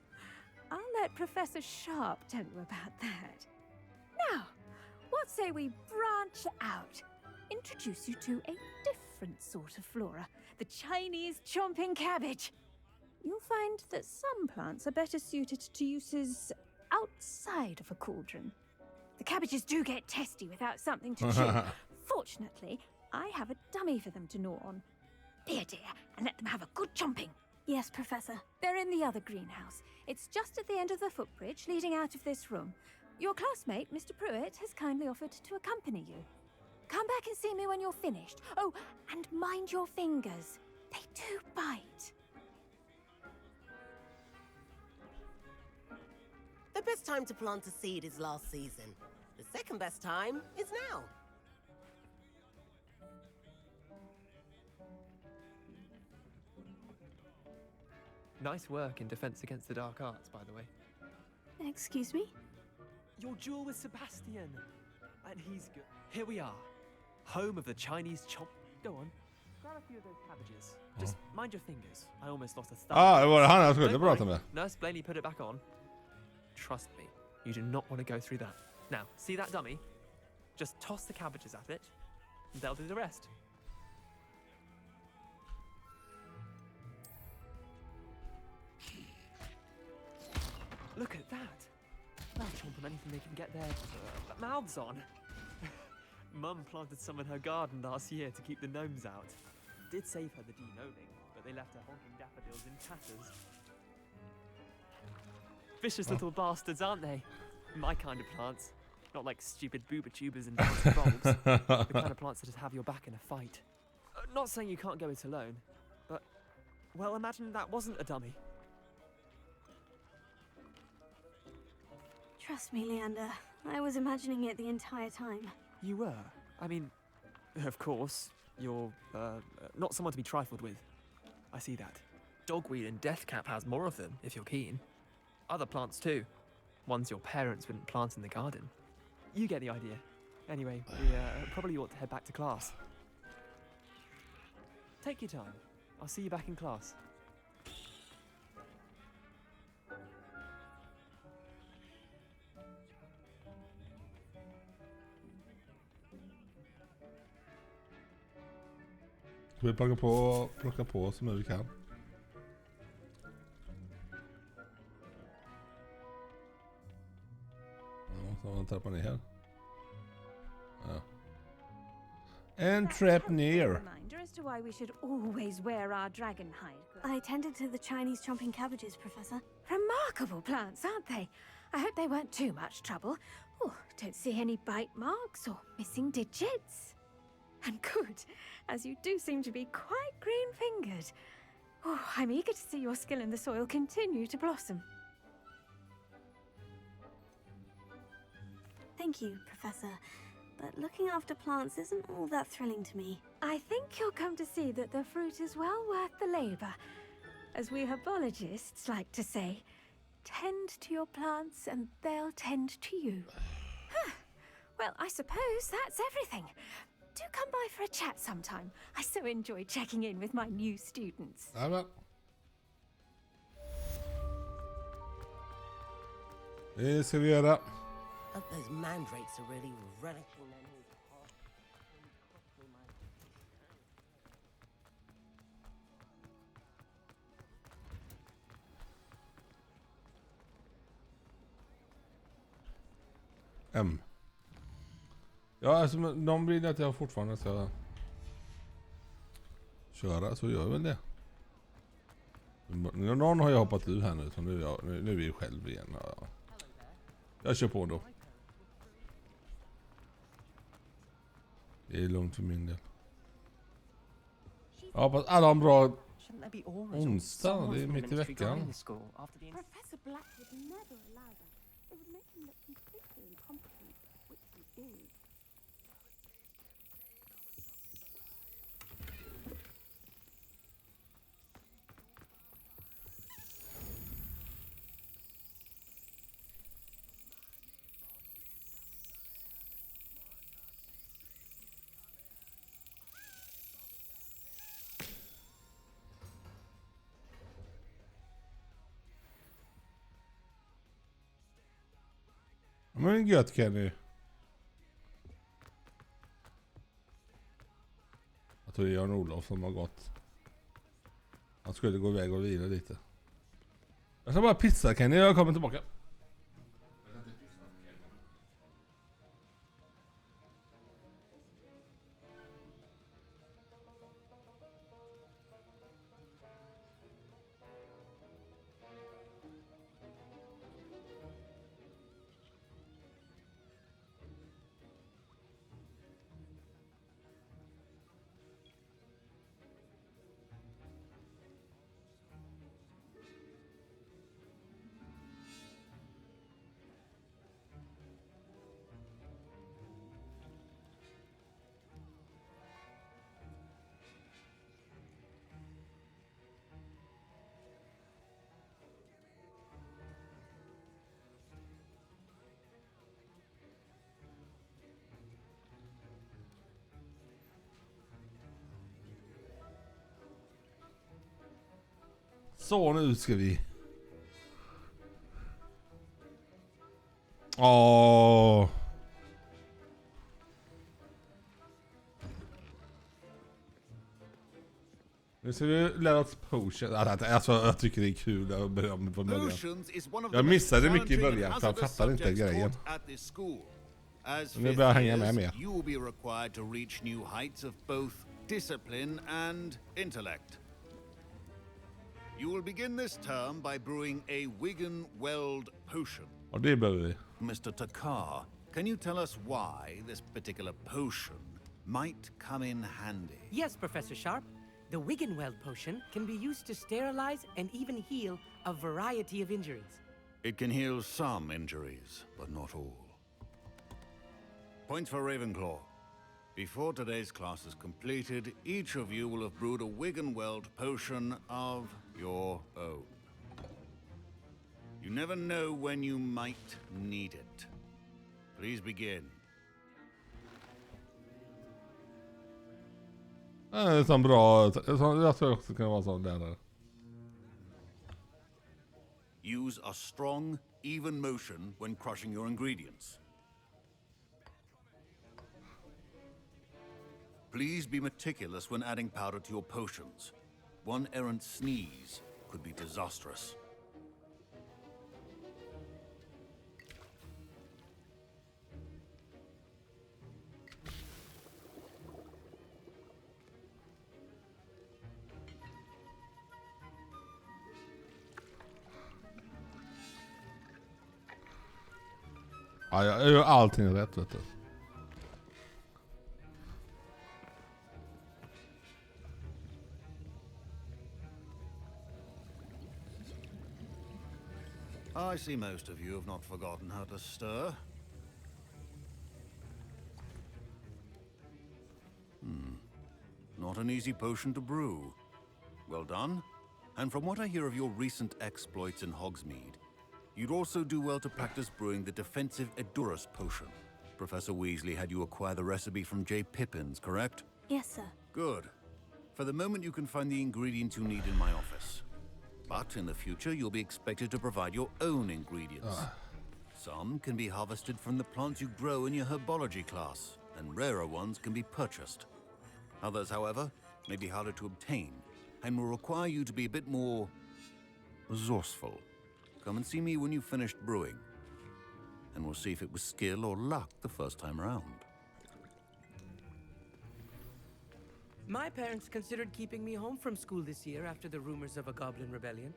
I'll let Professor Sharp tell you about that. Now, what say we branch out? Introduce you to a different sort of flora, the Chinese chomping cabbage. You'll find that some plants are better suited to uses outside of a cauldron. The cabbages do get testy without something to chew. Fortunately, I have a dummy for them to gnaw on. Here, dear, and let them have a good chomping. Yes, Professor. They're in the other greenhouse. It's just at the end of the footbridge leading out of this room. Your classmate, Mr. Pruitt, has kindly offered to accompany you. Come back and see me when you're finished. Oh, and mind your fingers. They do bite. The best time to plant a seed is last season. The second best time is now. Nice work in Defense Against the Dark Arts, by the way. Excuse me? Your duel with Sebastian. And he's good. Here we are. Home of the Chinese chomp. Go on. Grab a few of those cabbages. Just mind your fingers. I almost lost a stomach. Det var han jag skulle prata med. Nurse Blaney put it back on. Trust me, you do not want to go through that. Now, see that dummy? Just toss the cabbages at it, and they'll do the rest. Look at that. They'll chomp on anything they can get their mouths on. Mum planted some in her garden last year to keep the gnomes out. Did save her the de-gnoming, but they left her honking daffodils in tatters. Vicious little bastards, aren't they? My kind of plants. Not like stupid booba tubers and dancing bulbs. The kind of plants that just have your back in a fight. Not saying you can't go it alone, but, well, imagine that wasn't a dummy. Trust me, Leander. I was imagining it the entire time. You were? I mean, of course. You're, not someone to be trifled with. I see that. Dogweed and deathcap has more of them, if you're keen. Other plants too. Ones your parents wouldn't plant in the garden. You get the idea. Anyway, we probably ought to head back to class. Take your time. I'll see you back in class. Ska vi plocka på så mycket vi kan. Ja, så har man trappar ner här. Ja. And trap near. Reminder as to why we should always wear our dragon hide. I tended to the Chinese chomping cabbages, Professor. Remarkable plants, aren't they? I hope they weren't too much trouble. Oh, don't see any bite marks or missing digits. And good, as you do seem to be quite green-fingered. Oh, I'm eager to see your skill in the soil continue to blossom. Thank you, Professor. But looking after plants isn't all that thrilling to me. I think you'll come to see that the fruit is well worth the labor. As we herbologists like to say, tend to your plants and they'll tend to you. Well, I suppose that's everything. Do come by for a chat sometime. I so enjoy checking in with my new students. Det ska vi göra. Those mandrakes are really relishing their new Ja, alltså de vill att jag fortfarande ska köra, så gör jag väl det. Någon har ju hoppat ur här nu, så nu är vi själv igen. Ja. Jag kör på då. Det är lugnt för min del. Jag hoppas alla har en bra onsdag. Det är mitt i veckan. Professor Black would never allow that. It would make him look completely incompetent, which he is. Men gött, Kenny. Jag tror det är Jan-Olof som har gått. Han skulle gå iväg och vila lite. Jag ska bara pissa, Kenny. Jag kommer tillbaka. Så nu ska vi. Åh. Nu ska vi lära oss potion. Alltså jag tycker det är kul att börja med på början. Jag missade mycket i början för jag fattade inte grejen. Nu börjar jag hänga med mer. You will be required to reach new heights of both discipline and intellect. You will begin this term by brewing a Wigan Weld potion. Och det behöver vi. Mr. Takar, can you tell us why this particular potion might come in handy? Yes, Professor Sharp. The Wiggenweld potion can be used to sterilize and even heal a variety of injuries. It can heal some injuries, but not all. Point for Ravenclaw. Before today's class is completed, each of you will have brewed a Wiggenweld potion of your own. You never know when you might need it. Please begin. Det är en sån bra... Jag tror också kan vara en sån lärare. Use a strong, even motion when crushing your ingredients. Please be meticulous when adding powder to your potions. One errant sneeze could be disastrous. Ja, jag gör allting rätt, vet du. I see most of you have not forgotten how to stir. Not an easy potion to brew. Well done. And from what I hear of your recent exploits in Hogsmeade, you'd also do well to practice brewing the defensive Edurus potion. Professor Weasley had you acquire the recipe from J. Pippins, correct? Yes, sir. Good. For the moment, you can find the ingredients you need in my office. But in the future, you'll be expected to provide your own ingredients. Some can be harvested from the plants you grow in your herbology class, and rarer ones can be purchased. Others, however, may be harder to obtain, and will require you to be a bit more resourceful. Come and see me when you've finished brewing, and we'll see if it was skill or luck the first time around. My parents considered keeping me home from school this year after the rumors of a goblin rebellion.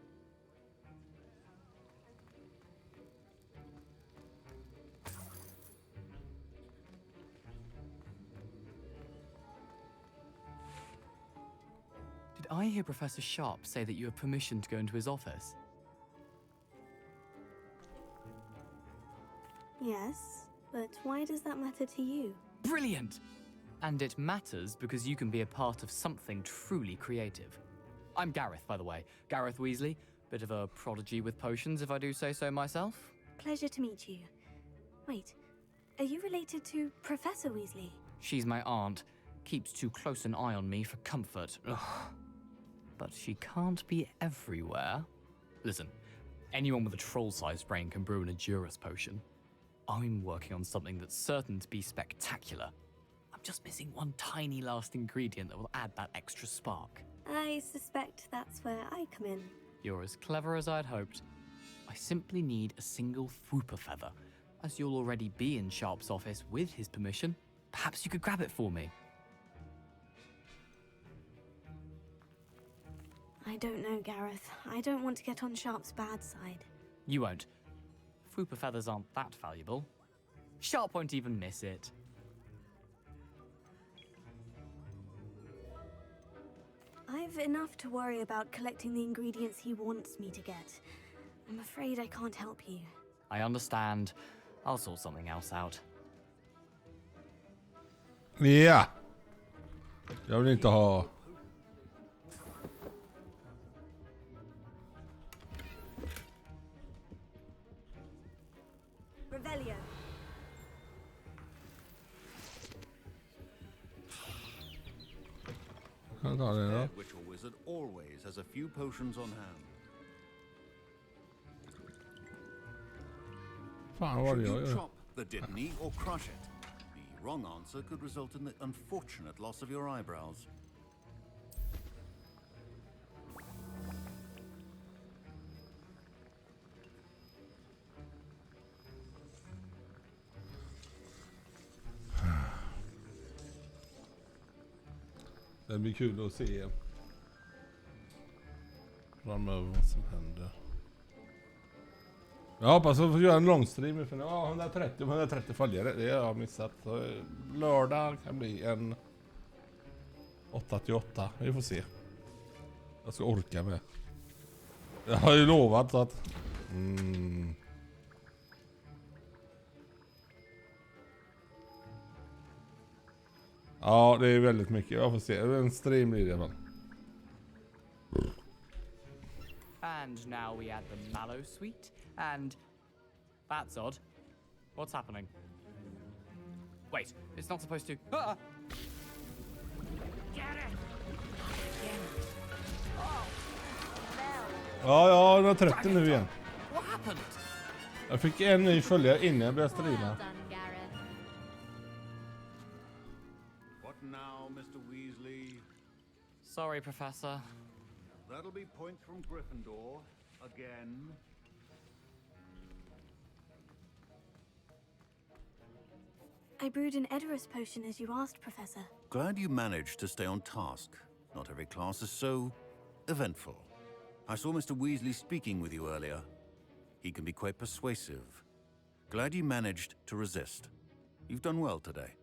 Did I hear Professor Sharp say that you have permission to go into his office? Yes, but why does that matter to you? Brilliant! And it matters because you can be a part of something truly creative. I'm Gareth, by the way. Gareth Weasley. Bit of a prodigy with potions, if I do say so myself. Pleasure to meet you. Wait, are you related to Professor Weasley? She's my aunt. Keeps too close an eye on me for comfort. Ugh. But she can't be everywhere. Listen, anyone with a troll-sized brain can brew an Edurus potion. I'm working on something that's certain to be spectacular. I'm just missing one tiny last ingredient that will add that extra spark. I suspect that's where I come in. You're as clever as I'd hoped. I simply need a single Fwooper feather. As you'll already be in Sharp's office with his permission, perhaps you could grab it for me. I don't know, Gareth. I don't want to get on Sharp's bad side. You won't. Fwooper feathers aren't that valuable. Sharp won't even miss it. I've enough to worry about collecting the ingredients he wants me to get. I'm afraid I can't help you. I understand. I'll sort something else out. Ja. Jag vill inte ha... Revelio. Kan ta det då. Witch or wizard always has a few potions on hand. Fan vad det Should you gör. chop the Dittany or crush it? The wrong answer could result in the unfortunate loss of your eyebrows. Det blir kul att se framöver vad som händer. Jag hoppas att få göra en lång stream för nu. 130 följare, det har jag missat. Så lördag kan bli en 8-8. Vi får se. Jag ska orka med. Jag har ju lovat så att... Ja, det är väldigt mycket. Jag får se. En stream blir det i alla fall. And now we add the mallow sweet, and that's odd. What's happening? Wait, it's not supposed to. Ah! Ja, 130 nu igen. What happened? Jag fick en ny följare innan jag började streama. What now, Mr. Weasley? Sorry, Professor. That'll be points from Gryffindor again. I brewed an Edorus potion as you asked, Professor. Glad you managed to stay on task. Not every class is so eventful. I saw Mr. Weasley speaking with you earlier. He can be quite persuasive. Glad you managed to resist. You've done well today.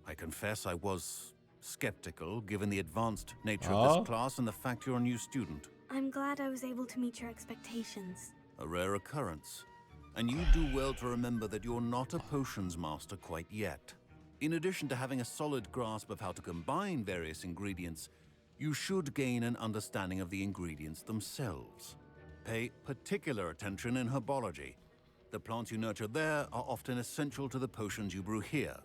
I confess I was skeptical, given the advanced nature of this class and the fact you're a new student. I'm glad I was able to meet your expectations. A rare occurrence. And you do well to remember that you're not a potions master quite yet. In addition to having a solid grasp of how to combine various ingredients, you should gain an understanding of the ingredients themselves. Pay particular attention in herbology. The plants you nurture there are often essential to the potions you brew here.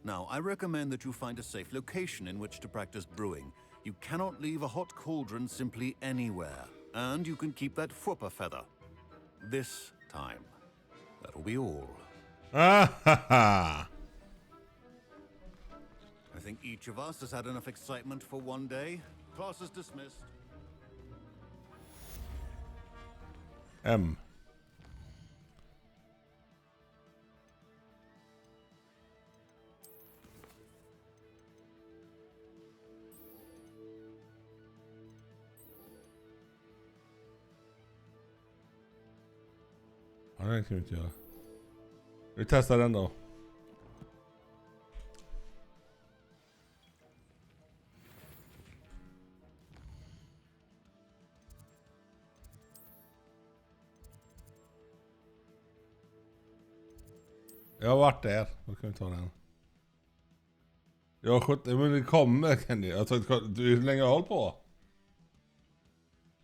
Now, I recommend that you find a safe location in which to practice brewing. You cannot leave a hot cauldron simply anywhere. And you can keep that Fwooper feather. This time. That'll be all. I think each of us has had enough excitement for one day. Class is dismissed. M. Ja, det kan vi inte göra. Vi testar den då. Jag har varit där. Då kan vi ta den. Jag har 70, men det kommer Kenny. Alltså, hur länge har jag hållit på?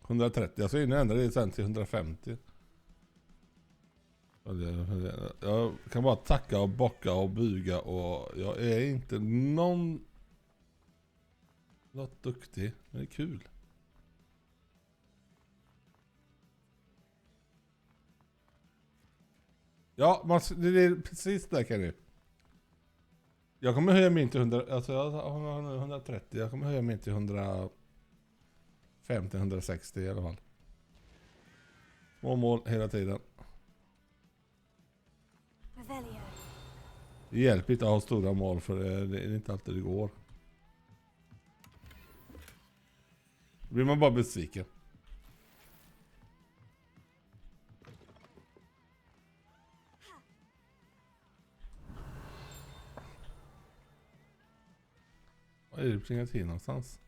130. Jag ska in och ändra det sen till 150. Jag kan bara tacka och bocka och buga och jag är inte något duktig. Men det är kul. Ja, det är precis där kan du. Jag kommer höja min till 100, alltså jag har 130. Jag kommer höja min till 150-160 i alla fall. Små mål hela tiden. Det hjälper inte att ha stora mål för det är inte alltid det går. Då blir man bara besviken. Vad är det du springer till någonstans?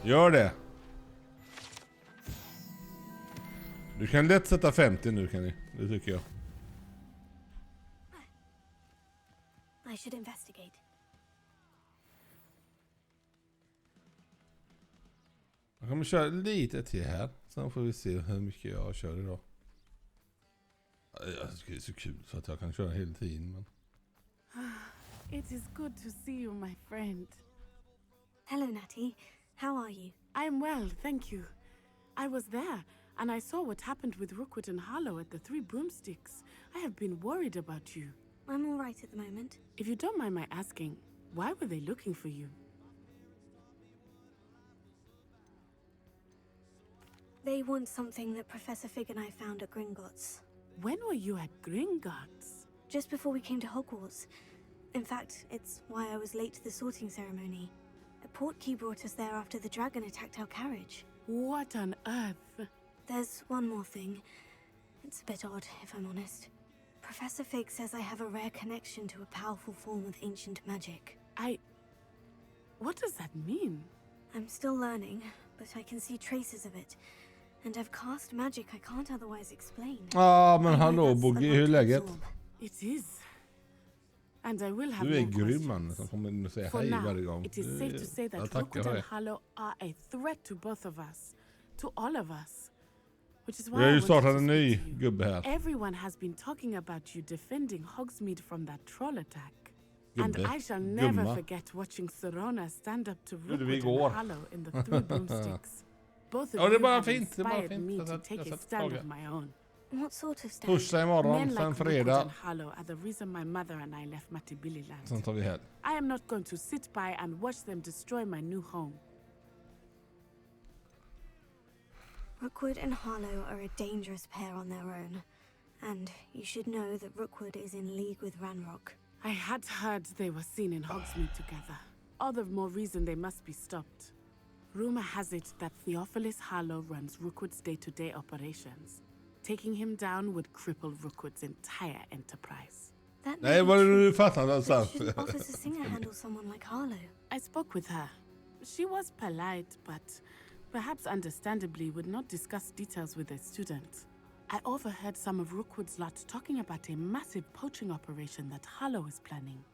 Gör det. Du kan lätt sätta 50 nu kan ni. Det tycker jag. I should investigate. Jag kommer köra lite till här. Sen får vi se hur mycket jag kör idag. Jag tycker det är så kul så att jag kan köra hela tiden. Men... It is good to see you, my friend. Hello, Natty. How are you? I'm well, thank you. I was there, and I saw what happened with Rookwood and Harlow at the Three Broomsticks. I have been worried about you. I'm all right at the moment. If you don't mind my asking, why were they looking for you? They want something that Professor Fig and I found at Gringotts. When were you at Gringotts? Just before we came to Hogwarts. In fact, it's why I was late to the sorting ceremony. A portkey brought us there after the dragon attacked our carriage. What on earth? There's one more thing. It's a bit odd, if I'm honest. Professor Fig says I have a rare connection to a powerful form of ancient magic. What does that mean? I'm still learning, but I can see traces of it. And I've cast magic I can't otherwise explain. Men hallå Boogie, hur är läget? It is. And I will have Du är more grym questions. man som kommer in och säger For hej now, varje gång. it is safe to say that Rookwood and Hallow are a threat to both of us. To all of us. Which is why Vi har ju I wanted startat to en speak ny to you. gubbe här. Everyone has been talking about you defending Hogsmeade from that troll attack. And Gubbe. I shall never Gumma. forget watching Serona stand up to Gjorde vi Rookwood igår. and Hallow in the Three Broomsticks. Both of Ja, det är you bara have fint. Det är bara inspired fint. me Jag to satt- take jag a satt stand fråga. of my own. What sort of stand? Torsdag imorgon, Men sen like Rookwood fredag. and Hallow are the reason my mother and I left Mattibili-land. Sen tar vi helg. I am not going to sit by and watch them destroy my new home. Rookwood and Harlow are a dangerous pair on their own. And you should know that Rookwood is in league with Ranrock. I had heard they were seen in Hogsmeade together. All the more reason they must be stopped. Rumor has it that Theophilus Harlow runs Rookwood's day-to-day operations. Taking him down would cripple Rookwood's entire enterprise. That Nej, vad du fattar But någonstans. shouldn't Officer Singer handle someone like Harlow? I spoke with her. She was polite, but perhaps understandably would not discuss details with a student. I overheard some of Rookwood's lot talking about a massive poaching operation that Harlow is planning.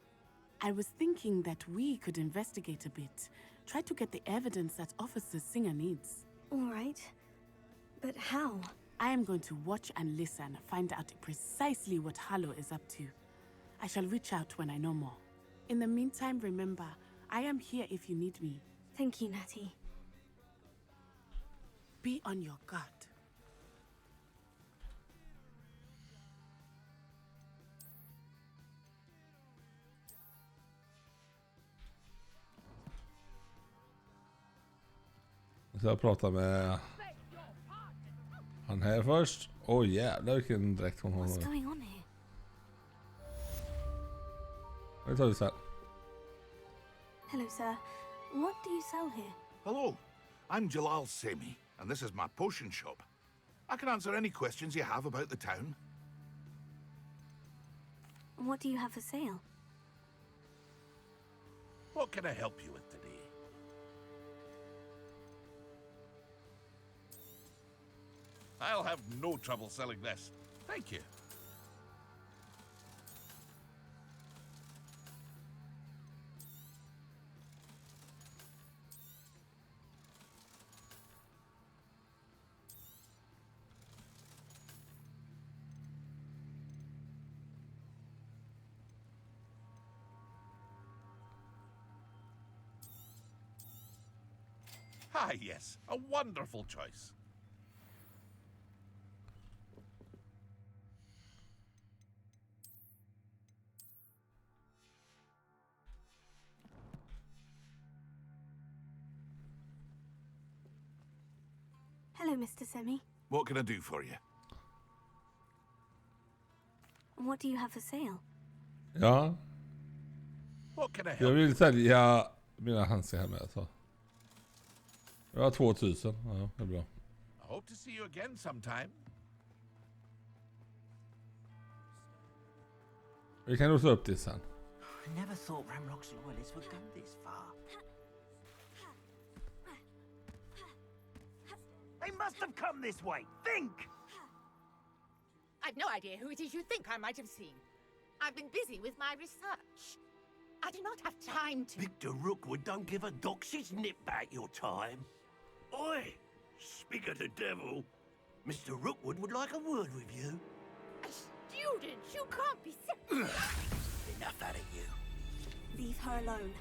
I was thinking that we could investigate a bit, try to get the evidence that Officer Singer needs. All right. But how? I am going to watch and listen, find out precisely what Harlow is up to. I shall reach out when I know more. In the meantime, remember, I am here if you need me. Thank you, Natty. Be on your guard. Så jag pratar med han här först. Oj jävlar vilken dräkt hon har. What's going on here? Det tar vi sen. Hello, sir. What do you sell here? Hello, I'm Jalal Semi, and this is my potion shop. I can answer any questions you have about the town. What do you have for sale? What can I help you with today? I'll have no trouble selling this. Thank you. Ah, yes, a wonderful choice. Hello, Mr. Semi. What can I do for you? What do you have for sale? Ja. What can I help Jag vill sälja mina handskar här med så. Jag har 2000. Ja, det är bra. I hope to see you again sometime. Vi kan låsa upp det sen. I never thought Ramrock's loyalists would go this far. They must have come this way. Think! I've no idea who it is you think I might have seen. I've been busy with my research. I do not have time to... Victor Rookwood don't give a doxy's nip back your time. Oi! Speak of the devil. Mr. Rookwood would like a word with you. A student? You can't be... Enough out of you. Leave her alone.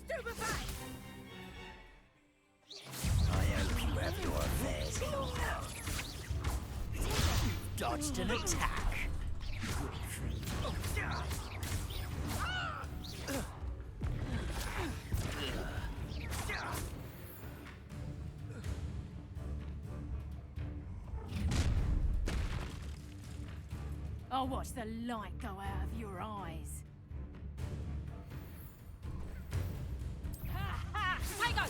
Stupefy! I hope you have your affairs in order. You dodged an attack. I'll watch the light go out of your eyes. Tango!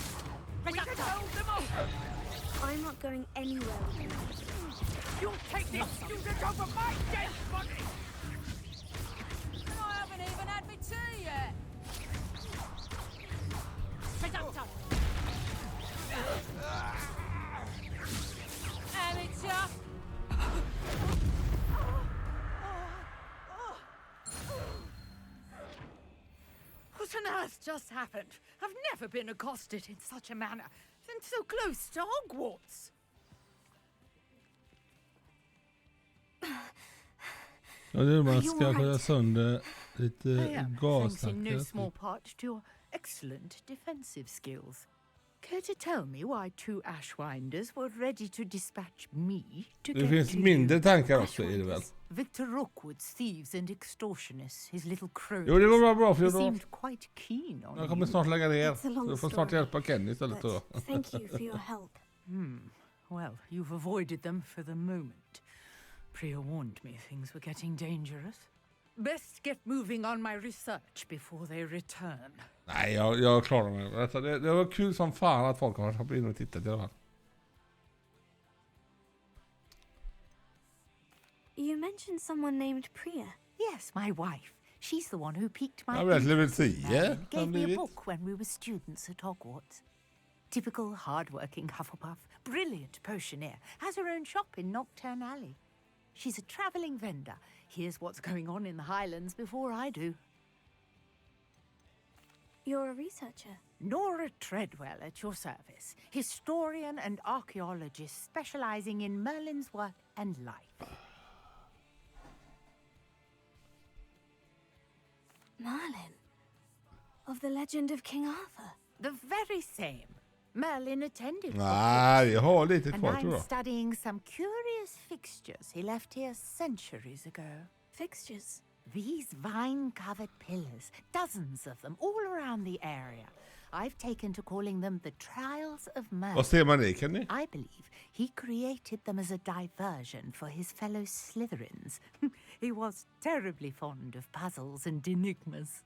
I'm not going anywhere with you. You'll take this student over my dead body! I haven't even had my tea yet. ya! What on earth just happened? I've never been accosted in such a manner, and so close to Hogwarts. Ja, det är man ska skära sönder lite Thanks in no gastackar. small part to your excellent defensive skills. Care to tell me why 2 Ashwinders were ready to dispatch me to Det get finns to mindre you? tankar också i det väl? Victor Rookwood's thieves and extortionists, his little crows. Jo, det går bra för They då. seemed quite keen on Jag kommer you. snart lägga ner. It's a long Du får snart story, hjälpa Kenny istället då. Thank you for your help. Well, you've avoided them for the moment. Priya warned me things were getting dangerous. Best get moving on my research before they return. Nej, jag klarar mig. Alltså, det var kul som fan att folk har hoppat in och tittat i alla fall. You mentioned someone named Priya. Yes, my wife. She's the one who piqued my Jag vet level interest in 10. Merlin, gave me a blivit. book when we were students at Hogwarts. Typical hard-working Hufflepuff, brilliant potioneer, has her own shop in Nocturne Alley. She's a travelling vendor. Here's what's going on in the Highlands before I do. You're a researcher. Nora Treadwell at your service, historian and archaeologist specialising in Merlin's work and life. Merlin? Of the legend of King Arthur? The very same. Merlin attended Nej, vi har lite and kvar tror I'm jag. studying some curious fixtures he left here centuries ago. Fixtures? These vine-covered pillars, dozens of them all around the area. I've taken to calling them the Trials of Merlin. Vad ser man det, Kenny? I believe he created them as a diversion for his fellow Slytherins. He was terribly fond of puzzles and enigmas.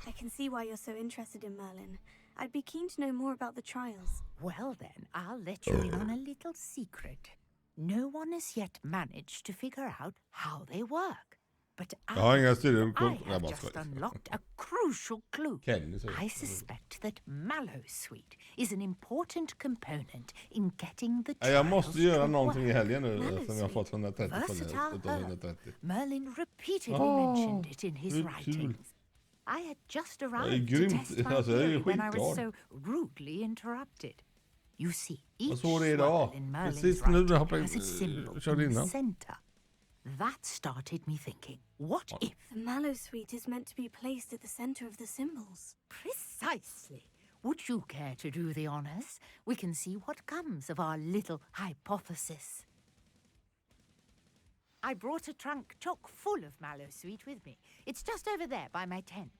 I can see why you're so interested in Merlin. I'd be keen to know more about the trials. Well then, I'll let you in on a little secret. No one has yet managed to figure out how they work. But Jag har inga I studier. have just unlocked a crucial clue. Kenny säger. I suspect that Mallowsweet is an important component in getting the Nej, trials jag måste göra to någonting i work. helgen nu som jag har fått 130 Versatile utav herb. 130. Merlin repeatedly Oh, mentioned it in his det är kul. writings. I had just Det är arrived to grymt. test my Alltså, jag är theory when I was skitglad. so rudely interrupted. You see, Jag each såg det idag. swirl in Merlin's Precis nu när jag writing hoppade has a symbol in, körde in the innan. center. That started me thinking, what if? The Mallowsweet is meant to be placed at the center of the symbols. Precisely. Would you care to do the honors? We can see what comes of our little hypothesis. I brought a trunk chock full of Mallowsweet with me. It's just over there by my tent.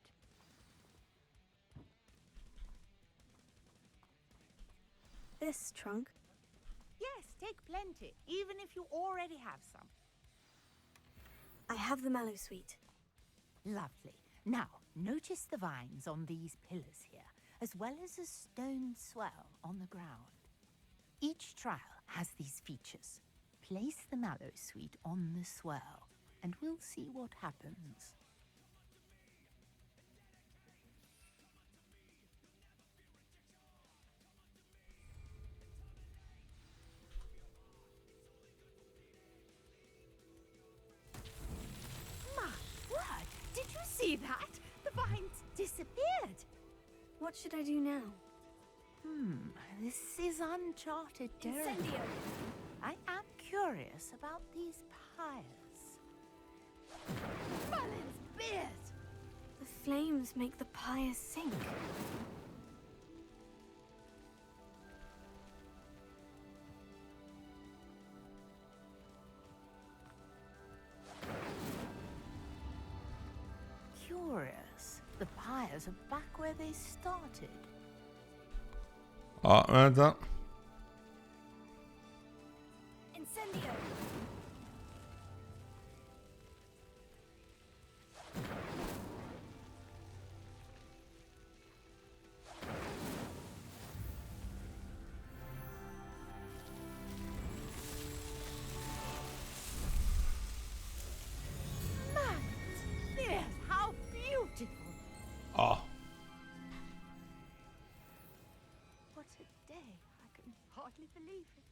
This trunk? Yes, take plenty, even if you already have some. I have the Mallowsweet. Lovely. Now, notice the vines on these pillars here, as well as a stone swell on the ground. Each trial has these features. Place the Mallowsweet on the swell, and we'll see what happens. My word! Did you see that? The vines disappeared. What should I do now? This is uncharted territory. I am curious about these pyres. Merlin's beard! The flames make the pyres sink. Curious. The pyres are back where they started. Ja, vänta. Incendio! Yes, how beautiful! Ja. What a day. I can hardly believe it.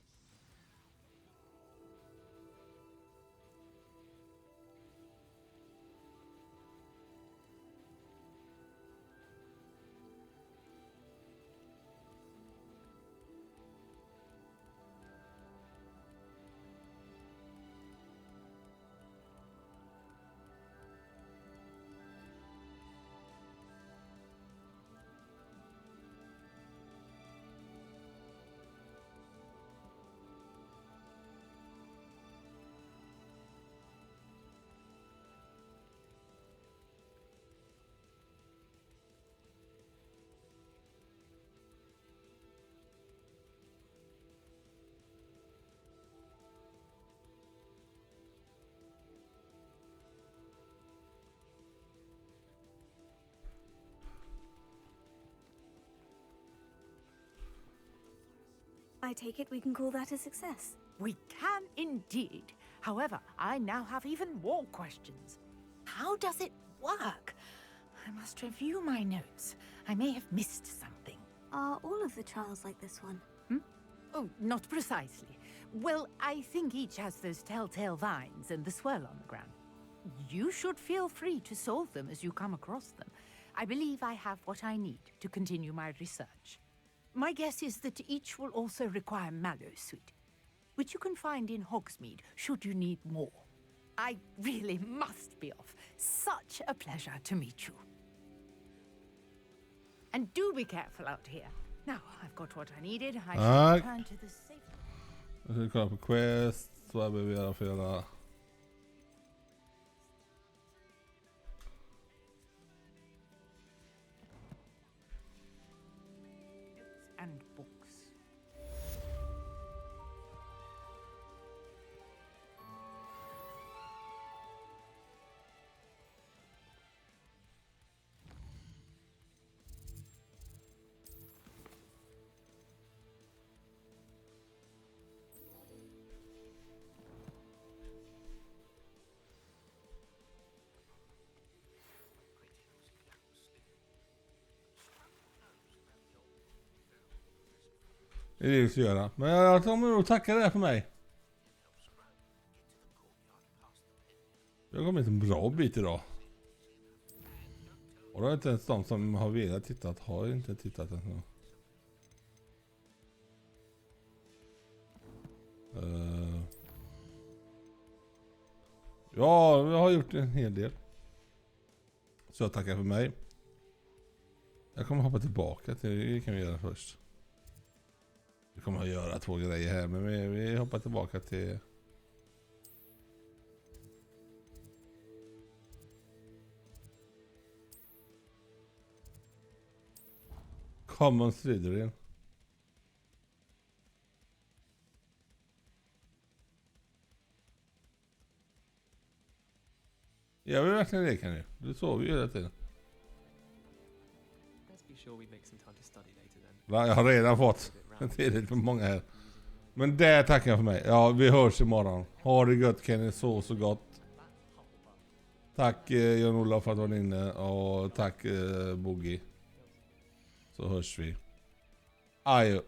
I take it we can call that a success. We can indeed. However, I now have even more questions. How does it work? I must review my notes. I may have missed something. Are all of the trials like this one? Oh, not precisely. Well, I think each has those telltale vines and the swirl on the ground. You should feel free to solve them as you come across them. I believe I have what I need to continue my research. My guess is that each will also require mallowsweet, which you can find in Hogsmeade should you need more. I really must be off. Such a pleasure to meet you. And do be careful out here. Now, I've got what I needed. I shall return to the safe. Jag ska kolla på quest. Vad behöver vi göra för att göra? And books. Det är det vi ska göra. Men jag kommer nog tacka dig för mig. Jag har kommit en bra bit idag. Och då har inte ens de som har velat tittat har inte tittat än. Ja, vi har gjort en hel del. Så jag tackar för mig. Jag kommer hoppa tillbaka till det kan vi göra först. Vi kommer att göra 2 grejer här, men vi hoppar tillbaka till... Common Slytherin. Jag vill verkligen det, kan du. Du sover ju hela tiden. Va, jag har redan fått tidigt för många här. Men det tackar jag för mig. Ja, vi hörs imorgon. Ha det gott, Kenny. Så gott. Tack Jan-Olof för att du var inne. Och tack Boogie. Så hörs vi. Adjö.